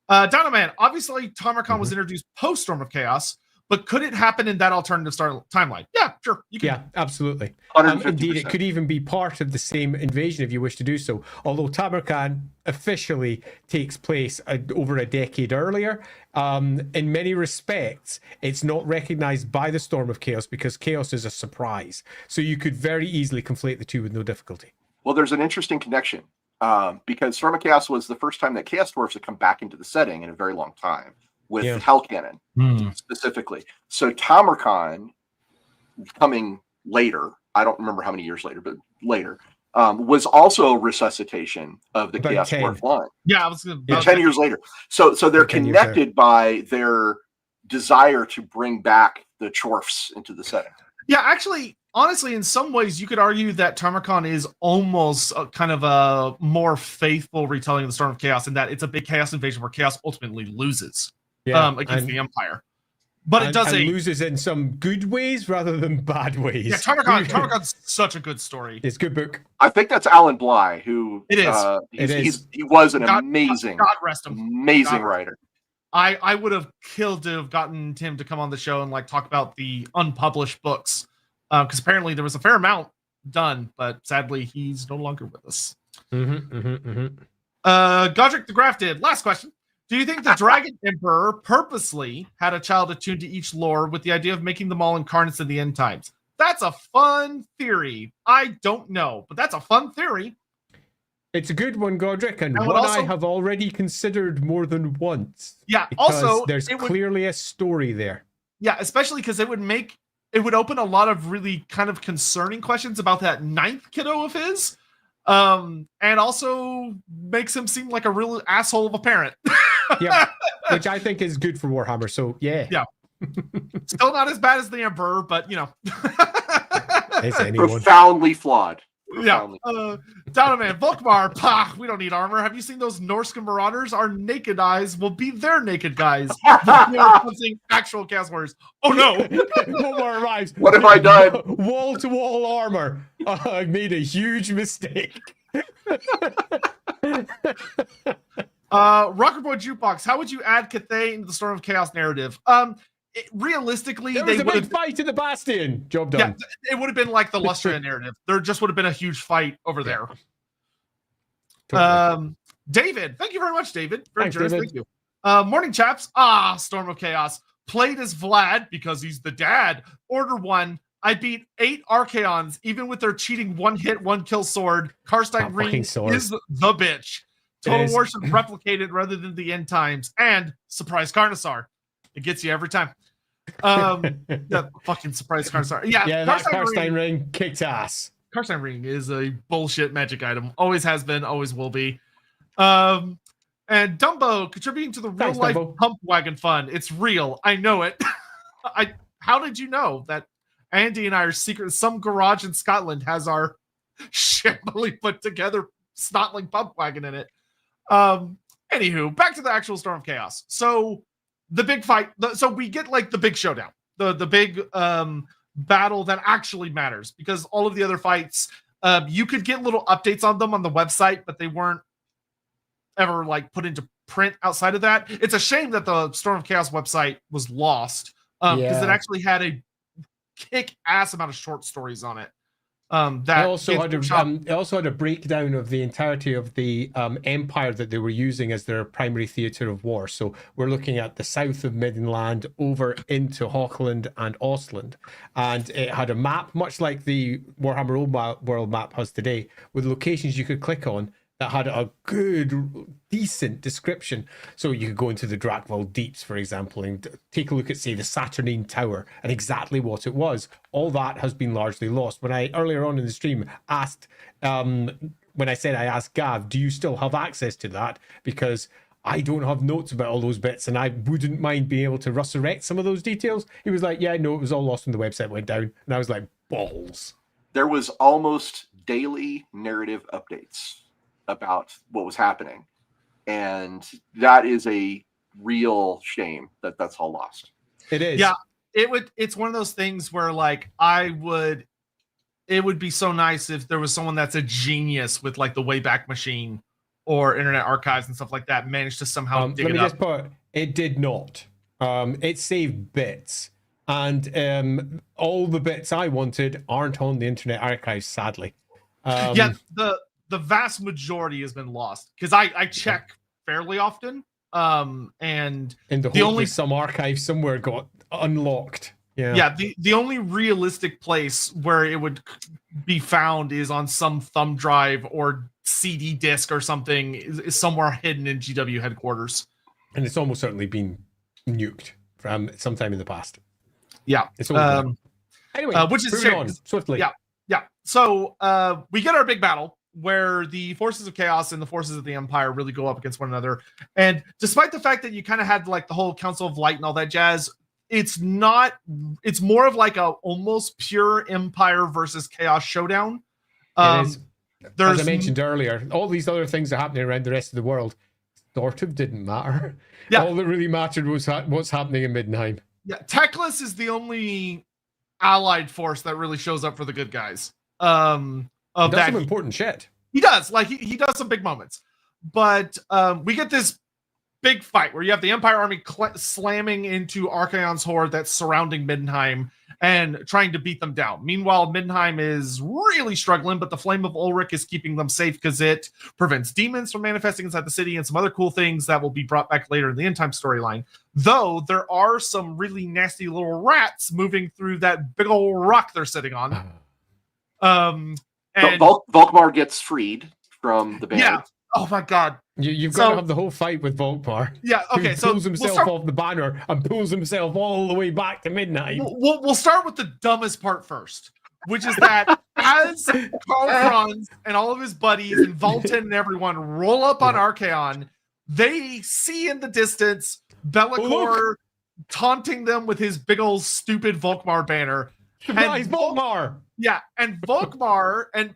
Dynaman, obviously Tamarcon was introduced post Storm of Chaos, but could it happen in that alternative timeline? Yeah, sure. You can. Yeah, absolutely. 150%. Indeed, it could even be part of the same invasion if you wish to do so. Although Tamarcon officially takes place over a decade earlier, in many respects, it's not recognized by the Storm of Chaos because Chaos is a surprise. So you could very easily conflate the two with no difficulty. Well, there's an interesting connection because Storm of Chaos was the first time that Chaos Dwarfs had come back into the setting in a very long time. With Hell Cannon specifically. So Tamarcon coming later, I don't remember how many years later, but later, was also a resuscitation of the Chaos Dwarf line. Yeah, I was 10 years later. So they're connected by their desire to bring back the Chorfs into the setting. Yeah, actually, honestly, in some ways, you could argue that Tamarcon is almost kind of a more faithful retelling of the Storm of Chaos in that it's a big Chaos invasion where Chaos ultimately loses. Against the Empire, but it does loses in some good ways rather than bad ways. Yeah, Tamarcon's such a good story. It's a good book. I think that's Alan Bly, who it is. He was an amazing writer. I would have killed to have gotten Tim to come on the show and like talk about the unpublished books because apparently there was a fair amount done, but sadly he's no longer with us. Godric the Grafted. Last question. Do you think the Dragon Emperor purposely had a child attuned to each lore with the idea of making them all incarnates in the end times? That's a fun theory. I don't know, but that's a fun theory. It's a good one, Godric, and one I have already considered more than once. Yeah, also there's clearly a story there. Yeah, especially because it would open a lot of really kind of concerning questions about that 9th kiddo of his. And also makes him seem like a real asshole of a parent. Yeah, which I think is good for Warhammer. So yeah. Still not as bad as the Emperor, but you know, is anyone profoundly flawed? Yeah, Donovan Volkmar. Pah, we don't need armor. Have you seen those Norscan marauders? Our naked eyes will be their naked guys. Actual Chaos Warriors. Oh no! Volkmar arrives. What have I done? Wall to wall armor. I made a huge mistake. Rocker Boy Jukebox. How would you add Cathay into the Storm of Chaos narrative? Realistically, there was a big fight in the Bastion. Job done. Yeah, it would have been like the Lustria narrative. There just would have been a huge fight over there. Totally. David, thank you very much, David. Very generous. Thank you. Morning, chaps. Storm of Chaos. Played as Vlad because he's the dad. Order 1. I beat 8 Archaons, even with their cheating 1-hit, 1-kill sword. Karstein Ring is the bitch. Total War should replicate it rather than the end times. And surprise Carnosaur. It gets you every time. The fucking surprise Carnosaur. Yeah, that Karstein Ring kicks ass. Karstein Ring is a bullshit magic item. Always has been, always will be. And Dumbo contributing to the real life pump wagon fun. It's real. I know it. How did you know that Andy and I are secret? Some garage in Scotland has our shambly put together snotling pump wagon in it. Anywho, back to the actual Storm of Chaos. So the big fight. So we get like the big showdown, the big battle that actually matters, because all of the other fights, you could get little updates on them on the website, but they weren't ever like put into print outside of that. It's a shame that the Storm of Chaos website was lost because it actually had a kick-ass amount of short stories on it. That it also had a breakdown of the entirety of the empire that they were using as their primary theatre of war. So we're looking at the south of Middenland over into Hochland and Ostland, and it had a map much like the Warhammer Old World map has today, with locations you could click on that had a good, decent description. So you could go into the Drakval Deeps, for example, and take a look at, say, the Saturnine Tower and exactly what it was. All that has been largely lost. When I, earlier on in the stream, asked, when I said I asked Gav, do you still have access to that? Because I don't have notes about all those bits, and I wouldn't mind being able to resurrect some of those details. He was like, yeah, no, it was all lost when the website went down. And I was like, balls. There was almost daily narrative updates about what was happening, and that is a real shame that that's all lost. It is. Yeah, it's one of those things where, like, it would be so nice if there was someone that's a genius with, like, the Wayback Machine or Internet Archives and stuff like that, managed to somehow dig it up. Let me just put, it did not. It saved bits, and all the bits I wanted aren't on the Internet Archives, sadly. Yeah, the vast majority has been lost, because I check fairly often, and in the hope that some archive somewhere got unlocked. Yeah, the only realistic place where it would be found is on some thumb drive or CD disc or something, is somewhere hidden in GW headquarters, and it's almost certainly been nuked from sometime in the past. Yeah, it's anyway, which is on swiftly. Yeah. So we get our big battle, where the forces of chaos and the forces of the empire really go up against one another. And despite the fact that you kind of had like the whole Council of Light and all that jazz, it's more of like a almost pure empire versus chaos showdown. It is. As I mentioned earlier, all these other things are happening around the rest of the world sort of didn't matter. Yeah. All that really mattered was what's happening in Middenheim. Yeah, Teclis is the only allied force that really shows up for the good guys. Does some important shit. He does. Like, he does some big moments. But we get this big fight where you have the Empire army slamming into Archaon's horde that's surrounding Middenheim and trying to beat them down. Meanwhile, Middenheim is really struggling, but the Flame of Ulrich is keeping them safe because it prevents demons from manifesting inside the city and some other cool things that will be brought back later in the end time storyline. Though there are some really nasty little rats moving through that big old rock they're sitting on. And Volkmar gets freed from the band. Yeah. Oh my god. You've got to have the whole fight with Volkmar. Yeah, okay. So pulls himself off the banner and pulls himself all the way back to Midnight. We'll start with the dumbest part first, which is that as Karl Franz and all of his buddies and Valten and everyone roll up on Archaon, they see in the distance Be'lakor taunting them with his big old stupid Volkmar banner. Surprise, Volkmar! Yeah, and Volkmar, and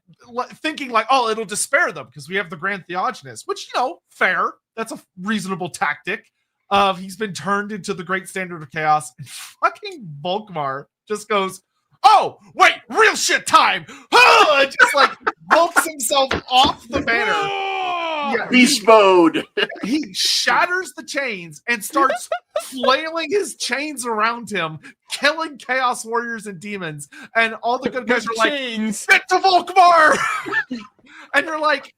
thinking like, oh, it'll despair them because we have the Grand Theogenes, which, fair. That's a reasonable tactic. He's been turned into the Great Standard of Chaos, and fucking Volkmar just goes, oh, wait, real shit time! And just like bolts himself off the banner. Yeah, beast mode. He shatters the chains and starts flailing his chains around him, killing chaos warriors and demons. And all the good guys are like, "Get to Volkmar!" And you're like,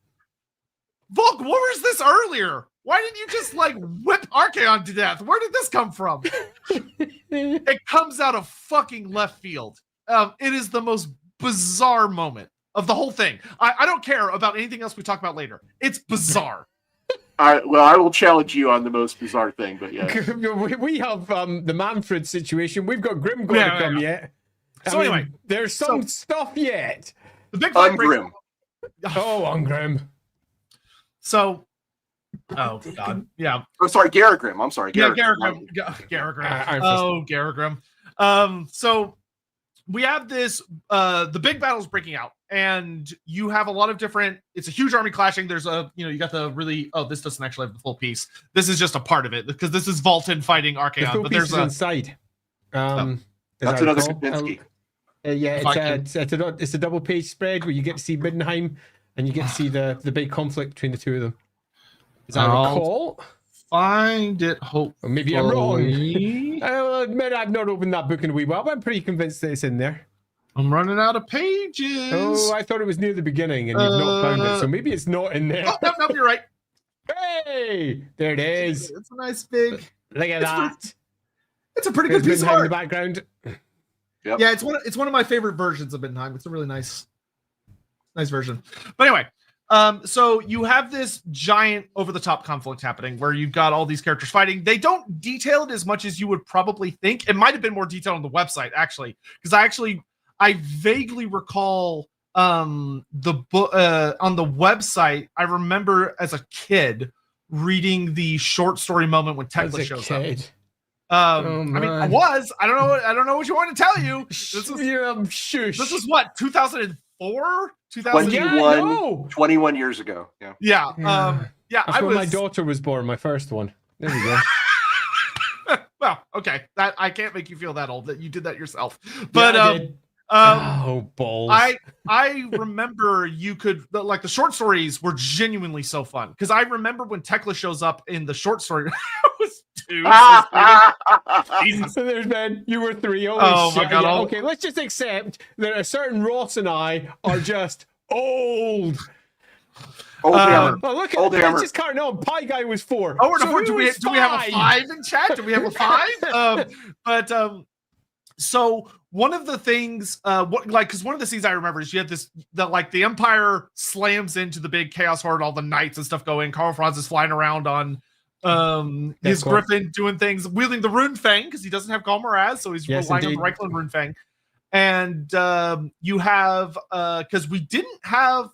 "Volk, what was this earlier? Why didn't you just like whip Archaon to death? Where did this come from?" It comes out of fucking left field. It is the most bizarre moment of the whole thing. I don't care about anything else we talk about later. It's bizarre. I will challenge you on the most bizarre thing, but yeah. We have the Manfred situation. We've got Grim going to come yet. So anyway, there's some stuff yet. The big fight Ungrim. Ungrim. So, oh god, yeah. Oh, sorry, Garagrim. I'm sorry, Garagrim. Garagrim. Oh, Garagrim. So we have this. The big battle's breaking out. And you have a lot of different, it's a huge army clashing. There's you got the really, this doesn't actually have the full piece. This is just a part of it because this is Valten fighting Archaon. But there's inside. That's another Kapinski. It's a double page spread where you get to see Middenheim and you get to see the big conflict between the two of them. Is that a recall? Find it, hopefully. Or maybe I'm wrong. I'll admit I've not opened that book in a wee while, but I'm pretty convinced that it's in there. I'm running out of pages. Oh, I thought it was near the beginning, and you've not found it, so maybe it's not in there. Oh, no, you're right. Hey, there it is. It's a nice big. Look at that. It's a pretty good piece of in art. the background. Yep. Yeah, it's one of my favorite versions of Middenheim. It's a really nice version. But anyway, so you have this giant over-the-top conflict happening where you've got all these characters fighting. They don't detail it as much as you would probably think. It might have been more detailed on the website, actually, because I vaguely recall the book on the website. I remember as a kid reading the short story moment when Tekla shows up. I mean, I don't know what you want to tell you. This is what, 2004, 21 years ago. Yeah. That's when my daughter was born, my first one. There we go. Well, okay. That I can't make you feel that old that you did that yourself. But balls. I remember you could like the short stories were genuinely so fun because I remember when Tekla shows up in the short story. I was 2. Jesus. So there's Ben. You were 3. Oh my god. Yeah, okay, let's just accept that a certain Ross and I are just old. Old hammer. Oh, look Old at hammer. just carrying on. Pie guy was 4. Oh, so do we have a 5 in chat? Do we have a 5? So one of the things, because one of the scenes I remember is you had the Empire slams into the big Chaos Horde, all the knights and stuff go in. Karl Franz is flying around on his griffin, doing things, wielding the Rune Fang because he doesn't have Galmaraz, so he's relying on the Reichland Rune Fang. And you have because we didn't have.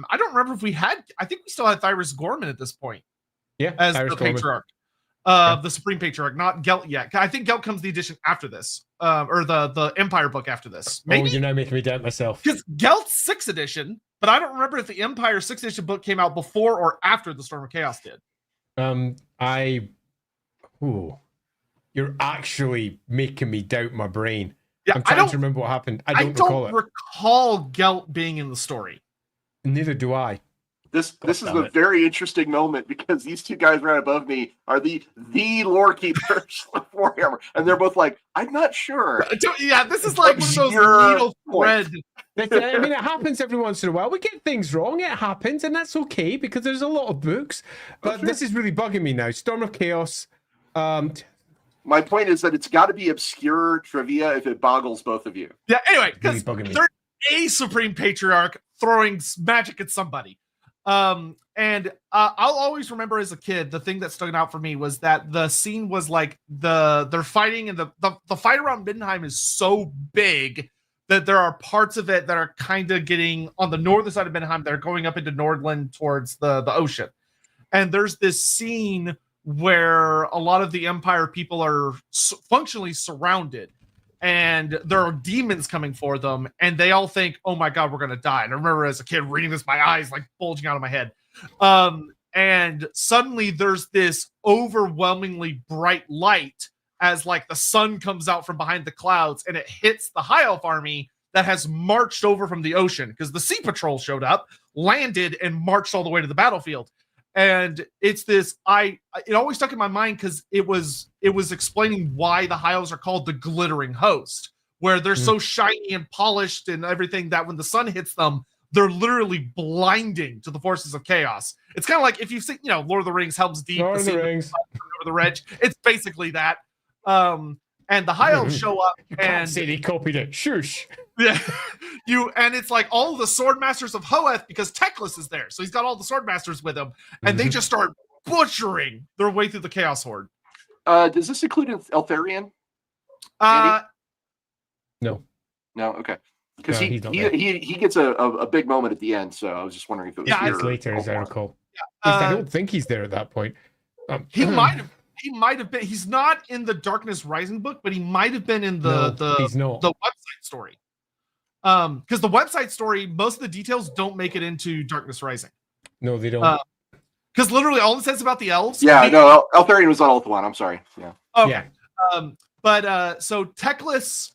I don't remember if we had. I think we still had Thyrus Gorman at this point. Yeah, as Thyrus the Gorman. patriarch. The Supreme Patriarch, not Gelt yet. I think Gelt comes the edition after this, or the Empire book after this. Maybe you're now making me doubt myself. Because Gelt's 6th edition, but I don't remember if the Empire 6th edition book came out before or after the Storm of Chaos did. You're actually making me doubt my brain. Yeah, I'm trying to remember what happened. I don't recall Gelt being in the story. Neither do I. This is a very interesting moment because these two guys right above me are the lore keepers of Warhammer, and they're both like, I'm not sure. Yeah, this is like one of those needle thread. I mean, it happens every once in a while. We get things wrong. It happens, and that's okay because there's a lot of books. But this is really bugging me now. Storm of Chaos. My point is that it's got to be obscure trivia if it boggles both of you. Yeah. Anyway, because there's a Supreme Patriarch throwing magic at somebody. And I'll always remember as a kid, the thing that stuck out for me was that the scene was like they're fighting, and the fight around Middenheim is so big that there are parts of it that are kind of getting on the northern side of Middenheim that are going up into Nordland towards the ocean. And there's this scene where a lot of the Empire people are functionally surrounded, and there are demons coming for them, and they all think, oh my god, we're gonna die. And I remember as a kid reading this, my eyes like bulging out of my head. And suddenly there's this overwhelmingly bright light as like the sun comes out from behind the clouds, and it hits the High Elf army that has marched over from the ocean because the Sea Patrol showed up, landed, and marched all the way to the battlefield. And it's this, it always stuck in my mind because it was explaining why the High Elves are called the Glittering Host, where they're so shiny and polished and everything that when the sun hits them, they're literally blinding to the forces of chaos. It's kind of like if you've seen, Lord of the Rings, Helm's Deep, Lord of the Rings, over the Ridge. It's basically that. And the High Elves show up, you can't say they copied it. Shush. Yeah, and it's like all the sword masters of Hoeth because Teclis is there, so he's got all the sword masters with him, and they just start butchering their way through the Chaos Horde. Does this include Eltharion? No. Okay. Because he gets a big moment at the end, so I was just wondering if it was here. It's later, as I recall. I don't think he's there at that point. He might have been. He's not in the Darkness Rising book, but he might have been in the website story. Because the website story, most of the details don't make it into Darkness Rising. No, they don't. Because literally all it says about the elves. Yeah, no, Eltharion was on Ulthuan. I'm sorry. Yeah. Okay. Yeah. So Teclis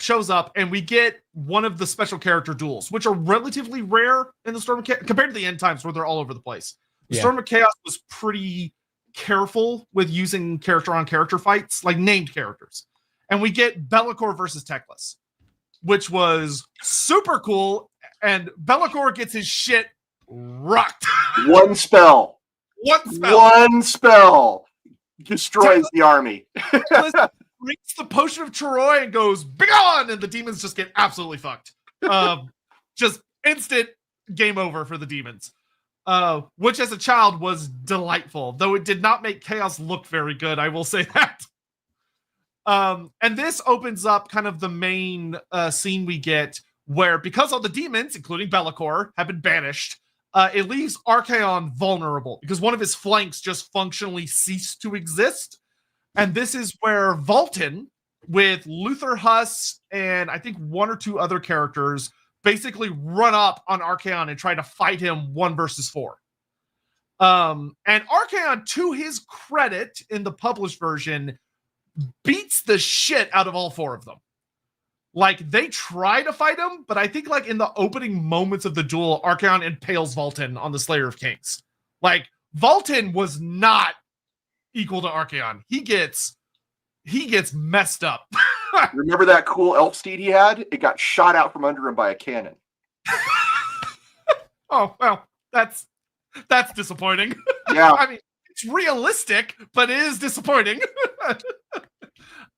shows up, and we get one of the special character duels, which are relatively rare in the Storm of Chaos compared to the End Times, where they're all over the place. The Storm of Chaos was pretty careful with using character on character fights, like named characters, and we get Bellicor versus Teclis. which was super cool. And Be'lakor gets his shit rocked. One spell. One spell. Destroys the army. Drinks the potion of Troy and goes, "Begone!" And the demons just get absolutely fucked. Just instant game over for the demons. Which as a child was delightful, though it did not make Chaos look very good, I will say that. And this opens up kind of the main scene we get, where because all the demons, including Be'lakor, have been banished, it leaves Archaon vulnerable because one of his flanks just functionally ceased to exist. And this is where Valten, with Luther Huss and I think one or two other characters, basically run up on Archaon and try to fight him 1 versus 4. And Archaon, to his credit, in the published version, beats the shit out of all 4 of them. Like, they try to fight him, but I think, like, in the opening moments of the duel, Archaon impales Valten on the Slayer of Kings. Like, Valten was not equal to Archaon. He gets messed up. Remember that cool elf steed he had? It got shot out from under him by a cannon. Oh, well, that's disappointing. Yeah. I mean, it's realistic, but it is disappointing.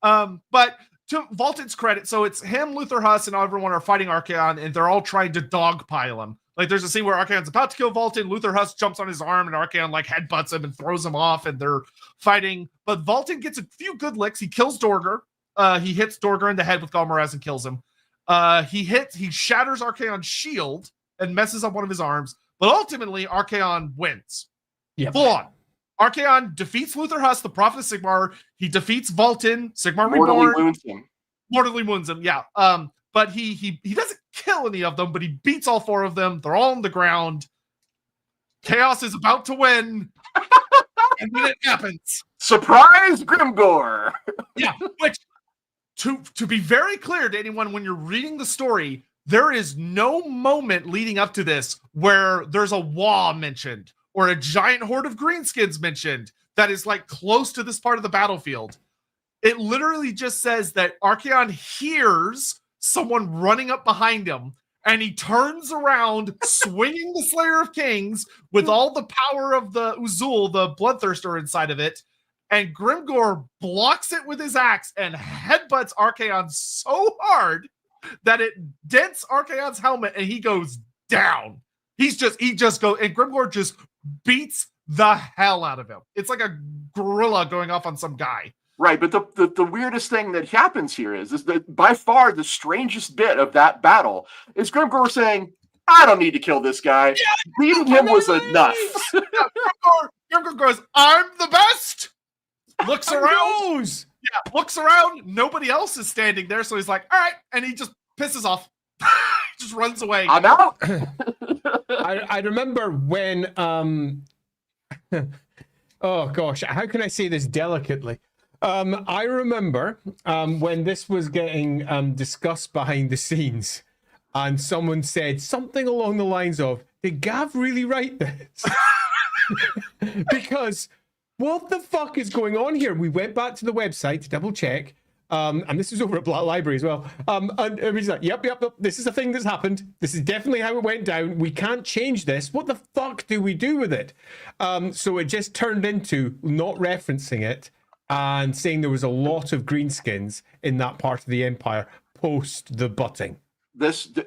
But to Valten's credit, so it's him, Luther Huss, and everyone are fighting Archaon, and they're all trying to dogpile him. Like, there's a scene where Archaon's about to kill Valten, Luther Huss jumps on his arm, and Archaon, like, headbutts him and throws him off, and they're fighting. But Valten gets a few good licks. He kills Dorger. He hits Dorger in the head with Galmarez and kills him. He shatters Archaon's shield and messes up one of his arms. But ultimately, Archaon wins. Yeah. Full on. Archaon defeats Luther Huss, the Prophet of Sigmar. He defeats Valten, Sigmar Mortally Reborn. wounds him. Mortally wounds him, yeah. But he doesn't kill any of them, but he beats all 4 of them. They're all on the ground. Chaos is about to win. And then it happens. Surprise, Grimgor! Yeah, which, to be very clear to anyone when you're reading the story, there is no moment leading up to this where there's a Wa mentioned or a giant horde of greenskins mentioned that is, like, close to this part of the battlefield. It literally just says that Archaon hears someone running up behind him, and he turns around, swinging the Slayer of Kings with all the power of the Uzul, the Bloodthirster, inside of it, and Grimgor blocks it with his axe and headbutts Archaon so hard that it dents Archaon's helmet, and he goes down. He just goes, and Grimgor just beats the hell out of him. It's like a gorilla going off on some guy. Right, but the weirdest thing that happens here is that by far the strangest bit of that battle is Grimgor saying, "I don't need to kill this guy." Yeah, beating him was enough. Grimgor goes, "I'm the best." Looks around. Yeah, looks around. Nobody else is standing there, so he's like, "All right," and he just pisses off. Just runs away. I'm out. I remember when oh gosh, how can I say this delicately? I remember when this was getting discussed behind the scenes, and someone said something along the lines of, "Did Gav really write this?" Because what the fuck is going on here? We went back to the website to double check. And this is over at Black Library as well. And everybody's like, yep, this is a thing that's happened. This is definitely how it went down. We can't change this. What the fuck do we do with it? So it just turned into not referencing it and saying there was a lot of greenskins in that part of the Empire post the butting.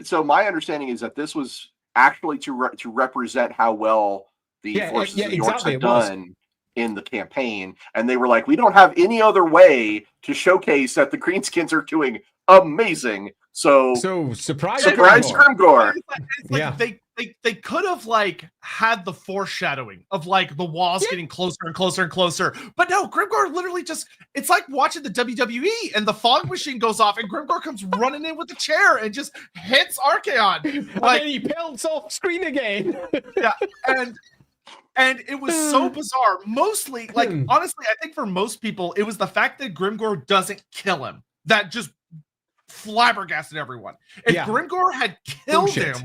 So my understanding is that this was actually to represent how well the forces of the Orcs had done in the campaign, and they were like, we don't have any other way to showcase that the greenskins are doing amazing. So surprise Grimgor. It's like they could have, like, had the foreshadowing of, like, the walls getting closer and closer and closer, but no, Grimgor literally just, it's like watching the WWE and the fog machine goes off and Grimgor comes running in with the chair and just hits Archaon. Like, and then he pelts off screen again. Yeah, and it was so bizarre. Mostly, like, honestly, I think for most people, it was the fact that Grimgor doesn't kill him that just flabbergasted everyone. If Grimgor had killed him,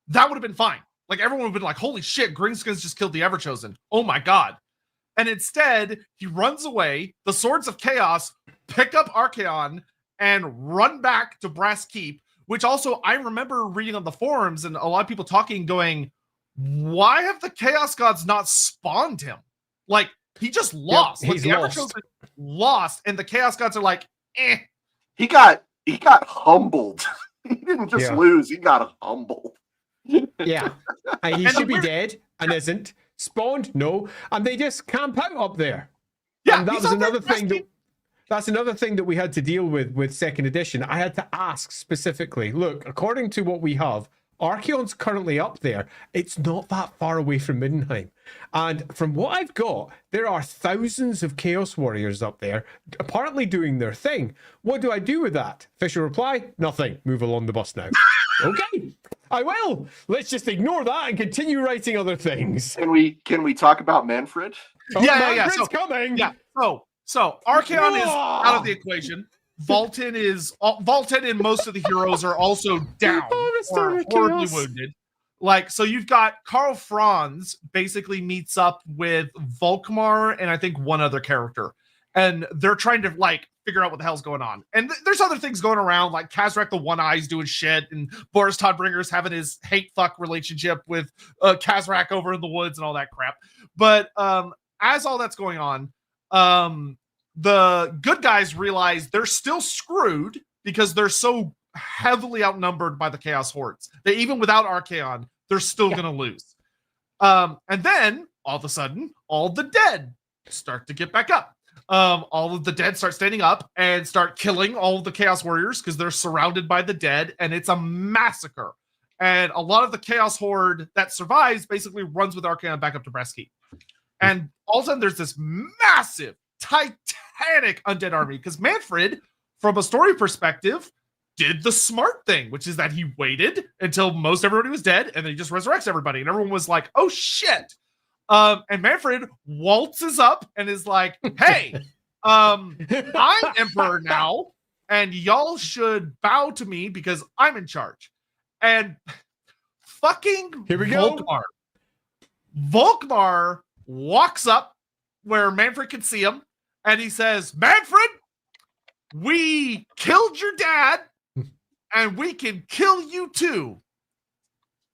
that would have been fine. Like, everyone would have been like, holy shit, Greenskins just killed the Everchosen. Oh my god. And instead, he runs away. The Swords of Chaos pick up Archaon and run back to Brass Keep, which also I remember reading on the forums and a lot of people talking, going, why have the Chaos Gods not spawned him? Like, he just lost. Yep, like, he's the Emperor lost. lost, and the Chaos Gods are like, eh. He got humbled. He didn't just lose, he got humbled. Yeah. And he should be dead and isn't. Spawned? No. And they just camp out up there. Yeah, and that was another thing that's another thing that we had to deal with second edition. I had to ask specifically, look, according to what we have, Archaon's currently up there. It's not that far away from Middenheim. And from what I've got, there are thousands of Chaos Warriors up there, apparently doing their thing. What do I do with that? Official reply, nothing. Move along the bus now. Okay, I will. Let's just ignore that and continue writing other things. Can we talk about Manfred? Oh, yeah. Manfred's So, coming. Yeah. So Archaon is out of the equation. Valten and most of the heroes are also down or horribly wounded. Like, so you've got Karl Franz basically meets up with Volkmar and I think one other character. And they're trying to like figure out what the hell's going on. And there's other things going around, like Kazrak the One Eye's doing shit, and Boris Todbringer's having his hate fuck relationship with Kazrak over in the woods and all that crap. But as all that's going on, the good guys realize they're still screwed because they're so heavily outnumbered by the Chaos Hordes. That even without Archaon, they're still going to lose. And then all of a sudden, all the dead start to get back up. All of the dead start standing up and start killing all of the Chaos Warriors because they're surrounded by the dead, and it's a massacre. And a lot of the Chaos Horde that survives basically runs with Archaon back up to Breskey. And all of a sudden, there's this massive, titanic undead army because Manfred, from a story perspective, did the smart thing, which is that he waited until most everybody was dead, and then he just resurrects everybody. And everyone was like, oh shit. And Manfred waltzes up and is like, hey, I'm Emperor now, and y'all should bow to me because I'm in charge. And fucking Here we go. Volkmar walks up where Manfred can see him, and he says, Manfred, we killed your dad, and we can kill you too.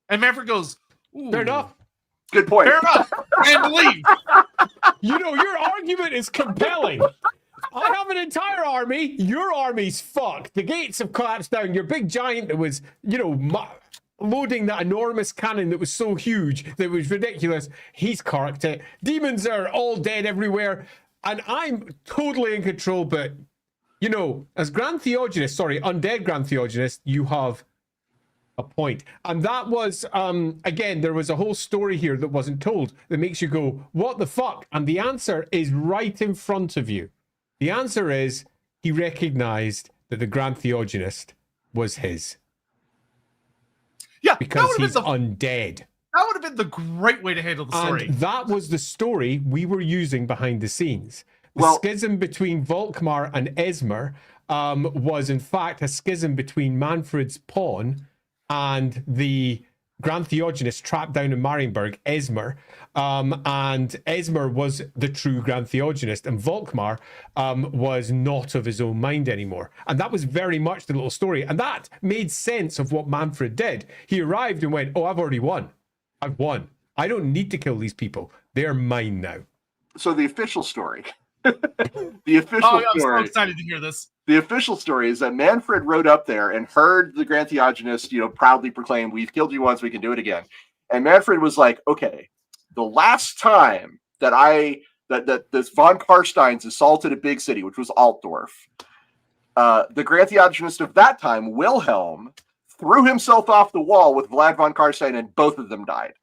And Manfred goes, ooh, Fair enough. Good point. Fair enough. And leave. You know, your argument is compelling. I have an entire army. Your army's fucked. The gates have collapsed down. Your big giant that was, you know, loading that enormous cannon that was so huge that was ridiculous, he's corked it. Demons are all dead everywhere. And I'm totally in control, but, you know, as undead Grand Theogenist, you have a point. And that was, again, there was a whole story here that wasn't told that makes you go, what the fuck? And the answer is right in front of you. The answer is he recognized that the Grand Theogenist was his. Yeah, because he's undead. That would have been the great way to handle the story. And that was the story we were using behind the scenes. The schism between Volkmar and Esmer was, in fact, a schism between Manfred's pawn and the Grand Theogenist trapped down in Marienburg, Esmer. And Esmer was the true Grand Theogenist, and Volkmar was not of his own mind anymore. And that was very much the little story. And that made sense of what Manfred did. He arrived and went, oh, I've already won. I've won. I don't need to kill these people. They're mine now. So the official story. The official story. I'm so excited to hear this. The official story is that Manfred rode up there and heard the Grand Theogenist, you know, proudly proclaim, we've killed you once, we can do it again. And Manfred was like, okay, the last time that this von Karsteins assaulted a big city, which was Altdorf, the Grand Theogenist of that time, Wilhelm, threw himself off the wall with Vlad von Karstein, and both of them died.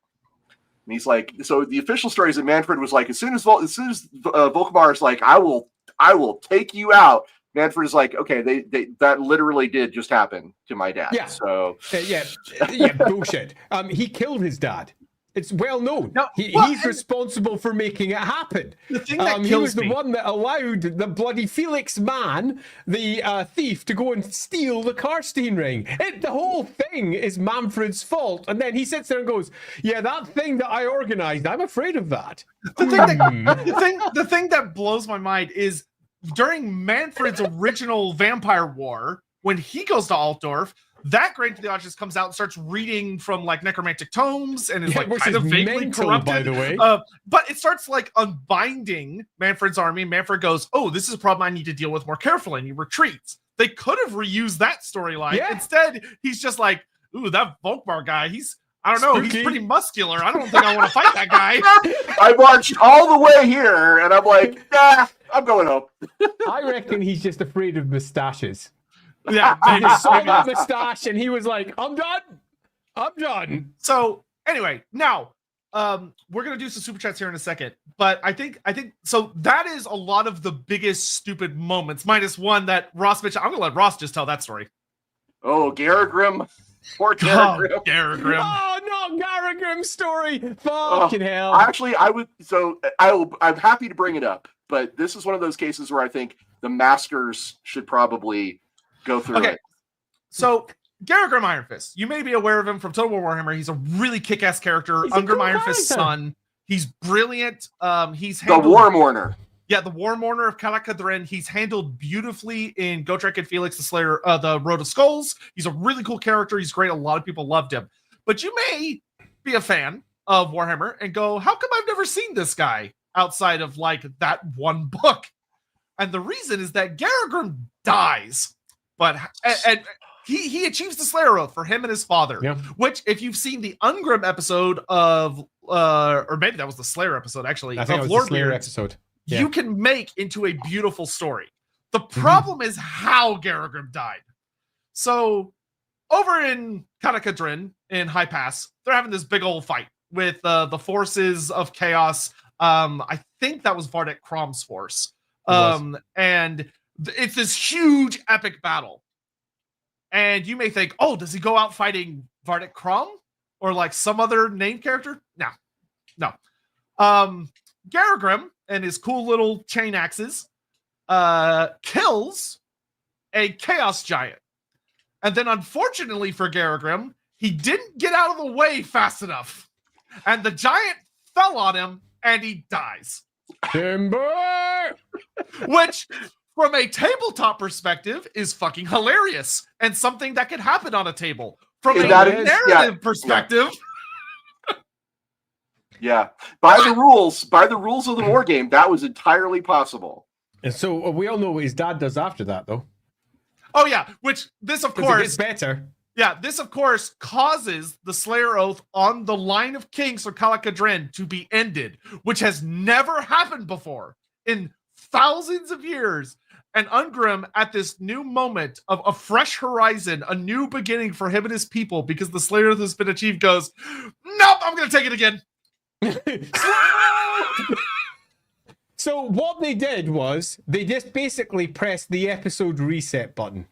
And he's like, so the official story is that Manfred was like, as soon as Volkmar is like, I will take you out. Manfred is like, okay, that literally did just happen to my dad. Yeah. So yeah, bullshit. He killed his dad. It's well known. No, he's responsible for making it happen. The thing that he was the one that allowed the bloody Felix man, the thief, to go and steal the Karstein ring. The whole thing is Manfred's fault. And then he sits there and goes, yeah, that thing that I organized, I'm afraid of that. The thing that blows my mind is during Manfred's original vampire war, when he goes to Altdorf, that great to the audience comes out and starts reading from like necromantic tomes and is like which kind is of vaguely mental, corrupted. by the way. But it starts like unbinding Manfred's army. Manfred goes, "Oh, this is a problem I need to deal with more carefully," and he retreats. They could have reused that storyline. Yeah. Instead, he's just like, "Ooh, that Volkmar guy, I don't know, Spooky. he's pretty muscular. I don't think I want to fight that guy." I marched all the way here, and I'm like, nah, I'm going home. I reckon he's just afraid of mustaches. Yeah, He maybe. just saw that mustache and he was like, I'm done. So anyway, now we're gonna do some super chats here in a second, but I think so. That is a lot of the biggest stupid moments, minus one that Ross mentioned. I'm gonna let Ross just tell that story. Oh, Garagrim. Poor Garagrim. Oh, Garagrim. Oh, no, Garagrim's story. Fucking hell. Actually, I'm happy to bring it up, but this is one of those cases where I think the maskers should probably go through it. So Garagrim Iron Fist, you may be aware of him from Total War Warhammer. He's a really kick-ass character. He's a Ungrim cool Iron Fist's character. son. He's brilliant. He's The handled, War Mourner. Yeah, the War Mourner of Kalakadrin. He's handled beautifully in Gotrek and Felix the Slayer, the Road of Skulls. He's a really cool character. He's great. A lot of people loved him. But you may be a fan of Warhammer and go, how come I've never seen this guy outside of like that one book? And the reason is that Garagrim dies, but and he achieves the Slayer Oath for him and his father. Yeah. Which, if you've seen the Ungrim episode of, or maybe that was the Slayer episode actually, I think it of was Lord the Slayer Beard, episode. Yeah. you can make into a beautiful story. The problem is how Garagrim died. So over in Kalakadrin in High Pass, they're having this big old fight with the forces of chaos. I think that was Vardek Krom's force. And it's this huge epic battle. And you may think, oh, does he go out fighting Vardek Krom or like some other named character? No. Garagrim and his cool little chain axes kills a chaos giant. And then unfortunately for Garagrim, he didn't get out of the way fast enough. And the giant fell on him and he dies. Timber! Which, from a tabletop perspective, is fucking hilarious and something that could happen on a table. From a narrative perspective, yeah, by the rules of the war game, that was entirely possible. And so we all know what his dad does after that, though. Oh yeah, which this of course it gets better. Yeah, this of course causes the Slayer Oath on the line of kings for Kalakadrin to be ended, which has never happened before in thousands of years. And Ungrim, at this new moment of a fresh horizon, a new beginning for him and his people, because the Slayer Oath has been achieved, goes, nope, I'm going to take it again. So what they did was they just basically pressed the episode reset button.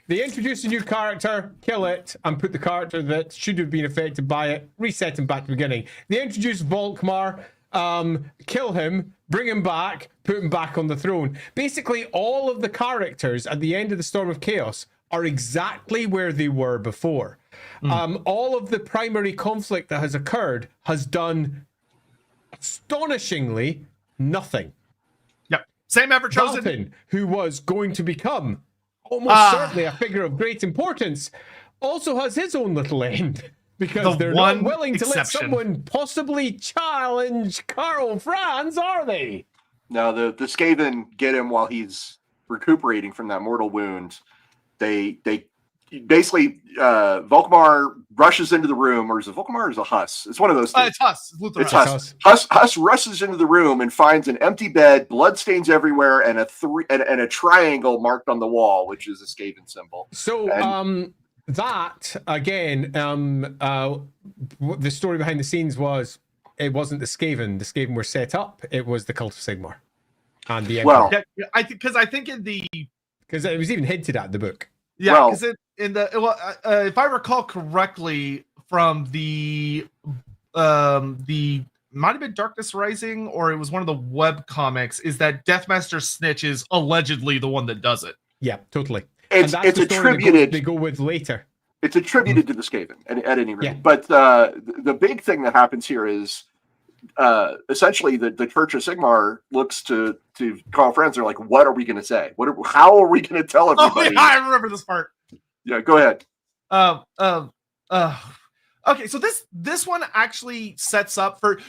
They introduced a new character, kill it, and put the character that should have been affected by it, reset him back to the beginning. They introduced Volkmar, kill him, bring him back, put him back on the throne. Basically, all of the characters at the end of the Storm of Chaos are exactly where they were before. All of the primary conflict that has occurred has done astonishingly nothing. Yep. Same ever chosen. Valten, who was going to become almost certainly a figure of great importance, also has his own little end. Because they're not willing to let someone possibly challenge Karl Franz, are they? No, the Skaven get him while he's recuperating from that mortal wound. They basically Volkmar rushes into the room, or is it Volkmar or is it Huss? It's one of those things. It's Huss. It's Huss. Huss rushes into the room and finds an empty bed, bloodstains everywhere, and a triangle marked on the wall, which is a Skaven symbol. So that again, the story behind the scenes was it wasn't the Skaven. The Skaven were set up. It was the Cult of Sigmar and the Emperor. Yeah, I think in the because it was even hinted at in the book. Yeah, because if I recall correctly from the might have been Darkness Rising, or it was one of the web comics, is that Deathmaster Snitch is allegedly the one that does it. Yeah, totally. It's attributed. They go with later. It's attributed to the Skaven at any rate. Yeah. But the big thing that happens here is essentially the Church of Sigmar looks to Karl Franz. They're like, what are we going to say? How are we going to tell everybody? Oh, yeah, I remember this part. Yeah, go ahead. uh, uh, uh, okay, so this one actually sets up for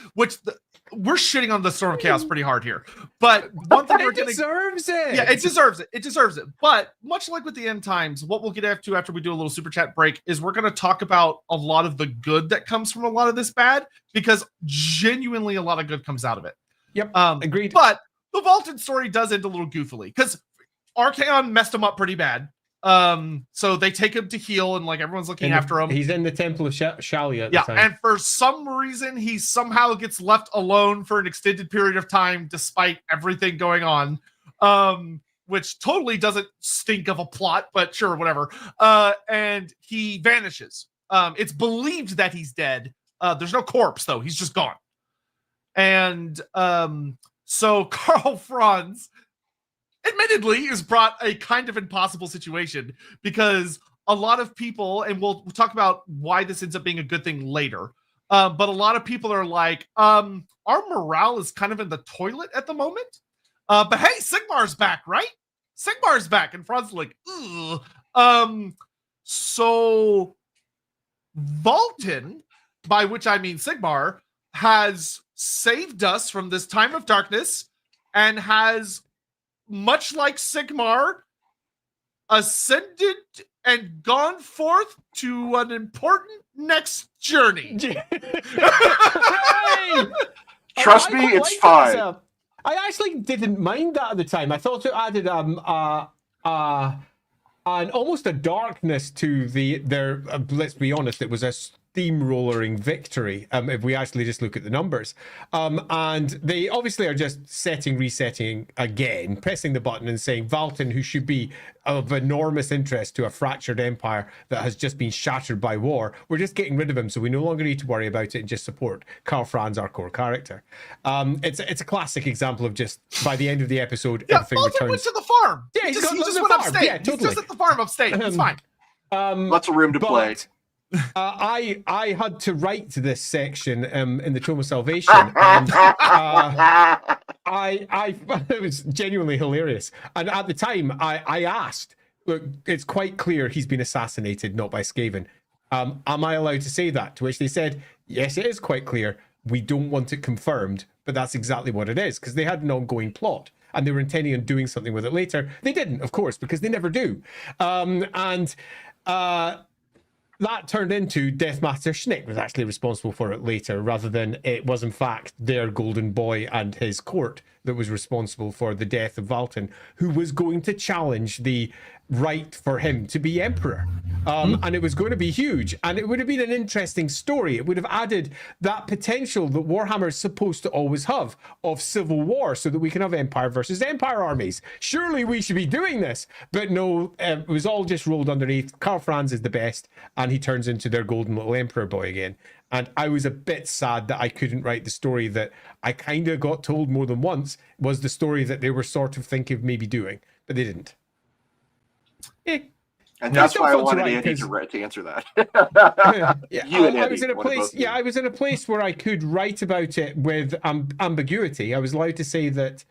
we're shitting on the Storm of Chaos pretty hard here, but one thing we're It gonna deserves it. yeah, it deserves it. It deserves it. But much like with the end times, what we'll get after we do a little super chat break is we're gonna talk about a lot of the good that comes from a lot of this bad, because genuinely a lot of good comes out of it. Yep, agreed. But the Valten story does end a little goofily because Archaon messed him up pretty bad. So they take him to heal, and like everyone's looking after him. He's in the Temple of Shalia at yeah, the time. and for some reason, he somehow gets left alone for an extended period of time, despite everything going on. Which totally doesn't stink of a plot, but sure, whatever. And he vanishes. It's believed that he's dead. There's no corpse though; he's just gone. And so Karl Franz, admittedly, is brought a kind of impossible situation, because a lot of people, and we'll talk about why this ends up being a good thing later, but a lot of people are like, our morale is kind of in the toilet at the moment, but hey, Sigmar's back, right? Sigmar's back. And Franz is like, ugh. So Valten, by which I mean Sigmar, has saved us from this time of darkness and has, much like Sigmar, ascended and gone forth to an important next journey. Trust me, it's fine. I actually didn't mind that at the time. I thought it added an almost a darkness to their. Let's be honest, it was a steamrolling victory. If we actually just look at the numbers, and they obviously are just resetting again, pressing the button and saying Valten, who should be of enormous interest to a fractured empire that has just been shattered by war, we're just getting rid of him, so we no longer need to worry about it and just support Karl Franz, our core character. It's a classic example of just by the end of the episode, everything Valten returns. went to the farm. Yeah, he just went upstate. Yeah, totally. He's just at the farm upstate. It's fine. Lots of room to play. I had to write this section in the Tome of Salvation, and it was genuinely hilarious. And at the time, I asked, look, it's quite clear he's been assassinated, not by Skaven. Am I allowed to say that? To which they said, yes, it is quite clear. We don't want it confirmed, but that's exactly what it is, because they had an ongoing plot. And they were intending on doing something with it later. They didn't, of course, because they never do. That turned into Deathmaster Schnick was actually responsible for it later, rather than it was in fact their golden boy and his court that was responsible for the death of Valten, who was going to challenge the right for him to be emperor. And it was going to be huge, and it would have been an interesting story. It would have added that potential that Warhammer is supposed to always have of civil war, so that we can have empire versus empire armies. Surely we should be doing this, but no, it was all just rolled underneath. Karl Franz is the best, and he turns into their golden little emperor boy again. And I was a bit sad that I couldn't write the story that I kind of got told more than once was the story that they were sort of thinking of maybe doing, but they didn't. And that's why I wanted Andy to answer that. I was in a place. Yeah, I was in a place where I could write about it with ambiguity. I was allowed to say that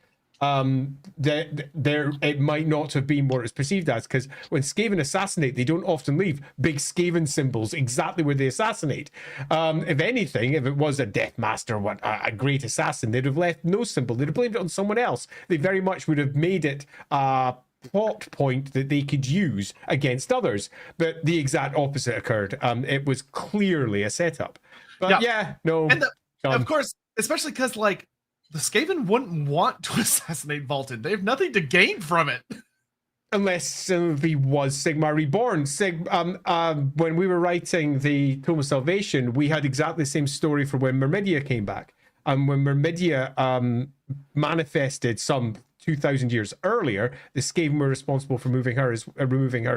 it might not have been what it was perceived as, because when Skaven assassinate, they don't often leave big Skaven symbols exactly where they assassinate. If anything, if it was a Deathmaster, a great assassin, they'd have left no symbol. They'd have blamed it on someone else. They very much would have made it plot point that they could use against others, but the exact opposite occurred. It was clearly a setup. But and of course, especially because like the Skaven wouldn't want to assassinate Valten. They have nothing to gain from it. Unless he was Sigmar Reborn. When we were writing the Tome of Salvation, we had exactly the same story for when Myrmidia came back. When Myrmidia manifested some 2,000 years earlier, the Skaven were responsible for removing her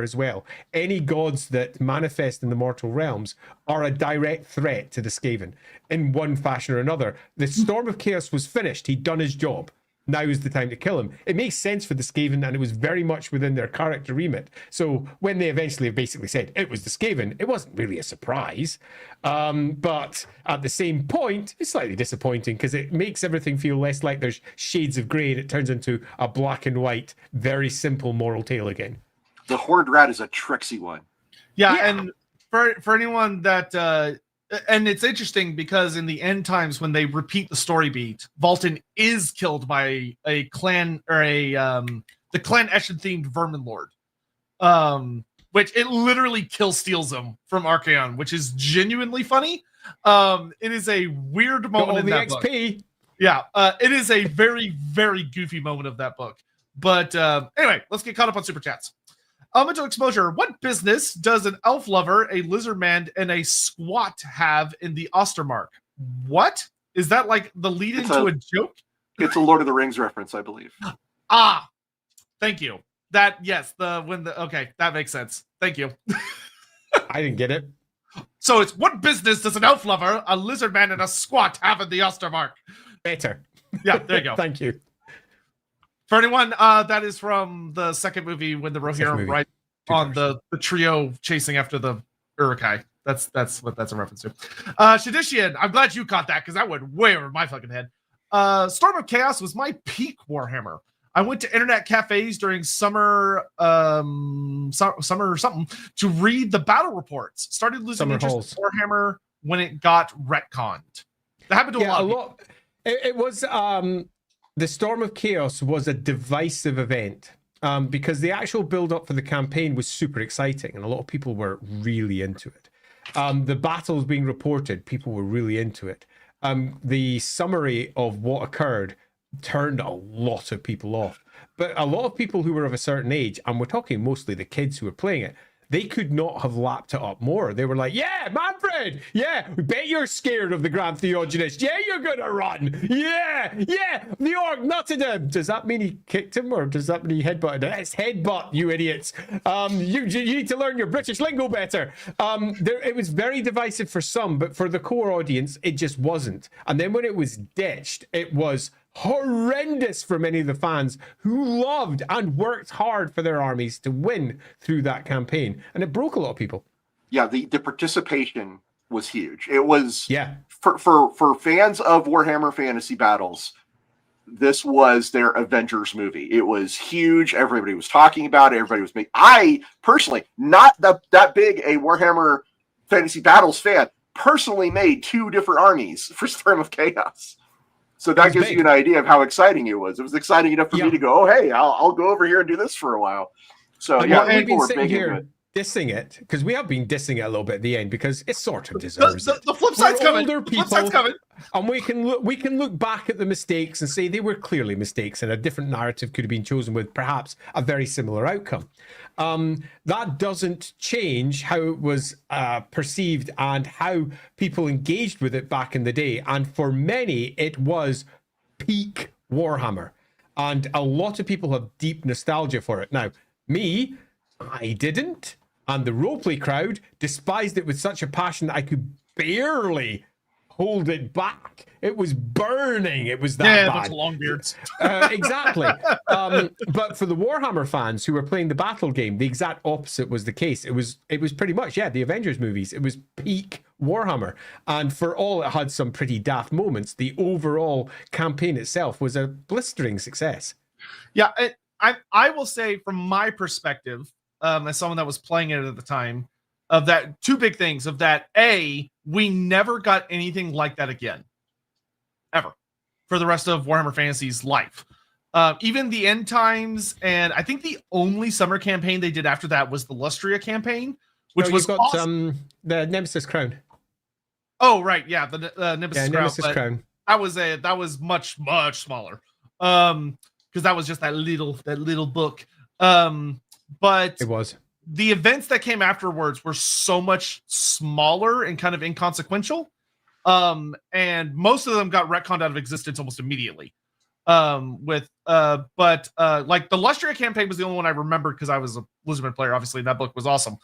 as well. Any gods that manifest in the mortal realms are a direct threat to the Skaven in one fashion or another. The Storm of Chaos was finished. He'd done his job. Now is the time to kill him. It makes sense for the Skaven, and it was very much within their character remit. So when they eventually basically said it was the Skaven, it wasn't really a surprise. But at the same point, it's slightly disappointing because it makes everything feel less like there's shades of grey, and it turns into a black and white, very simple moral tale again. The Horde Rat is a tricksy one. Yeah. And for anyone that and it's interesting because in the end times when they repeat the story beat, Valten is killed by a clan or the clan Eshin themed vermin lord. Which it literally steals him from Archaon, which is genuinely funny. It is a weird moment in that XP. book. Yeah, it is a very, very goofy moment of that book. But anyway, let's get caught up on super chats. Elemental exposure. What business does an elf lover, a lizard man, and a squat have in the Ostermark? What? Is that like the lead into a joke? It's a Lord of the Rings reference, I believe. Ah, thank you. Okay, that makes sense. Thank you. I didn't get it. So it's what business does an elf lover, a lizard man, and a squat have in the Ostermark? Better. Yeah, there you go. Thank you. For anyone, that is from the second movie when the Rohirrim ride on the trio chasing after the Uruk-hai. That's what that's a reference to. Shadishian, I'm glad you caught that because that went way over my fucking head. Storm of Chaos was my peak Warhammer. I went to internet cafes during summer something to read the battle reports. Started losing interest in Warhammer when it got retconned. That happened to a lot. It was the Storm of Chaos was a divisive event because the actual build-up for the campaign was super exciting and a lot of people were really into it. The battles being reported, people were really into it. The summary of what occurred turned a lot of people off. But a lot of people who were of a certain age, and we're talking mostly the kids who were playing it, they could not have lapped it up more. They were like, yeah, Manfred, yeah, bet you're scared of the Grand Theogenist. Yeah, you're going to run. Yeah, the orc nutted him. Does that mean he kicked him or does that mean he headbutted him? It's headbutt, you idiots. You need to learn your British lingo better. It was very divisive for some, but for the core audience, it just wasn't. And then when it was ditched, it was horrendous for many of the fans who loved and worked hard for their armies to win through that campaign, and it broke a lot of people. Yeah, the participation was huge. It was for fans of Warhammer Fantasy Battles. This was their Avengers movie. It was huge. Everybody was talking about it. Everybody was making. I personally, not that big a Warhammer Fantasy Battles fan, personally made 2 different armies for Storm of Chaos. So that gives you an idea of how exciting it was. It was exciting enough for me to go, oh, hey, I'll go over here and do this for a while. So, we've been sitting here dissing it, because we have been dissing it a little bit at the end, because it sort of deserves it. The flip side's coming. The flip side's coming. And we can look back at the mistakes and say they were clearly mistakes, and a different narrative could have been chosen with perhaps a very similar outcome. That doesn't change how it was perceived and how people engaged with it back in the day. And for many, it was peak Warhammer. And a lot of people have deep nostalgia for it. Now, me, I didn't. And the roleplay crowd despised it with such a passion that I could barely hold it back. It was burning. It was that bad. Yeah, long beards. Exactly. But for the Warhammer fans who were playing the battle game, the exact opposite was the case. It was pretty much, the Avengers movies. It was peak Warhammer. And for all it had some pretty daft moments, the overall campaign itself was a blistering success. Yeah, I will say from my perspective, as someone that was playing it at the time, of that, 2 big things of that. A, we never got anything like that again. Ever. For the rest of Warhammer Fantasy's life. Even the End Times, and I think the only summer campaign they did after that was the Lustria campaign, which was awesome. The Nemesis Crown. Oh, right, yeah, the Nemesis Crown. Nemesis Crown. That was much, much smaller. Because that was just that little book. But it was. The events that came afterwards were so much smaller and kind of inconsequential. And most of them got retconned out of existence almost immediately. Like the Lustria campaign was the only one I remembered because I was a Lizardman player, obviously, and that book was awesome.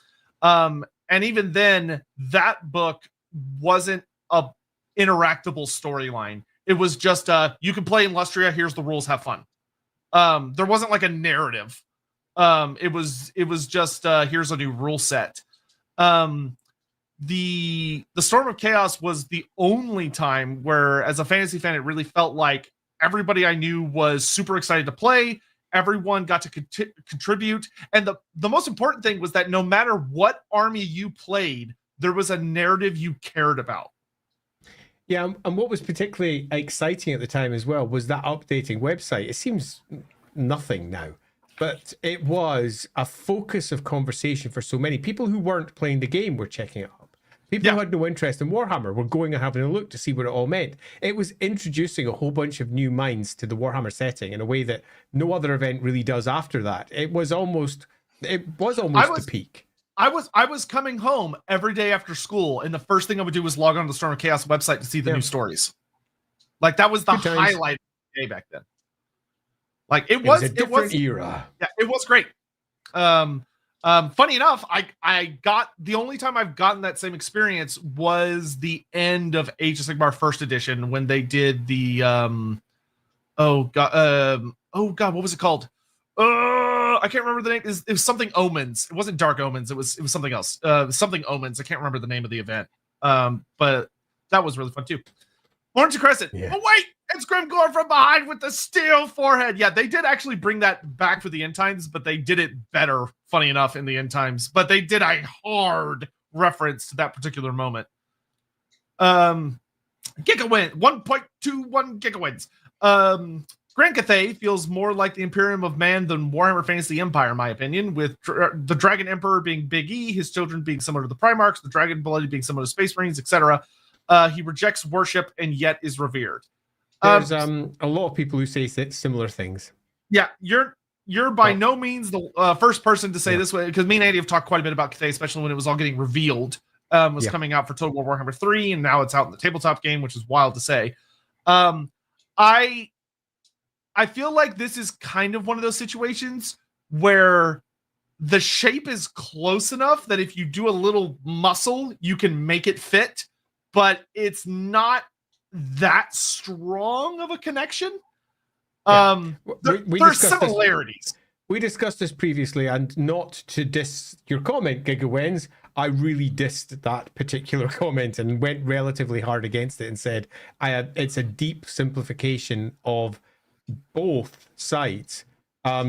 And even then, that book wasn't a interactable storyline. It was just you can play in Lustria, here's the rules, have fun. There wasn't like a narrative. It was just here's a new rule set. The Storm of Chaos was the only time where, as a fantasy fan, it really felt like everybody I knew was super excited to play. Everyone got to contribute, and the most important thing was that no matter what army you played, there was a narrative you cared about. Yeah, and what was particularly exciting at the time as well was that updating website. It seems nothing now, but it was a focus of conversation for so many. People who weren't playing the game were checking it up. People who had no interest in Warhammer were going and having a look to see what it all meant. It was introducing a whole bunch of new minds to the Warhammer setting in a way that no other event really does after that. It was almost the peak. I was coming home every day after school, and the first thing I would do was log on to the Storm of Chaos website to see the new stories. Like, that was the highlight of the day back then. Like, it was a different era. Yeah, it was great. Funny enough, I got the only time I've gotten that same experience was the end of Age of Sigmar First Edition when they did the oh god, what was it called? I can't remember the name. It was something Omens. It wasn't Dark Omens. It was something else. Something Omens. I can't remember the name of the event. But that was really fun too. Orange Crescent. Yeah. Oh wait, it's Grimgor from behind with the steel forehead. Yeah, they did actually bring that back for the end times, but they did it better, funny enough, in the end times. But they did a hard reference to that particular moment. Gigawin, 1.21 gigawins. Grand Cathay feels more like the Imperium of Man than Warhammer Fantasy Empire, in my opinion, with the Dragon Emperor being Big E, his children being similar to the Primarchs, the Dragon Blood being similar to Space Marines, etc. He rejects worship and yet is revered. There's a lot of people who say similar things. Yeah, you're by no means the first person to say this way, because me and Andy have talked quite a bit about Cathay, especially when it was all getting revealed. Coming out for Total War Warhammer 3, and now it's out in the tabletop game, which is wild to say. I feel like this is kind of one of those situations where the shape is close enough that if you do a little muscle, you can make it fit, but it's not that strong of a connection. There's similarities. We discussed this previously, and not to diss your comment, Gigawens, I really dissed that particular comment and went relatively hard against it and said it's a deep simplification of both sides,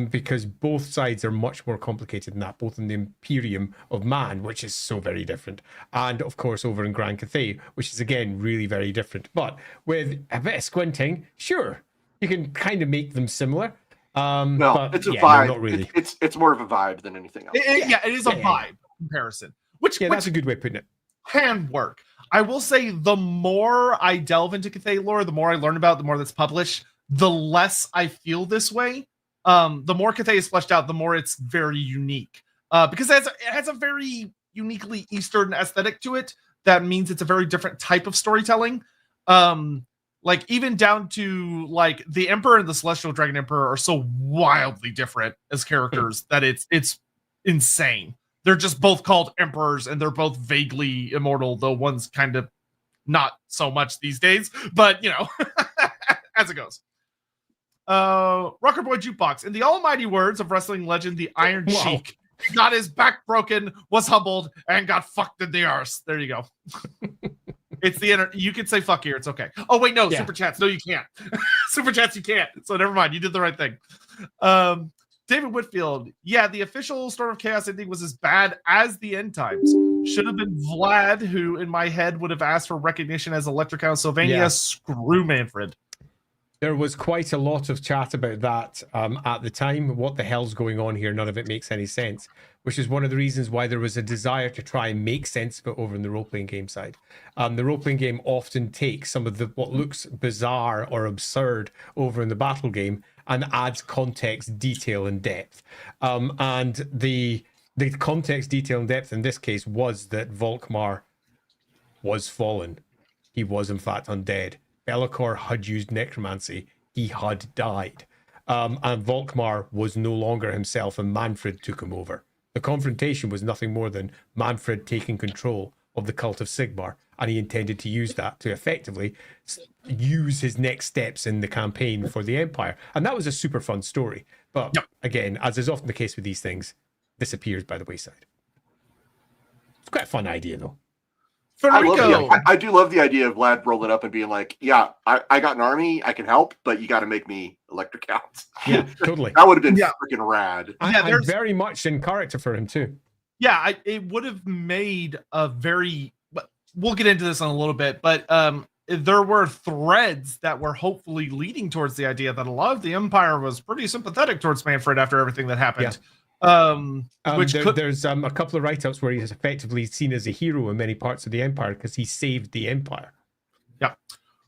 because both sides are much more complicated than that, both in the Imperium of Man, which is so very different, and of course over in Grand Cathay, which is again really very different. But with a bit of squinting, sure, you can kind of make them similar. But it's a vibe. Not really. It's more of a vibe than anything else. It is a vibe comparison. Which that's a good way of putting it. Can work. I will say, the more I delve into Cathay lore, the more I learn about it, the more that's published, the less I feel this way. The more Cathay is fleshed out, the more it's very unique. Because it has a very uniquely Eastern aesthetic to it. That means it's a very different type of storytelling. Like, even down to, like, the Emperor and the Celestial Dragon Emperor are so wildly different as characters that it's insane. They're just both called emperors, and they're both vaguely immortal, though one's kind of not so much these days. But, you know, as it goes. Rocker Boy Jukebox. In the almighty words of wrestling legend, the Iron Sheik, got his back broken, was humbled, and got fucked in the arse. There you go. It's the you can say fuck here. It's okay. Oh, wait, no. Super chats. No, you can't. Super chats, you can't. So never mind. You did the right thing. David Whitfield. Yeah, the official Storm of Chaos ending was as bad as the end times. Should have been Vlad, who in my head would have asked for recognition as Electric Count Sylvania. Yeah. Screw Manfred. There was quite a lot of chat about that at the time. What the hell's going on here? None of it makes any sense, which is one of the reasons why there was a desire to try and make sense of it over in the role-playing game side. The role-playing game often takes some of the what looks bizarre or absurd over in the battle game and adds context, detail, and depth. And the context, detail, and depth in this case was that Volkmar was fallen. He was, in fact, undead. Be'lakor had used necromancy. He had died. And Volkmar was no longer himself, and Manfred took him over. The confrontation was nothing more than Manfred taking control of the cult of Sigmar, and he intended to use that to effectively use his next steps in the campaign for the Empire. And that was a super fun story. But again, as is often the case with these things, disappears by the wayside. It's quite a fun idea, though. I do love the idea of Vlad rolling up and being like, yeah, I got an army, I can help, but you got to make me Electric Count. Yeah, totally. That would have been freaking rad. And very much in character for him, too. Yeah, it would have made a very. But we'll get into this in a little bit, but there were threads that were hopefully leading towards the idea that a lot of the Empire was pretty sympathetic towards Manfred after everything that happened. There's a couple of write-ups where he's effectively seen as a hero in many parts of the Empire because he saved the Empire. Yeah.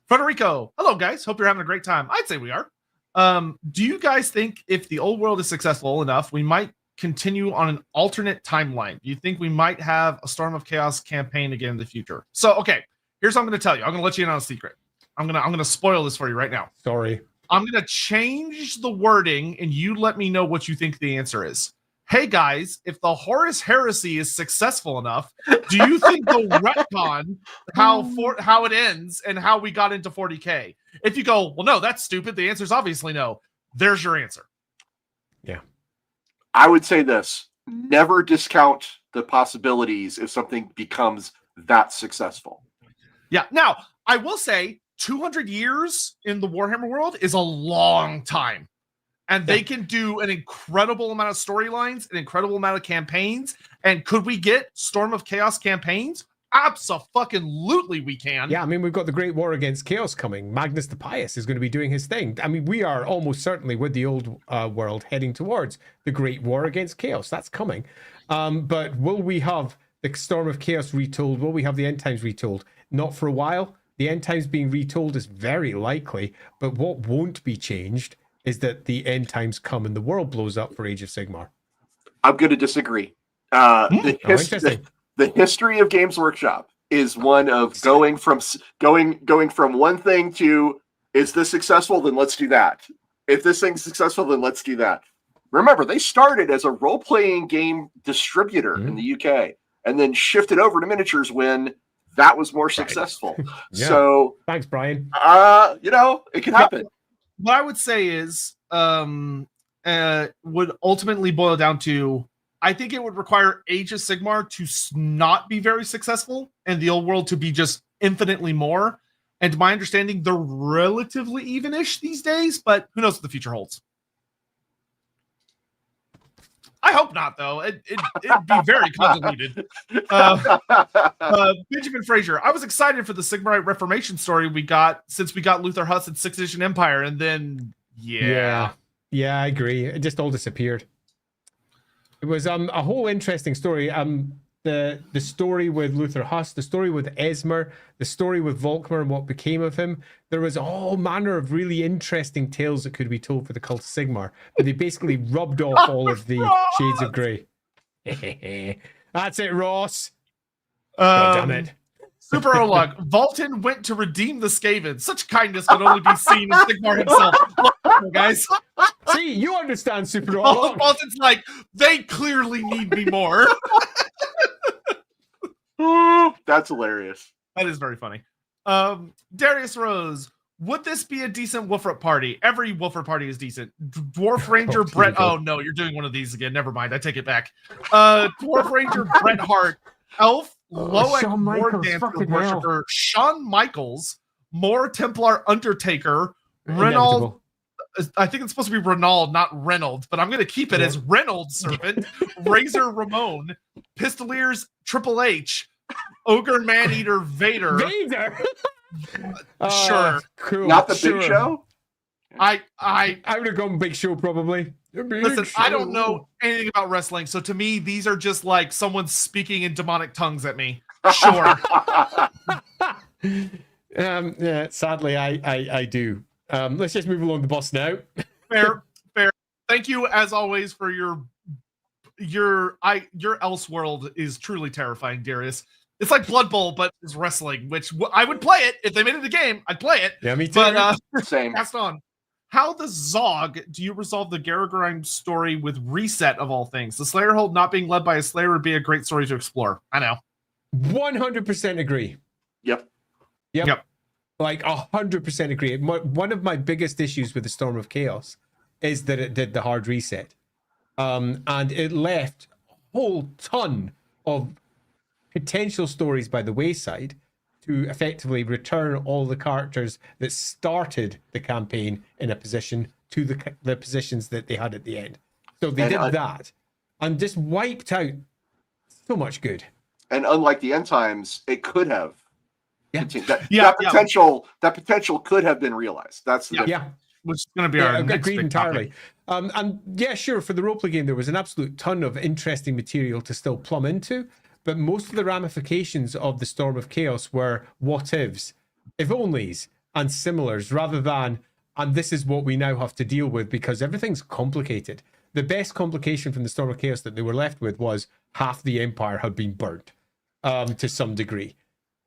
Federico, hello guys. Hope you're having a great time. I'd say we are. Do you guys think if the old world is successful enough, we might continue on an alternate timeline? Do you think we might have a Storm of Chaos campaign again in the future? So, okay, here's what I'm going to tell you. I'm going to let you in on a secret. I'm going to spoil this for you right now. Sorry. I'm going to change the wording, and you let me know what you think the answer is. Hey guys, if the Horus Heresy is successful enough, do you think they'll retcon how it ends and how we got into 40K? If you go, well, no, that's stupid. The answer is obviously no. There's your answer. Yeah. I would say this: never discount the possibilities if something becomes that successful. Yeah. Now, I will say 200 years in the Warhammer world is a long time. And they can do an incredible amount of storylines, an incredible amount of campaigns. And could we get Storm of Chaos campaigns? Abso-fucking-lutely we can. Yeah, I mean, we've got the Great War Against Chaos coming. Magnus the Pious is going to be doing his thing. I mean, we are almost certainly with the old world heading towards the Great War Against Chaos. That's coming. But will we have the Storm of Chaos retold? Will we have the End Times retold? Not for a while. The End Times being retold is very likely. But what won't be changed is that the End Times come and the world blows up for Age of Sigmar. I'm going to disagree. Interesting. The history of Games Workshop is one of going from one thing to, is this successful? Then let's do that. If this thing's successful, then let's do that. Remember, they started as a role-playing game distributor in the UK and then shifted over to miniatures when that was more successful. Yeah. So thanks, Brian. It can happen. What I would say is would ultimately boil down to, I think it would require Age of Sigmar to not be very successful and the old world to be just infinitely more. And to my understanding, they're relatively even-ish these days, but who knows what the future holds. I hope not, though. It'd be very convoluted. Benjamin Fraser, I was excited for the Sigmarite Reformation story we got since we got Luther Huss and 6th Edition Empire, and then, Yeah, I agree. It just all disappeared. It was a whole interesting story. The story with Luther Huss, the story with Esmer, the story with Volkmar and what became of him. There was all manner of really interesting tales that could be told for the Cult of Sigmar, but they basically rubbed off all of the shades of grey. That's it, Ross. God damn it. Super Olog, Valten went to redeem the Skaven. Such kindness could only be seen in Sigmar himself. Guys. See, you understand Super Olog. Valten's like, they clearly need me more. That's hilarious. That is very funny. Darius Rose, would this be a decent Wolfert party? Every Wolfert party is decent. Dwarf Ranger Brett. Oh no, you're doing one of these again. Never mind. I take it back. Dwarf Ranger Bret Hart, Elf, Loic War Dancer Worshiper, Shawn Michaels, Moore Templar Undertaker, Reynolds. I think it's supposed to be Renaud, not Reynolds, but I'm going to keep it as Reynolds Serpent, Razor Ramon, Pistoliers Triple H, Ogre Maneater Vader. Sure. Cool. Not the Big Show? I would have gone Big Show probably. Listen, I don't know anything about wrestling, so to me, these are just like someone speaking in demonic tongues at me. Sure. Yeah, sadly, I do. Let's just move along the boss now. Fair. Thank you, as always, for your Elseworld is truly terrifying, Darius. It's like Blood Bowl, but it's wrestling, which I would play it if they made it a game. I'd play it. Yeah, me too. But Same. passed on. How the Zog do you resolve the Garagrim story with Reset of all things? The Slayer hold not being led by a Slayer would be a great story to explore. I know. 100% agree. Yep. Like 100% agree. One of my biggest issues with the Storm of Chaos is that it did the hard reset. And it left a whole ton of potential stories by the wayside to effectively return all the characters that started the campaign in a position to the positions that they had at the end. So they did that and just wiped out So much good. And unlike the end times, it could have. Yeah. That potential could have been realized. That's the difference. Yeah. Which is going to be our next agreed big entirely. topic. And yeah, sure, for the roleplay game, there was an absolute ton of interesting material to still plumb into, but most of the ramifications of the Storm of Chaos were what ifs, if onlys, and similars, rather than, and this is what we now have to deal with because everything's complicated. The best complication from the Storm of Chaos that they were left with was half the Empire had been burnt to some degree.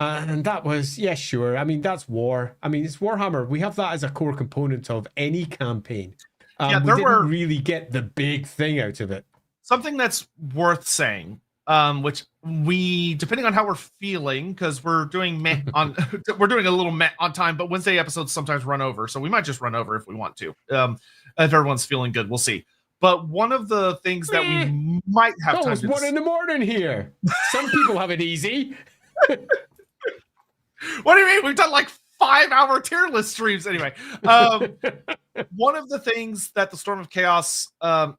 And that was, yeah, sure. I mean, that's war. I mean, it's Warhammer. We have that as a core component of any campaign. We didn't really get the big thing out of it. Something that's worth saying, which we, depending on how we're feeling, because we're doing we're doing a little meh on time, but Wednesday episodes sometimes run over, so we might just run over if we want to. If everyone's feeling good, we'll see. But one of the things that we might have time it's 1 in the morning here. Some people have it easy. What do you mean? We've done like 5-hour tier list streams anyway. One of the things that the Storm of Chaos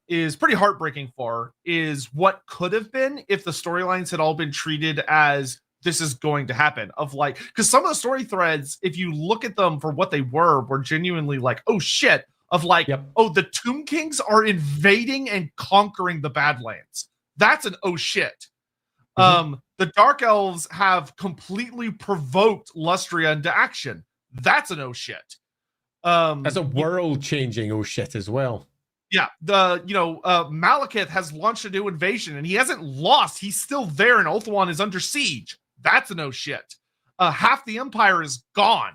is pretty heartbreaking for is what could have been if the storylines had all been treated as this is going to happen. Of like, because some of the story threads, if you look at them for what they were genuinely like, oh shit, of like, oh, the Tomb Kings are invading and conquering the Badlands. That's an oh shit. The Dark Elves have completely provoked Lustria into action. That's an oh shit. That's a world-changing oh shit as well. Yeah, Malekith has launched a new invasion and he hasn't lost. He's still there and Ulthuan is under siege. That's an oh shit. Half the Empire is gone.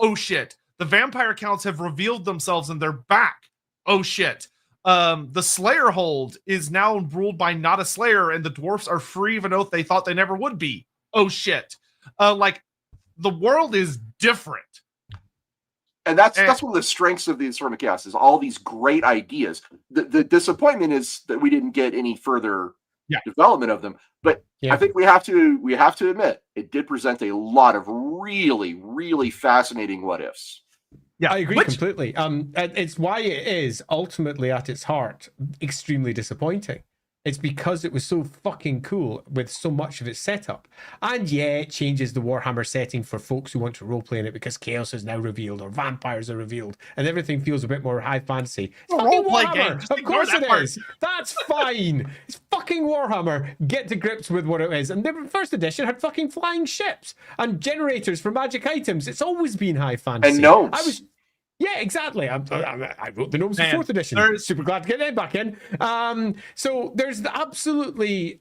Oh shit. The vampire counts have revealed themselves and they're back. Oh shit. The Slayer hold is now ruled by not a Slayer, and the dwarfs are free of an oath they thought they never would be. Oh shit! Like the world is different, and that's one of the strengths of the Storm of Chaos is all these great ideas. The disappointment is that we didn't get any further development of them. But I think we have to admit it did present a lot of really, really fascinating what ifs. Yeah, I agree completely. It's why it is ultimately at its heart extremely disappointing. It's because it was so fucking cool with so much of its setup. And yeah, it changes the Warhammer setting for folks who want to roleplay in it because chaos is now revealed or vampires are revealed and everything feels a bit more high fantasy. It's fucking Warhammer! Of course it is! That's fine! It's fucking Warhammer! Get to grips with what it is. And the first edition had fucking flying ships and generators for magic items. It's always been high fantasy. And gnomes. Yeah, exactly. I wrote the gnomes for 4th edition. Super glad to get them back in. So there's absolutely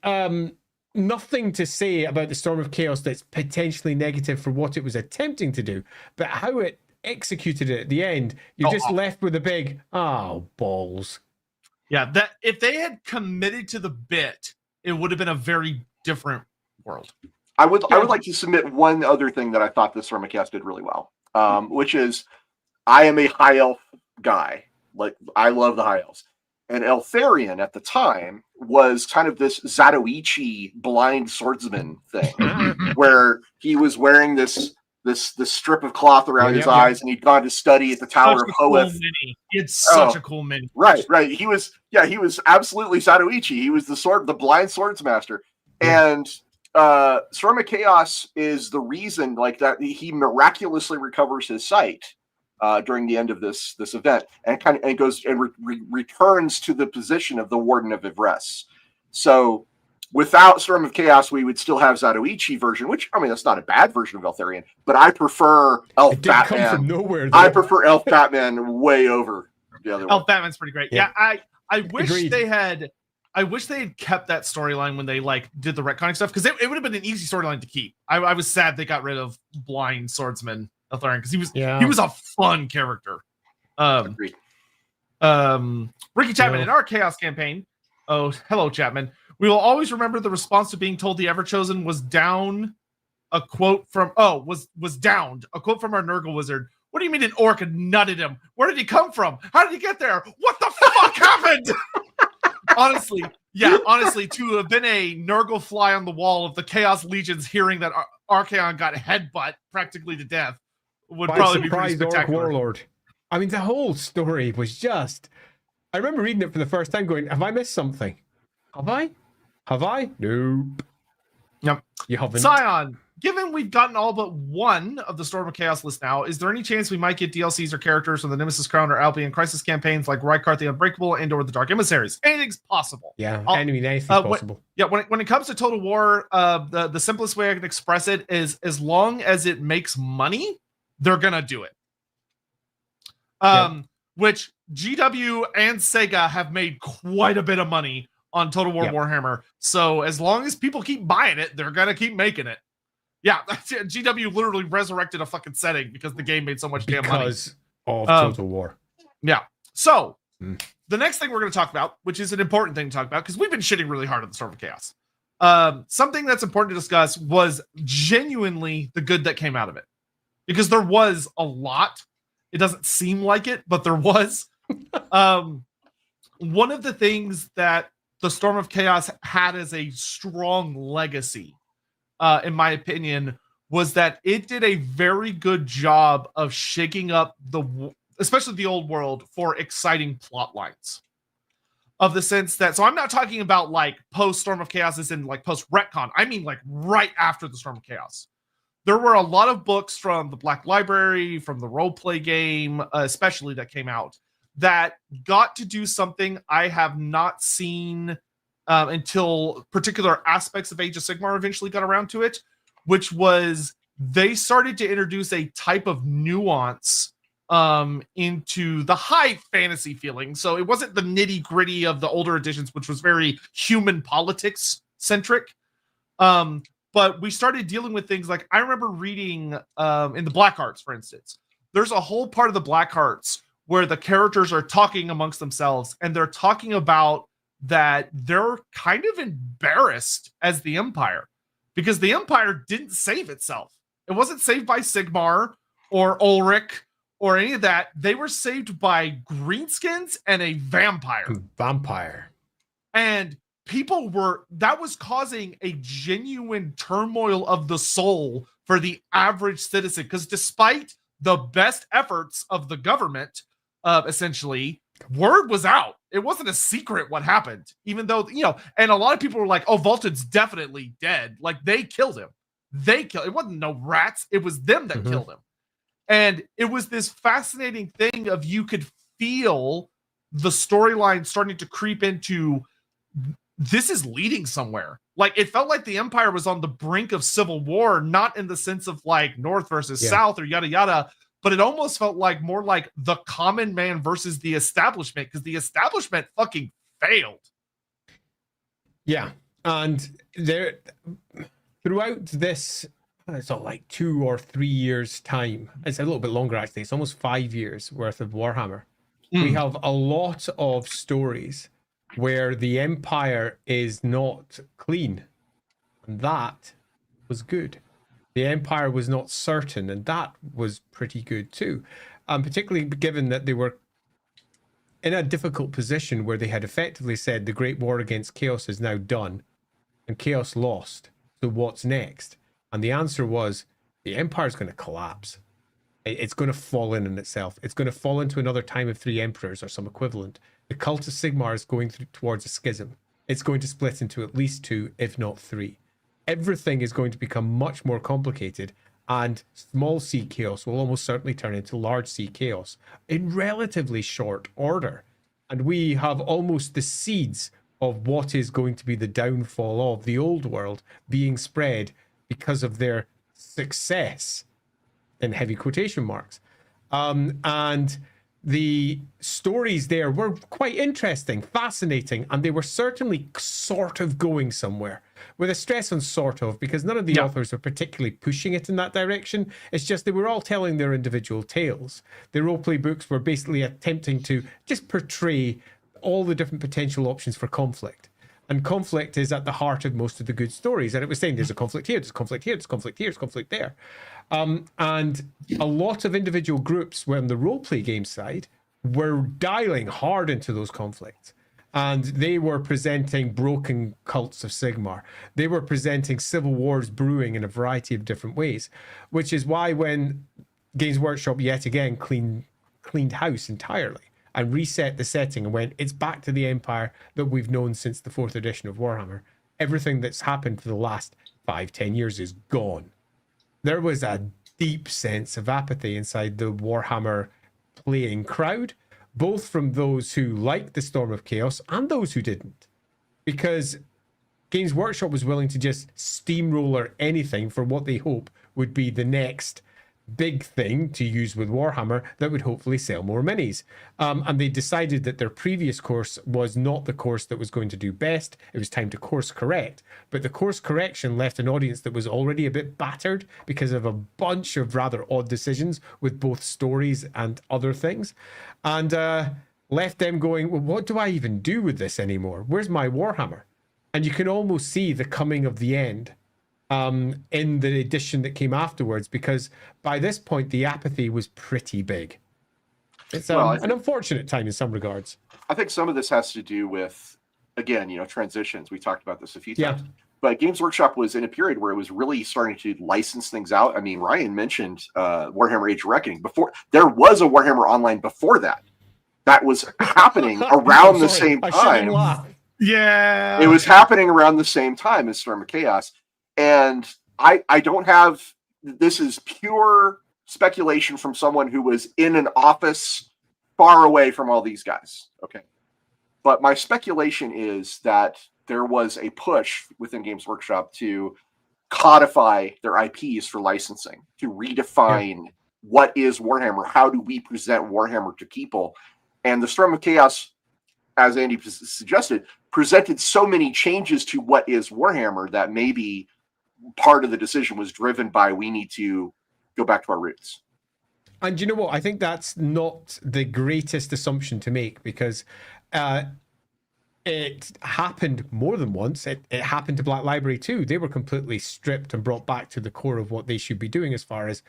nothing to say about the Storm of Chaos that's potentially negative for what it was attempting to do, but how it executed it at the end, you're just left with a big, balls. Yeah, that if they had committed to the bit, it would have been a very different world. I would like to submit one other thing that I thought the Storm of Chaos did really well, which is I am a high elf guy. Like, I love the high elves. And Eltharion at the time was kind of this Zatoichi blind swordsman thing, where he was wearing this strip of cloth around his eyes, and he'd gone to study at the Tower of Hoeth. It's such a cool mini. Right. He was absolutely Zatoichi. He was the blind swordsmaster. And Storm of Chaos is the reason, like, that he miraculously recovers his sight during the end of this event, and goes and returns to the position of the Warden of Ivres. So without Storm of Chaos, we would still have Zatoichi version, which, I mean, that's not a bad version of Eltharion, but I prefer Elf Batman. Come from nowhere, I prefer Elf Batman way over the other one. Elf Batman's pretty great. Yeah, I wish they had kept that storyline when they did the retconning stuff, because it would have been an easy storyline to keep. I was sad they got rid of blind swordsman Eltharion, because he was a fun character. Agreed. Ricky Chapman, in our Chaos campaign, oh, hello, Chapman. We will always remember the response to being told the Everchosen was down. A quote from was downed. A quote from our Nurgle wizard. What do you mean an orc nutted him? Where did he come from? How did he get there? What the fuck happened? Honestly, to have been a Nurgle fly on the wall of the Chaos Legions hearing that Archaon got headbutt practically to death would probably be pretty spectacular. Warlord. I mean, the whole story was just... I remember reading it for the first time going, have I missed something? Have I? Have I? Nope. Yep. You haven't. Scion, given we've gotten all but one of the Storm of Chaos list now, is there any chance we might get DLCs or characters from the Nemesis Crown or Albion Crisis campaigns like Rykart the Unbreakable and or the Dark Emissaries? Anything's possible. Yeah, anything's possible. When it comes to Total War, the simplest way I can express it is as long as it makes money, they're gonna do it. Which GW and Sega have made quite a bit of money on Total War Warhammer. So as long as people keep buying it, they're gonna keep making it. Yeah, GW literally resurrected a fucking setting because the game made so much damn money. Because of Total War. Yeah. So the next thing we're going to talk about, which is an important thing to talk about, because we've been shitting really hard at the Storm of Chaos. Something that's important to discuss was genuinely the good that came out of it. Because there was a lot. It doesn't seem like it, but there was. One of the things that the Storm of Chaos had as a strong legacy, in my opinion, was that it did a very good job of shaking up especially the old world, for exciting plot lines. Of the sense that, so I'm not talking about like post Storm of Chaos as in like post retcon. I mean like right after the Storm of Chaos. There were a lot of books from the Black Library, from the roleplay game, especially that came out, that got to do something I have not seen until particular aspects of Age of Sigmar eventually got around to it, which was they started to introduce a type of nuance into the high fantasy feeling. So it wasn't the nitty gritty of the older editions, which was very human politics centric. But we started dealing with things like, I remember reading in the Black Hearts, for instance, there's a whole part of the Black Hearts where the characters are talking amongst themselves, and they're talking about that they're kind of embarrassed as the Empire because the Empire didn't save itself. It wasn't saved by Sigmar or Ulrich or any of that. They were saved by greenskins and a vampire. And that was causing a genuine turmoil of the soul for the average citizen, because despite the best efforts of the government, essentially, word was out. It wasn't a secret what happened, even though, and a lot of people were like, oh, Valten's definitely dead. Like, they killed him. It wasn't no rats. It was them that killed him. And it was this fascinating thing of, you could feel the storyline starting to creep into, this is leading somewhere. Like, it felt like the Empire was on the brink of civil war, not in the sense of like North versus South or yada yada, but it almost felt like more like the common man versus the establishment, because the establishment fucking failed. Yeah. And there, throughout this, it's not like 2 or 3 years time. It's a little bit longer, actually. It's almost 5 years worth of Warhammer. We have a lot of stories where the Empire is not clean. And that was good. The Empire was not certain, and that was pretty good too. Particularly given that they were in a difficult position where they had effectively said the Great War against Chaos is now done, and Chaos lost. So what's next? And the answer was, the Empire's going to collapse. It's going to fall in on itself. It's going to fall into another time of 3 emperors or some equivalent. The cult of Sigmar is going towards a schism. It's going to split into at least 2, if not 3. Everything is going to become much more complicated, and small c chaos will almost certainly turn into large c chaos in relatively short order. And we have almost the seeds of what is going to be the downfall of the old world being spread because of their success, in heavy quotation marks. And the stories there were quite interesting, fascinating, and they were certainly sort of going somewhere, with a stress on sort of, because none of the authors were particularly pushing it in that direction. It's just they were all telling their individual tales. The roleplay books were basically attempting to just portray all the different potential options for conflict. And conflict is at the heart of most of the good stories. And it was saying there's a conflict here, there's a conflict here, there's a conflict here, there's a conflict there. And a lot of individual groups on the roleplay game side were dialing hard into those conflicts. And they were presenting broken cults of Sigmar. They were presenting civil wars brewing in a variety of different ways, which is why when Games Workshop yet again cleaned house entirely and reset the setting and went, it's back to the Empire that we've known since the 4th edition of Warhammer, everything that's happened for the last 5-10 years is gone. There was a deep sense of apathy inside the Warhammer playing crowd, both from those who liked the Storm of Chaos and those who didn't, because Games Workshop was willing to just steamroller anything for what they hope would be the next big thing to use with Warhammer that would hopefully sell more minis. And they decided that their previous course was not the course that was going to do best. It was time to course correct. But the course correction left an audience that was already a bit battered because of a bunch of rather odd decisions with both stories and other things. And left them going, well, what do I even do with this anymore? Where's my Warhammer? And you can almost see the coming of the end in the edition that came afterwards, because by this point the apathy was pretty big. It's an unfortunate time in some regards. I think some of this has to do with, again, transitions. We talked about this a few times. Yeah. But Games Workshop was in a period where it was really starting to license things out. I mean, Ryan mentioned Warhammer Age of Reckoning. Before, there was a Warhammer Online before that. That was happening around the same time. Yeah. It was happening around the same time as Storm of Chaos. And I don't have, this is pure speculation from someone who was in an office far away from all these guys. Okay. But my speculation is that there was a push within Games Workshop to codify their IPs for licensing, to redefine what is Warhammer, how do we present Warhammer to people. And the Storm of Chaos, as Andy suggested, presented so many changes to what is Warhammer that maybe part of the decision was driven by, we need to go back to our roots. And you know what? I think that's not the greatest assumption to make, because it happened more than once. It happened to Black Library too. They were completely stripped and brought back to the core of what they should be doing as far as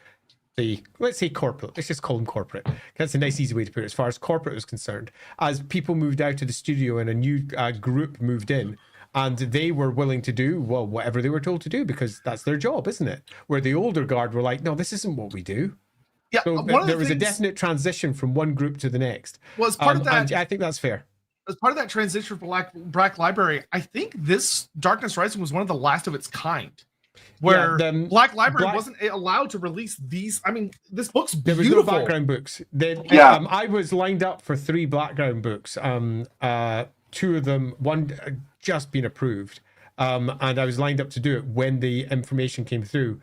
the, let's say, corporate. Let's just call them corporate. That's a nice, easy way to put it. As far as corporate was concerned, as people moved out of the studio and a new group moved in, and they were willing to do, well, whatever they were told to do, because that's their job, isn't it? Where the older guard were like, no, this isn't what we do. Yeah, so there was a definite transition from one group to the next. Well, as part of that, I think that's fair. As part of that transition for Black Library, I think this Darkness Rising was one of the last of its kind, where Black Library wasn't allowed to release these. I mean, this book's beautiful. There was no background books. I was lined up for 3 background books. 2 of them, one just been approved, and I was lined up to do it when the information came through.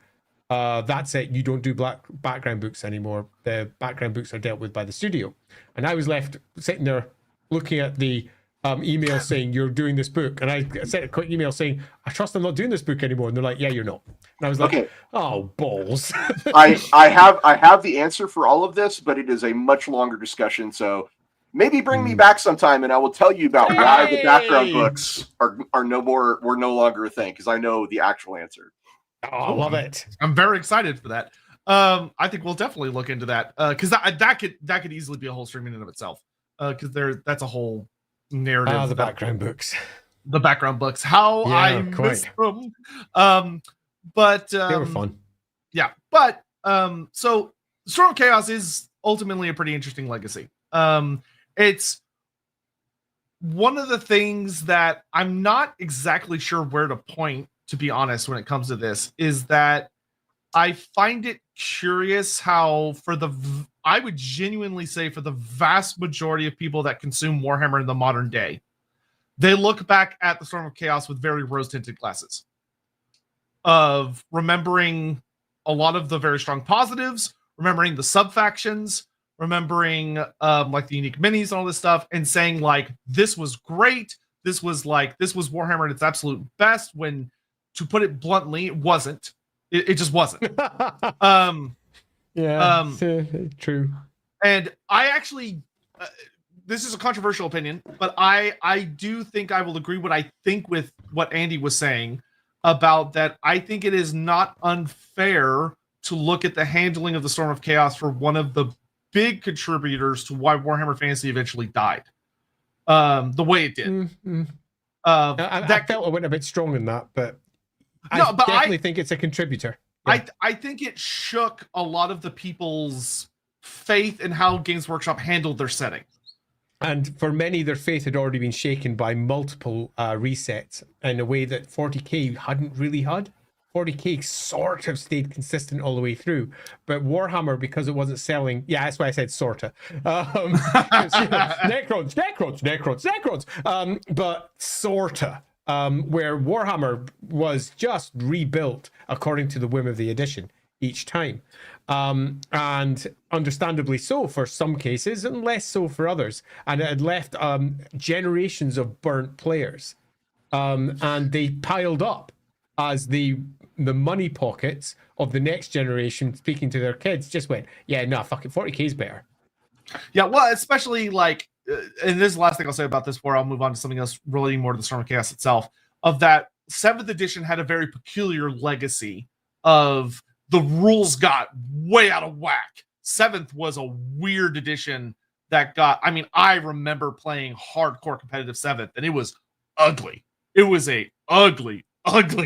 That's it. You don't do background books anymore. The background books are dealt with by the studio. And I was left sitting there looking at the email saying, you're doing this book. And I sent a quick email saying, I trust I'm not doing this book anymore. And they're like, yeah, you're not. And I was like, okay. Oh, balls. I have the answer for all of this, but it is a much longer discussion. So maybe bring me back sometime and I will tell you about why the background books were no longer a thing, because I know the actual answer. Oh, I love it. I'm very excited for that. I think we'll definitely look into that, because that could easily be a whole stream in and of itself. Because that's a whole narrative. The background books. The background books. How I miss them. But they were fun. Yeah, but so Storm of Chaos is ultimately a pretty interesting legacy. It's one of the things that I'm not exactly sure where to point, to be honest, when it comes to this, is that I find it curious how I would genuinely say for the vast majority of people that consume Warhammer in the modern day, they look back at the Storm of Chaos with very rose-tinted glasses of remembering a lot of the very strong positives, remembering the sub-factions, remembering like the unique minis and all this stuff, and saying like, this was great. This was Warhammer at its absolute best, when, to put it bluntly, it wasn't. It just wasn't. True. And I actually, this is a controversial opinion, but I do think I will agree with what Andy was saying about that. I think it is not unfair to look at the handling of the Storm of Chaos for one of the big contributors to why Warhammer Fantasy eventually died the way it did. Mm-hmm. I felt I went a bit strong in that, but I definitely think it's a contributor. Yeah. I think it shook a lot of the people's faith in how Games Workshop handled their setting. And for many, their faith had already been shaken by multiple resets in a way that 40k hadn't really had. 40k sort of stayed consistent all the way through, but Warhammer, because it wasn't selling, yeah, that's why I said sorta. Necrons, but sorta. Where Warhammer was just rebuilt according to the whim of the edition each time. And understandably so for some cases and less so for others. And it had left generations of burnt players. And they piled up as the money pockets of the next generation, speaking to their kids, just went, yeah, no, fuck it, 40k is better. Yeah, well, especially like, and this is the last thing I'll say about this before I'll move on to something else relating more to the Storm of Chaos itself, of that 7th edition had a very peculiar legacy of the rules got way out of whack. 7th was a weird edition that got, I mean, I remember playing hardcore competitive 7th, and it was ugly. It was a ugly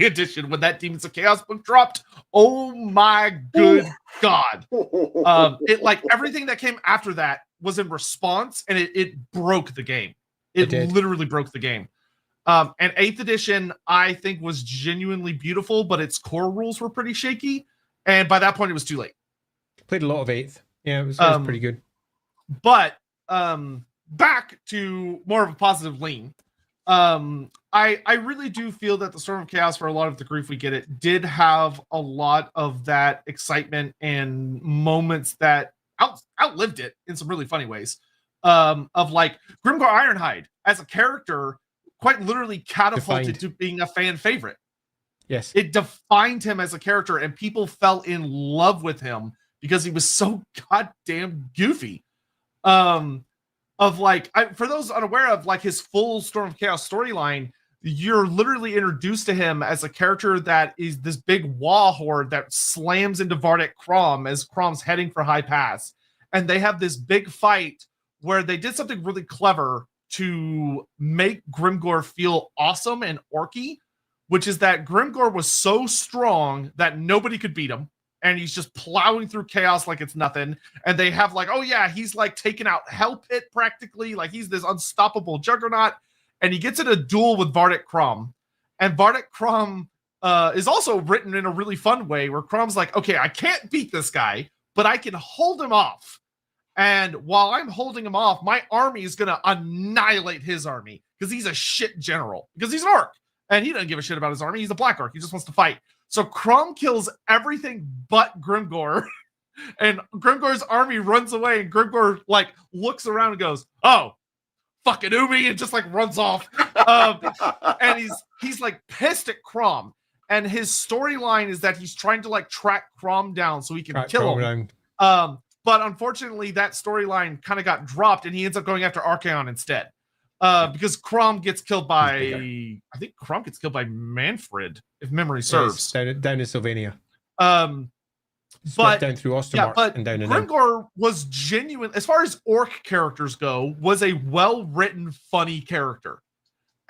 edition when that Demons of Chaos book dropped. Oh my good God. It, like, everything that came after that was in response, and it broke the game. It literally broke the game. And 8th edition, I think, was genuinely beautiful, but its core rules were pretty shaky. And by that point, it was too late. Played a lot of 8th. Yeah, it was pretty good. But back to more of a positive lean. I really do feel that the Storm of Chaos, for a lot of the grief we get it, did have a lot of that excitement and moments that outlived it in some really funny ways. Of like Grimgor Ironhide as a character quite literally catapulted to being a fan favorite. Yes. It defined him as a character, and people fell in love with him because he was so goddamn goofy. Of like, for those unaware of like his full Storm of Chaos storyline, you're literally introduced to him as a character that is this big wall horde that slams into Vardek Krom as Krom's heading for High Pass. And they have this big fight where they did something really clever to make Grimgor feel awesome and orky, which is that Grimgor was so strong that nobody could beat him. And he's just plowing through chaos like it's nothing. And they have like, oh yeah, he's like taking out Hell Pit practically. Like he's this unstoppable juggernaut. And he gets in a duel with Vardek Krom. And Vardek Krom is also written in a really fun way where Krom's like, okay, I can't beat this guy, but I can hold him off. And while I'm holding him off, my army is going to annihilate his army because he's a shit general. Because he's an orc. And he doesn't give a shit about his army. He's a black orc. He just wants to fight. So Krom kills everything but Grimgor. And Grimgor's army runs away. And Grimgor like looks around and goes, oh, fucking Umi, and just like runs off. And he's like pissed at Krom. And his storyline is that he's trying to like track Krom down so he can kill him. But unfortunately, that storyline kind of got dropped, and he ends up going after Archaon instead. Because Krom gets killed by, I think Krom gets killed by Manfred, if memory serves. Yes, down in Sylvania. But down through Ostermark and down in Grimgor was genuine, as far as orc characters go, was a well-written, funny character.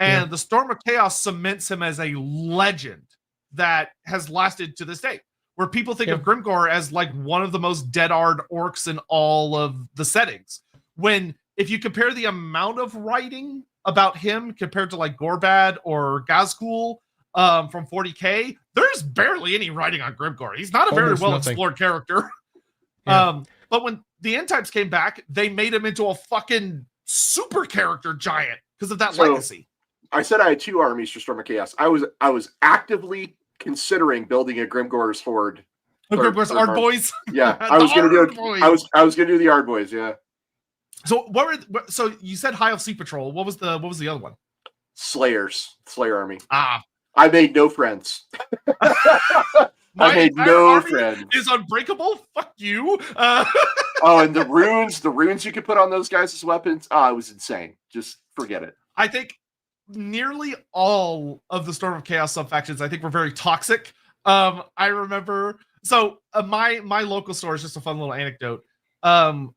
And the Storm of Chaos cements him as a legend that has lasted to this day. Where people think of Grimgor as like one of the most dead-hard orcs in all of the settings. When, if you compare the amount of writing about him compared to like Gorbad or Gazgul from 40k, there's barely any writing on Grimgor. He's not a very well-explored character. But when the end types came back, they made him into a fucking super character giant because of that legacy. I said I had 2 armies for Storm of Chaos. I was actively considering building a Grimgor's horde. Grimgor's Ardboys. Yeah, I was gonna do it. I was gonna do the Ardboys. Yeah. So so you said High Elf Sea Patrol. What was the other one? Slayer army. I made no friends. I made no friends. Is unbreakable. Fuck you. And the runes you could put on those guys as weapons. It was insane. Just forget it. I think nearly all of the Storm of Chaos sub-factions, I think, were very toxic. I remember, my local store is just a fun little anecdote.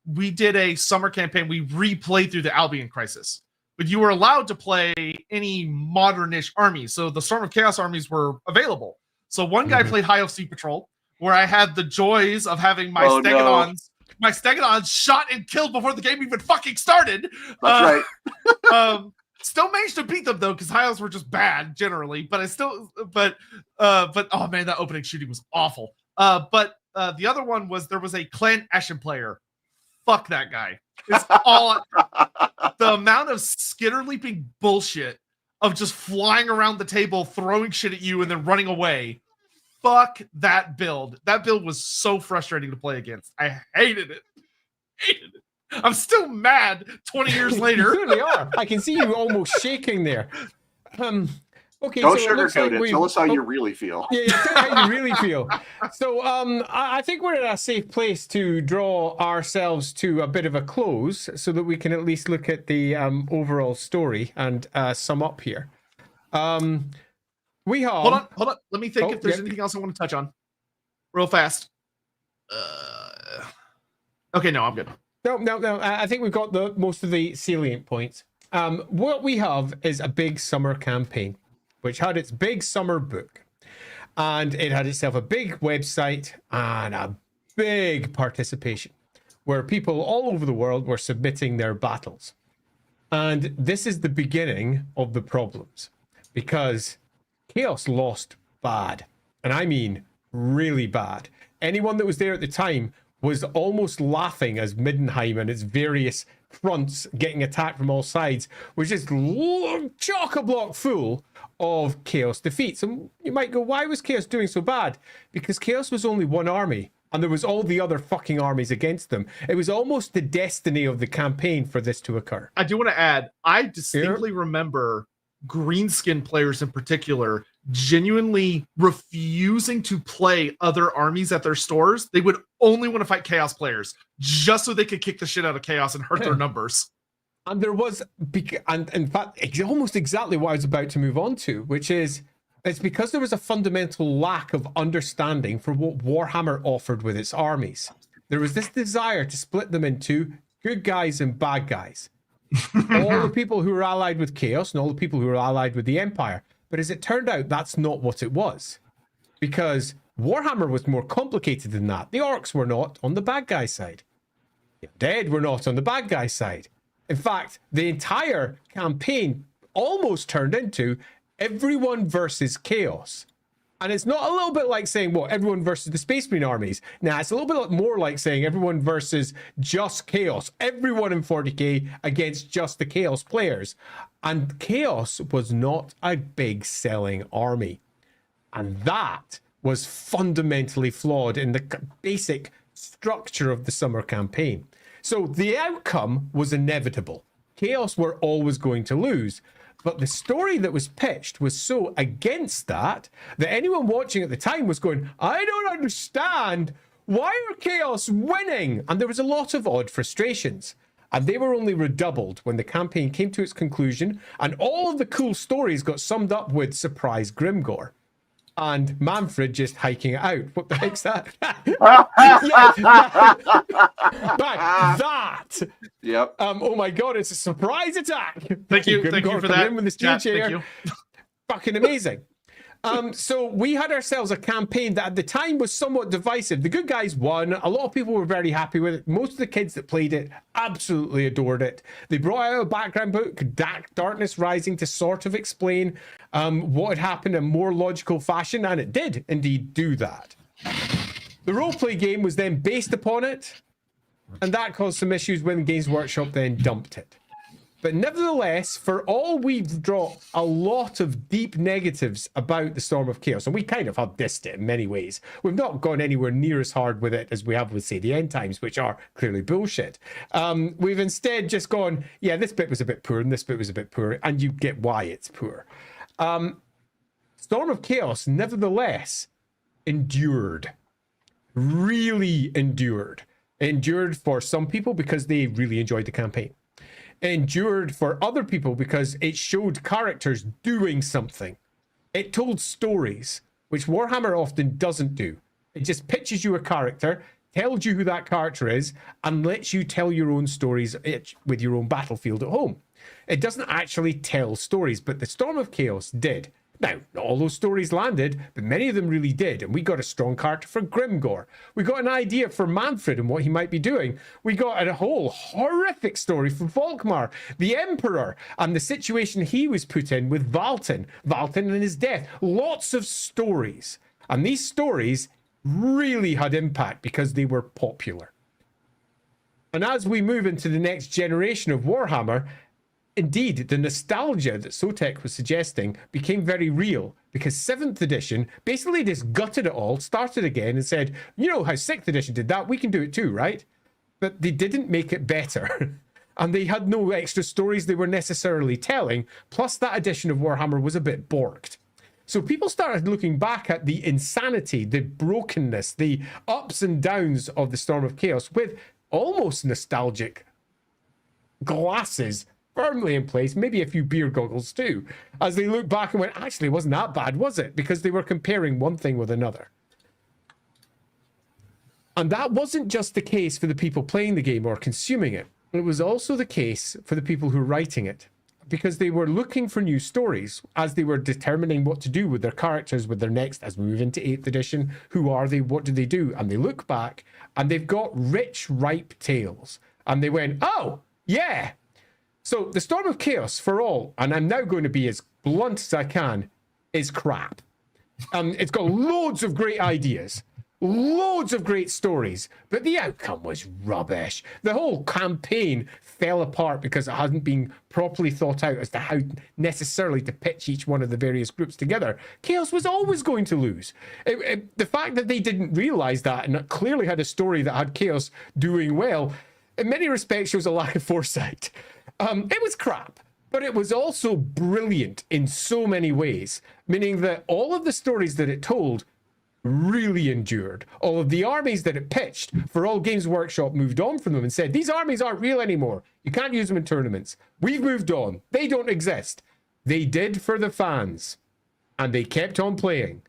We did a summer campaign. We replayed through the Albion Crisis, but you were allowed to play any modernish army. So the Storm of Chaos armies were available. So one guy played High Elf Sea Patrol, where I had the joys of having my Stegodons my Stegodon shot and killed before the game even fucking started. That's right. Still managed to beat them though, because high elves were just bad generally. But oh man, that opening shooting was awful. But the other one was there was a Clan Eshin player. Fuck that guy. It's all the amount of skitter leaping bullshit of just flying around the table, throwing shit at you, and then running away. Fuck that build. That build was so frustrating to play against. I hated it. I'm still mad 20 years later. You really are. I can see you almost shaking there. Okay, Don't so sugarcoat it. Tell us how you really feel. Yeah, tell us how you really feel. So I think we're in a safe place to draw ourselves to a bit of a close so that we can at least look at the overall story and sum up here. We have... Hold on. Let me think if there's anything else I want to touch on. Real fast. Okay, no, I'm good. No. I think we've got most of the salient points. What we have is a big summer campaign, which had its big summer book. And it had itself a big website and a big participation, where people all over the world were submitting their battles. And this is the beginning of the problems, because Chaos lost bad. And I mean really bad. Anyone that was there at the time was almost laughing as Middenheim and its various fronts getting attacked from all sides was just chock-a-block full of Chaos defeats. And you might go, why was Chaos doing so bad? Because Chaos was only one army, and there was all the other fucking armies against them. It was almost the destiny of the campaign for this to occur. I do want to add, I distinctly remember greenskin players in particular genuinely refusing to play other armies at their stores. They would only want to fight Chaos players just so they could kick the shit out of Chaos and hurt their numbers. And there was, and in fact, almost exactly what I was about to move on to, which is, it's because there was a fundamental lack of understanding for what Warhammer offered with its armies. There was this desire to split them into good guys and bad guys. All the people who were allied with Chaos and all the people who were allied with the Empire. But as it turned out, that's not what it was. Because Warhammer was more complicated than that. The orcs were not on the bad guy side. The undead were not on the bad guy side. In fact, the entire campaign almost turned into everyone versus Chaos. And it's not a little bit like saying, well, everyone versus the Space Marine armies. Nah, it's a little bit more like saying everyone versus just Chaos. Everyone in 40k against just the Chaos players. And Chaos was not a big selling army. And that was fundamentally flawed in the basic structure of the summer campaign. So the outcome was inevitable. Chaos were always going to lose. But the story that was pitched was so against that anyone watching at the time was going, I don't understand. Why are Chaos winning? And there was a lot of odd frustrations. And they were only redoubled when the campaign came to its conclusion and all of the cool stories got summed up with Surprise Grimgore. And Manfred just hiking it out. What the heck's that? That. Yep. Oh my god, it's a surprise attack. Thank you for that. With the Chat, chair. Fucking amazing. So we had ourselves a campaign that at the time was somewhat divisive. The good guys won. A lot of people were very happy with it. Most of the kids that played it absolutely adored it. They brought out a background book, Darkness Rising, to sort of explain what had happened in a more logical fashion, and it did indeed do that. The roleplay game was then based upon it, and that caused some issues when Games Workshop then dumped it. But nevertheless, for all we've dropped a lot of deep negatives about the Storm of Chaos, and we kind of have dissed it in many ways. We've not gone anywhere near as hard with it as we have with, say, the End Times, which are clearly bullshit. We've instead just gone, yeah, this bit was a bit poor, and this bit was a bit poor, and you get why it's poor. Storm of Chaos, nevertheless, endured. Really endured. Endured for some people because they really enjoyed the campaign. Endured for other people because it showed characters doing something. It told stories, which Warhammer often doesn't do. It just pitches you a character, tells you who that character is, and lets you tell your own stories with your own battlefield at home. It doesn't actually tell stories, but the Storm of Chaos did. Now, not all those stories landed, but many of them really did. And we got a strong character for Grimgor. We got an idea for Manfred and what he might be doing. We got a whole horrific story for Volkmar, the Emperor, and the situation he was put in with Valten and his death. Lots of stories. And these stories really had impact because they were popular. And as we move into the next generation of Warhammer, indeed, the nostalgia that Sotek was suggesting became very real, because 7th edition basically just gutted it all, started again and said, you know how 6th edition did that, we can do it too, right? But they didn't make it better. And they had no extra stories they were necessarily telling, plus that edition of Warhammer was a bit borked. So people started looking back at the insanity, the brokenness, the ups and downs of the Storm of Chaos with almost nostalgic glasses firmly in place, maybe a few beer goggles too, as they look back and went, actually, it wasn't that bad, was it? Because they were comparing one thing with another. And that wasn't just the case for the people playing the game or consuming it. It was also the case for the people who were writing it, because they were looking for new stories as they were determining what to do with their characters, with their next, as we move into 8th edition, who are they, what do they do? And they look back and they've got rich, ripe tales. And they went, oh, yeah. So the Storm of Chaos for all, and I'm now going to be as blunt as I can, is crap. It's got loads of great ideas, loads of great stories, but the outcome was rubbish. The whole campaign fell apart because it hadn't been properly thought out as to how necessarily to pitch each one of the various groups together. Chaos was always going to lose. The fact that they didn't realize that and clearly had a story that had Chaos doing well, in many respects shows a lack of foresight. It was crap, but it was also brilliant in so many ways, meaning that all of the stories that it told really endured. All of the armies that it pitched for all Games Workshop moved on from them and said, these armies aren't real anymore. You can't use them in tournaments. We've moved on. They don't exist. They did for the fans, and they kept on playing.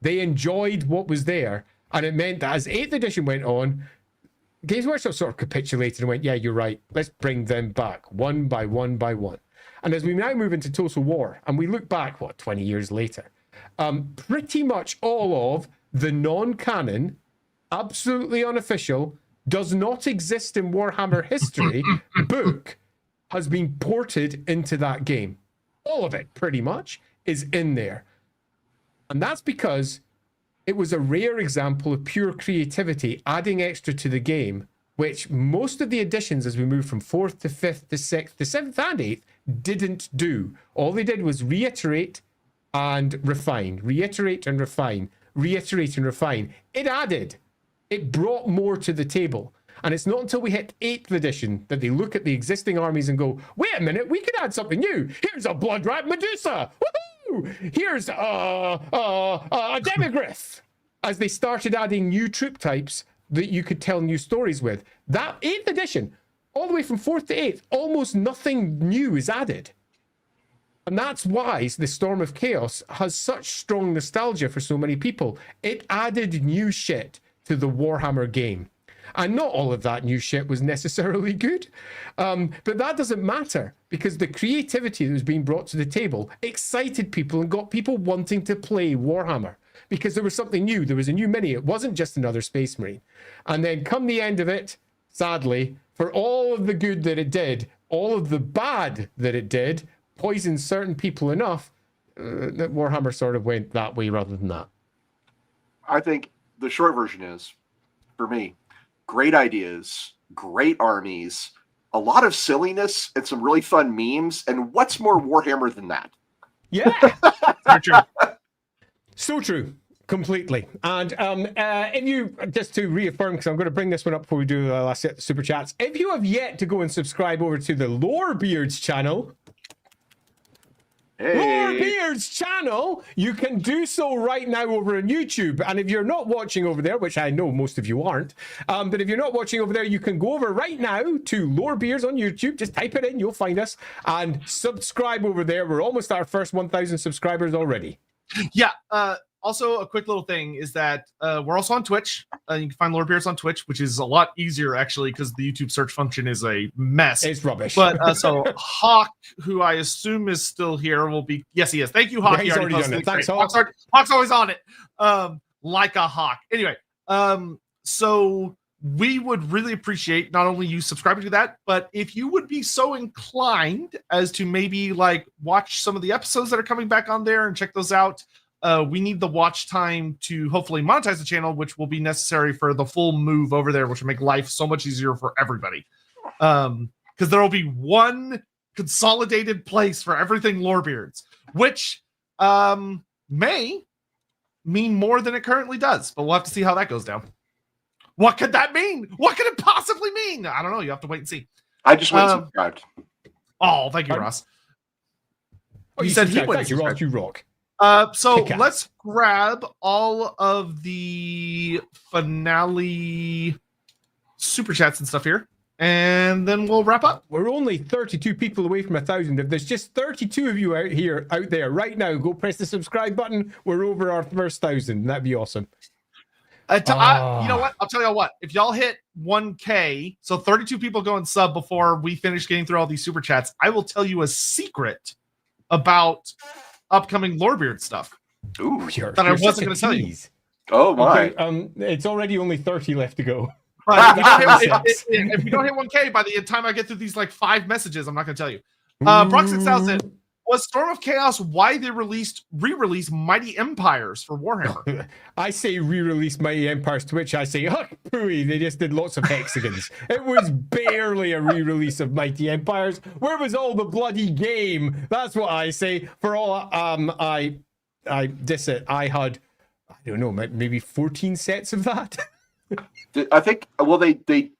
They enjoyed what was there, and it meant that as 8th edition went on, Games Workshop sort of capitulated and went, yeah, you're right. Let's bring them back one by one by one. And as we now move into Total War, and we look back, 20 years later, pretty much all of the non-canon, absolutely unofficial, does not exist in Warhammer history book has been ported into that game. All of it, pretty much, is in there. And that's because it was a rare example of pure creativity, adding extra to the game, which most of the editions as we move from 4th to 5th to 6th to 7th and 8th didn't do. All they did was reiterate and refine, reiterate and refine, reiterate and refine. It added. It brought more to the table. And it's not until we hit 8th edition that they look at the existing armies and go, wait a minute, we could add something new. Here's a Blood Rat Medusa. Woohoo! Here's a Demigryph. As they started adding new troop types that you could tell new stories with. That 8th edition, all the way from 4th to 8th, almost nothing new is added. And that's why the Storm of Chaos has such strong nostalgia for so many people. It added new shit to the Warhammer game. And not all of that new shit was necessarily good. But that doesn't matter, because the creativity that was being brought to the table excited people and got people wanting to play Warhammer. Because there was something new. There was a new mini. It wasn't just another Space Marine. And then come the end of it, sadly, for all of the good that it did, all of the bad that it did, poisoned certain people enough that Warhammer sort of went that way rather than that. I think the short version is, for me, great ideas, great armies, a lot of silliness, and some really fun memes. And what's more Warhammer than that? Yeah. So true. So true. Completely. And if you, just to reaffirm, because I'm going to bring this one up before we do the last set of super chats, if you have yet to go and subscribe over to the Lorebeards channel, Lorebeards channel, you can do so right now over on YouTube. And if you're not watching over there, which I know most of you aren't, but if you're not watching over there, you can go over right now to Lorebeards on YouTube. Just type it in, you'll find us, and subscribe over there. We're almost at our first 1,000 subscribers already. Yeah, Also, a quick little thing is that we're also on Twitch. You can find Lord Beards on Twitch, which is a lot easier actually because the YouTube search function is a mess. It's rubbish. But so Hawk, who I assume is still here, will be. Yes, he is. Thank you, Hawk. Yeah, he's already done it. Thanks, Hawk. Hawk's always on it. Like a hawk. Anyway, so we would really appreciate not only you subscribing to that, but if you would be so inclined as to maybe like watch some of the episodes that are coming back on there and check those out. We need the watch time to hopefully monetize the channel, which will be necessary for the full move over there, which will make life so much easier for everybody. Because there will be one consolidated place for everything Lorebeards, which may mean more than it currently does, but we'll have to see how that goes down. What could that mean? What could it possibly mean? I don't know. You have to wait and see. I just went and subscribed. Oh, thank you, Ross. Oh, you said he went. Thank you, Ross. You rock. So let's grab all of the finale super chats and stuff here, and then we'll wrap up. We're only 32 people away from 1,000. If there's just 32 of you out there right now, go press the subscribe button. We're over our first 1,000. That'd be awesome. You know what? I'll tell you what. If y'all hit 1K, so 32 people go and sub before we finish getting through all these super chats, I will tell you a secret about upcoming Lorebeard stuff. Ooh, that I wasn't going to tell you. Oh my! Okay, it's already only 30 left to go. But if we don't hit 1K by the time I get through these like 5 messages, I'm not going to tell you. Brock 6000 was Storm of Chaos why they re-released Mighty Empires for Warhammer. I say re-release Mighty Empires to which I say, huh, pooey, they just did lots of hexagons. It was barely a re-release of Mighty Empires. Where was all the bloody game? That's what I say. For all I diss it, I had, I don't know, maybe 14 sets of that. I think, well, they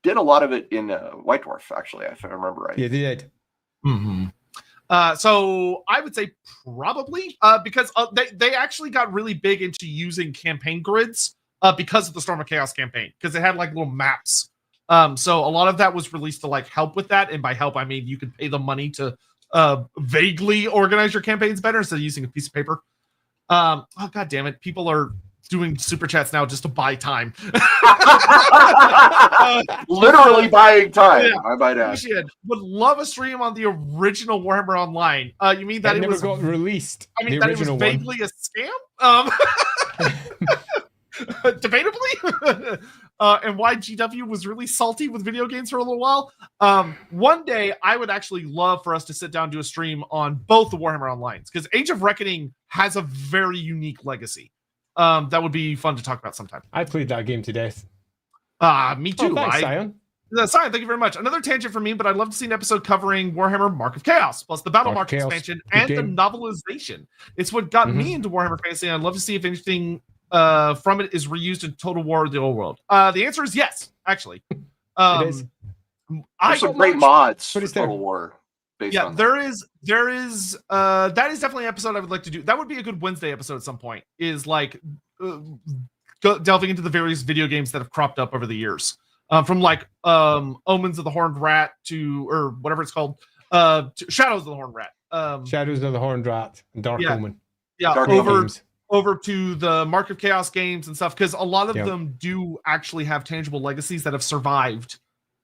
did a lot of it in White Dwarf, actually, if I remember right. Yeah, they did. Mm-hmm. So I would say probably because they actually got really big into using campaign grids because of the Storm of Chaos campaign, because it had like little maps. So a lot of that was released to like help with that, and by help I mean you could pay them money to vaguely organize your campaigns better instead of using a piece of paper. Oh god damn it! People are doing super chats now just to buy time. Literally buying time. Yeah, I might add. Would love a stream on the original Warhammer Online. You mean that it was got released? I mean that it was vaguely a scam. Debatably. And why GW was really salty with video games for a little while. One day I would actually love for us to sit down and do a stream on both the Warhammer Onlines, because Age of Reckoning has a very unique legacy. That would be fun to talk about sometime. I played that game to death. Me too. Oh, thanks, Sion. Sion, thank you very much. Another tangent for me, but I'd love to see an episode covering Warhammer Mark of Chaos, plus the Battle Mark expansion and the novelization. It's what got me into Warhammer Fantasy, and I'd love to see if anything from it is reused in Total War of the Old World. The answer is yes, actually. It is. There's some great mods for Total War. Yeah, there is that is definitely an episode I would like to do. That would be a good Wednesday episode at some point, is like delving into the various video games that have cropped up over the years, from like Omens of the Horned Rat to, or whatever it's called, to Shadows of the Horned Rat, Shadows of the Horned Rat and Dark Omen. Yeah, Dark over to the Mark of Chaos games and stuff, because a lot of them do actually have tangible legacies that have survived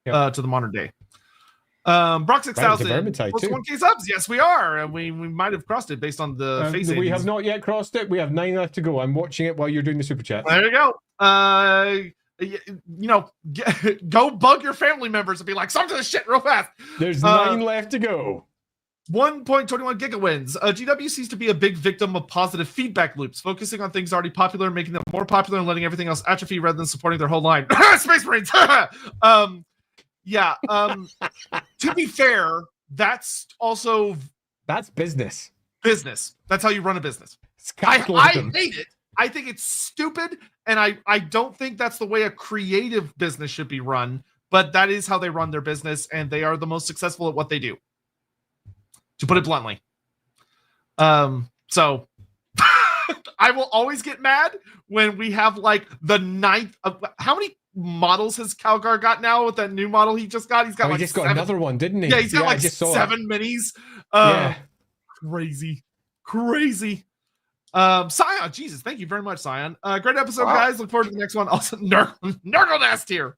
to the modern day. Brock 6000, 1K subs. Yes, we are, and we might have crossed it based on the face. We have not yet crossed it. We have 9 left to go. I'm watching it while you're doing the super chat. There you go. You know, go bug your family members and be like, "Stop to this shit real fast." There's 9 left to go. 1.21 gigawins. GW seems to be a big victim of positive feedback loops, focusing on things already popular, making them more popular, and letting everything else atrophy rather than supporting their whole line. Space Marines. Yeah. To be fair, that's business. That's how you run a business. I hate it. I think it's stupid, and I don't think that's the way a creative business should be run, but that is how they run their business, and they are the most successful at what they do, to put it bluntly. So I will always get mad when we have like the 9th of, how many models has Calgar got now with that new model he just got? He's got he just got another one, didn't he? Yeah, he's got like 7 minis. Crazy. Scion, Jesus, thank you very much, Scion. Great episode, Wow. guys. Look forward to the next one. Also, Nurgle here.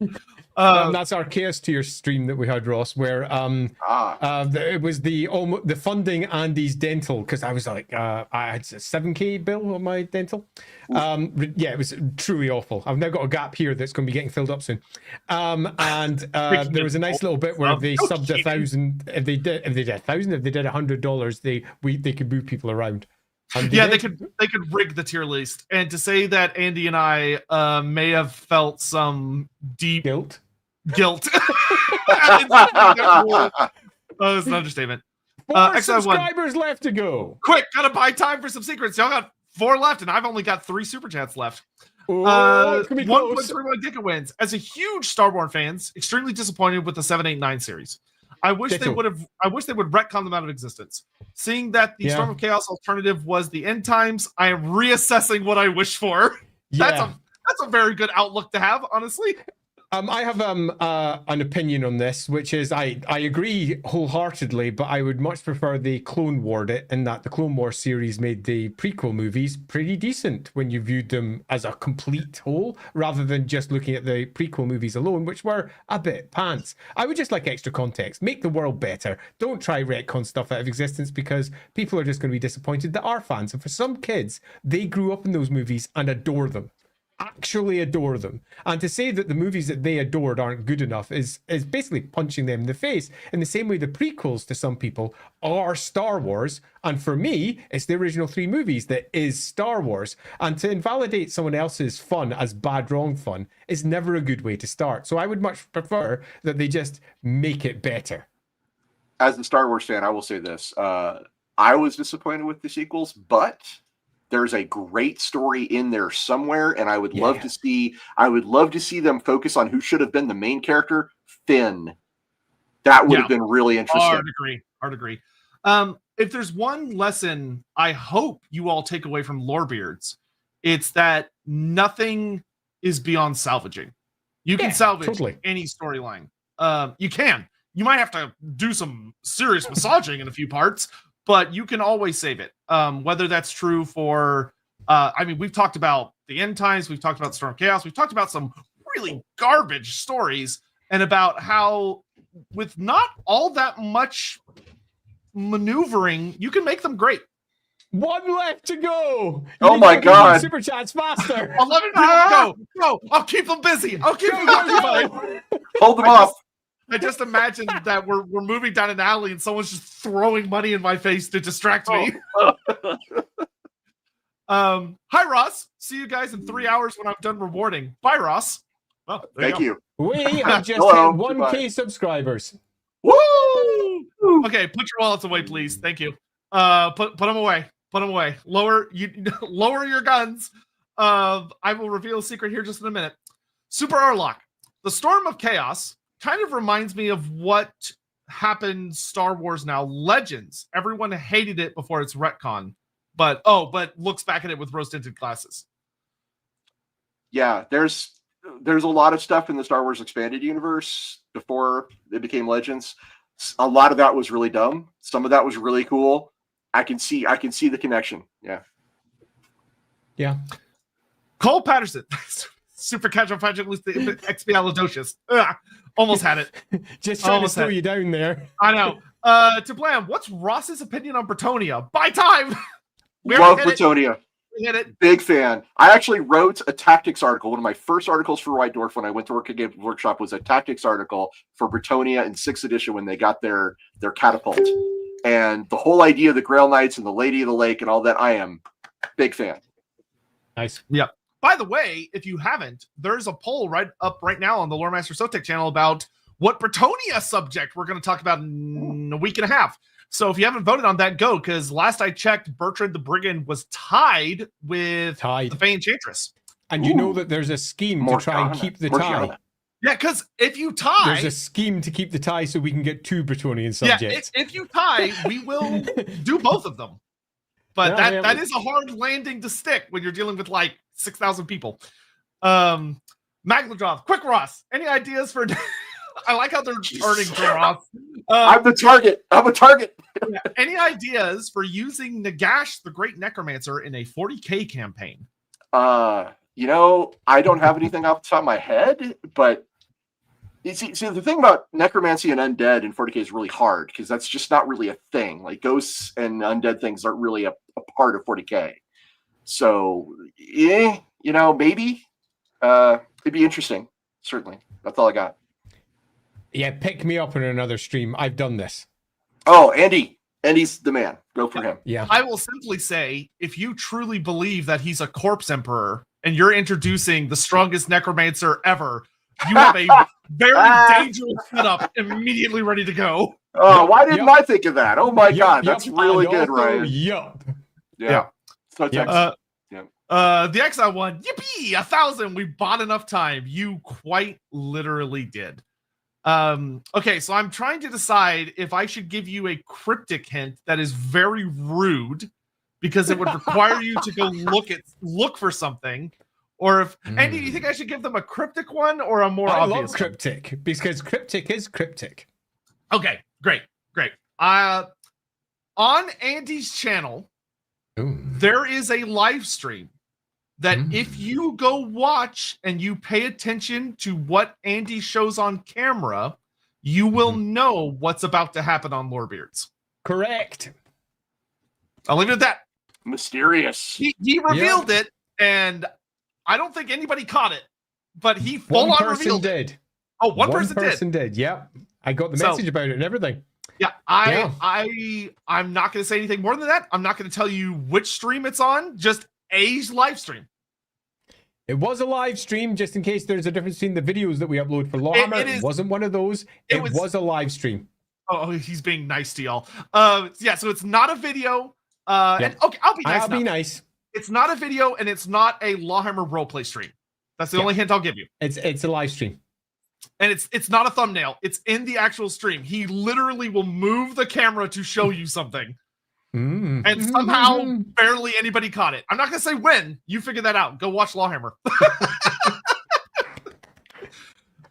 That's our Chaos Tier stream that we had, Ross, where it was the funding Andy's dental, because I was like, I had a 7K bill on my dental. Yeah, it was truly awful. I've now got a gap here that's going to be getting filled up soon. And there was a nice little bit where they subbed 1,000. If they did 1,000, if they did $100, they could move people around. Yeah, they could rig the tier list. And to say that Andy and I may have felt some deep Guilt. It's an understatement. 4 subscribers left to go. Quick, gotta buy time for some secrets. Y'all got 4 left, and I've only got 3 super chats left. 1.31 Giga wins. As a huge Star Wars fans, extremely disappointed with the 789 series. I wish they would retcon them out of existence. Seeing that the Storm of Chaos alternative was the end times, I am reassessing what I wish for. Yeah. That's a very good outlook to have, honestly. I have an opinion on this, which is I agree wholeheartedly, but I would much prefer the Clone War in that the Clone War series made the prequel movies pretty decent when you viewed them as a complete whole, rather than just looking at the prequel movies alone, which were a bit pants. I would just like extra context. Make the world better. Don't try retcon stuff out of existence, because people are just going to be disappointed that are fans. And for some kids, they grew up in those movies and adore them. Actually adore them, and to say that the movies that they adored aren't good enough is basically punching them in the face, in the same way the prequels to some people are Star Wars, and for me it's the original 3 movies that is Star Wars. And to invalidate someone else's fun as bad wrong fun is never a good way to start. So I would much prefer that they just make it better. As a Star Wars fan, I will say this: I was disappointed with the sequels, but there's a great story in there somewhere, and I would love to see. I would love to see them focus on who should have been the main character, Finn. That would have been really interesting. Hard agree. If there's one lesson I hope you all take away from Lorebeards, it's that nothing is beyond salvaging. You can salvage any storyline. You can. You might have to do some serious massaging in a few parts, but you can always save it. Whether that's true for, we've talked about the end times, we've talked about Storm of Chaos, we've talked about some really garbage stories, and about how with not all that much maneuvering, you can make them great. 1 left to go. Oh my God. Super chats faster. 11 people go. I'll keep them busy. Hold them off. I just imagined that we're moving down an alley and someone's just throwing money in my face to distract me. Hi, Ross. See you guys in 3 hours when I'm done rewarding. Bye, Ross. Well, Thank you. We have just hit 1K subscribers. Woo! Okay, put your wallets away, please. Thank you. Put them away. Put them away. Lower your guns. I will reveal a secret here just in a minute. Super Arlock. The Storm of Chaos kind of reminds me of what happened Star Wars Now Legends. Everyone hated it before its retcon, but looks back at it with rose-tinted glasses. Yeah, there's a lot of stuff in the Star Wars expanded universe before it became Legends. A lot of that was really dumb. Some of that was really cool. I can see the connection. Yeah. Cole Patterson. Super casual project with the expialidocious. Almost had it. Just trying to slow you down there. I know. To Blam, what's Ross's opinion on Bretonia? Buy time. Love Bretonia. We hit it. Big fan. I actually wrote a tactics article. One of my first articles for White Dwarf when I went to work at Game Workshop was a tactics article for Bretonia in 6th edition when they got their catapult. And the whole idea of the Grail Knights and the Lady of the Lake and all that, I am big fan. Nice. Yeah. By the way, if you haven't, there's a poll right now on the Loremaster of Sotek channel about what Bretonia subject we're going to talk about in a week and a half. So if you haven't voted on that, go, because last I checked, Bertrand the Brigand was tied with the Fey Enchantress. And you know that there's a scheme to try and keep the tie. Yeah, because if you tie... There's a scheme to keep the tie so we can get 2 Bretonian subjects. Yeah, if you tie, we will do both of them. But that is a hard landing to stick when you're dealing with like 6,000 people. Magladroth, quick Ross, any ideas for I like how they're turning to Ross. I'm the target. I'm a target. Any ideas for using Nagash, the Great Necromancer, in a 40k campaign? You know, I don't have anything off the top of my head, but you see, the thing about necromancy and undead in 40k is really hard because that's just not really a thing. Like ghosts and undead things aren't really a part of 40k. So, you know, maybe it'd be interesting. Certainly, that's all I got. Yeah, pick me up in another stream. I've done this. Oh, Andy's the man. Go for him. Yeah. I will simply say, if you truly believe that he's a corpse emperor and you're introducing the strongest necromancer ever, you have a very dangerous setup immediately ready to go. Oh, why didn't I think of that? Oh my god, that's really good, Ryan. Yup. Yeah. So the Exile one, yippee, 1,000. We bought enough time. You quite literally did. Okay, so I'm trying to decide if I should give you a cryptic hint that is very rude because it would require you to go look for something, or if Andy, do you think I should give them a cryptic one or a more obvious? I love cryptic because cryptic is cryptic. Okay, great. On Andy's channel, there is a live stream that if you go watch and you pay attention to what Andy shows on camera, you will know what's about to happen on Lorebeards. Correct. I'll leave it at that. Mysterious. He revealed it, and I don't think anybody caught it, but he full on revealed it. Oh, one person did. Yep. I got the message about it and everything. Yeah, I'm not going to say anything more than that. I'm not going to tell you which stream it's on, just a live stream. It was a live stream, just in case there's a difference between the videos that we upload for LAWhammer. It wasn't one of those. It was a live stream. Oh, he's being nice to y'all. Yeah, so it's not a video. And okay, I'll be nice. It's not a video, and it's not a LAWhammer roleplay stream. That's the only hint I'll give you. It's a live stream. And it's not a thumbnail. It's in the actual stream. He literally will move the camera to show you something. And somehow barely anybody caught it. I'm not going to say when. You figure that out. Go watch LAWhammer.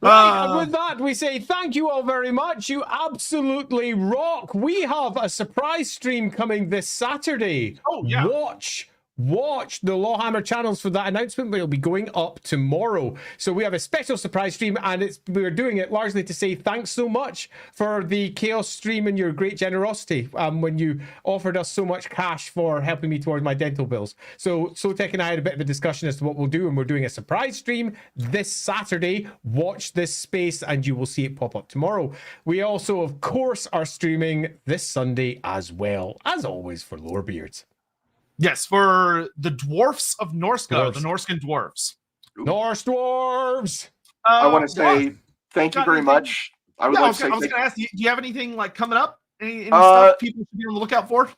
Right, with that, we say thank you all very much. You absolutely rock. We have a surprise stream coming this Saturday. Oh, yeah. Watch the LAWhammer channels for that announcement, but it'll be going up tomorrow. So we have a special surprise stream, and we're doing it largely to say thanks so much for the Chaos stream and your great generosity when you offered us so much cash for helping me towards my dental bills. So Sotek and I had a bit of a discussion as to what we'll do, and we're doing a surprise stream this Saturday. Watch this space, and you will see it pop up tomorrow. We also, of course, are streaming this Sunday as well, as always, for Lorebeards. Yes, for the dwarfs of Norska, the Norskan dwarves. Norse dwarves! I want to say thank you very much. I was going to ask, do you have anything like coming up? Any stuff people should be on the lookout for?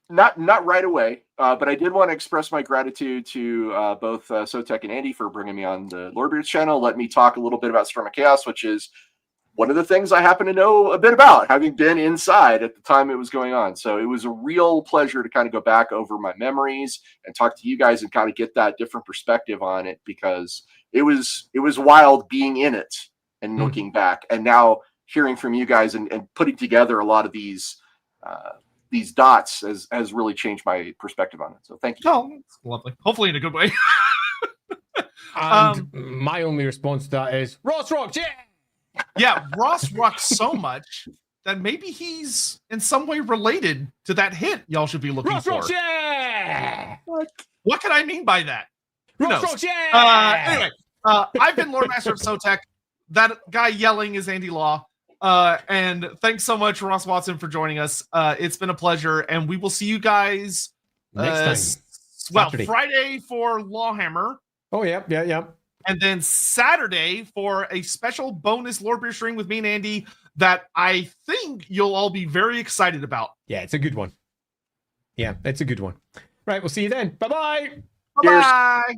Not right away, but I did want to express my gratitude to both Sotek and Andy for bringing me on the Lorebeards channel. Let me talk a little bit about Storm of Chaos, which is one of the things I happen to know a bit about, having been inside at the time it was going on. So it was a real pleasure to kind of go back over my memories and talk to you guys and kind of get that different perspective on it, because it was wild being in it and looking back, and now hearing from you guys and putting together a lot of these dots has really changed my perspective on it. So thank you. Oh, that's lovely. Hopefully in a good way. And my only response to that is Ross rocks, yeah! Yeah, Ross rocks so much that maybe he's in some way related to that hint y'all should be looking for. Ross, yeah! What can I mean by that? Who knows? Ross, yeah! Anyway, I've been Loremaster of Sotek. That guy yelling is Andy Law. And thanks so much, Ross Watson, for joining us. It's been a pleasure, and we will see you guys next time. Well, Friday for LAWhammer. Oh, yeah. And then Saturday for a special bonus Lorebeard stream with me and Andy that I think you'll all be very excited about. Yeah, it's a good one. Yeah, it's a good one. Right, we'll see you then. Bye-bye. Bye-bye.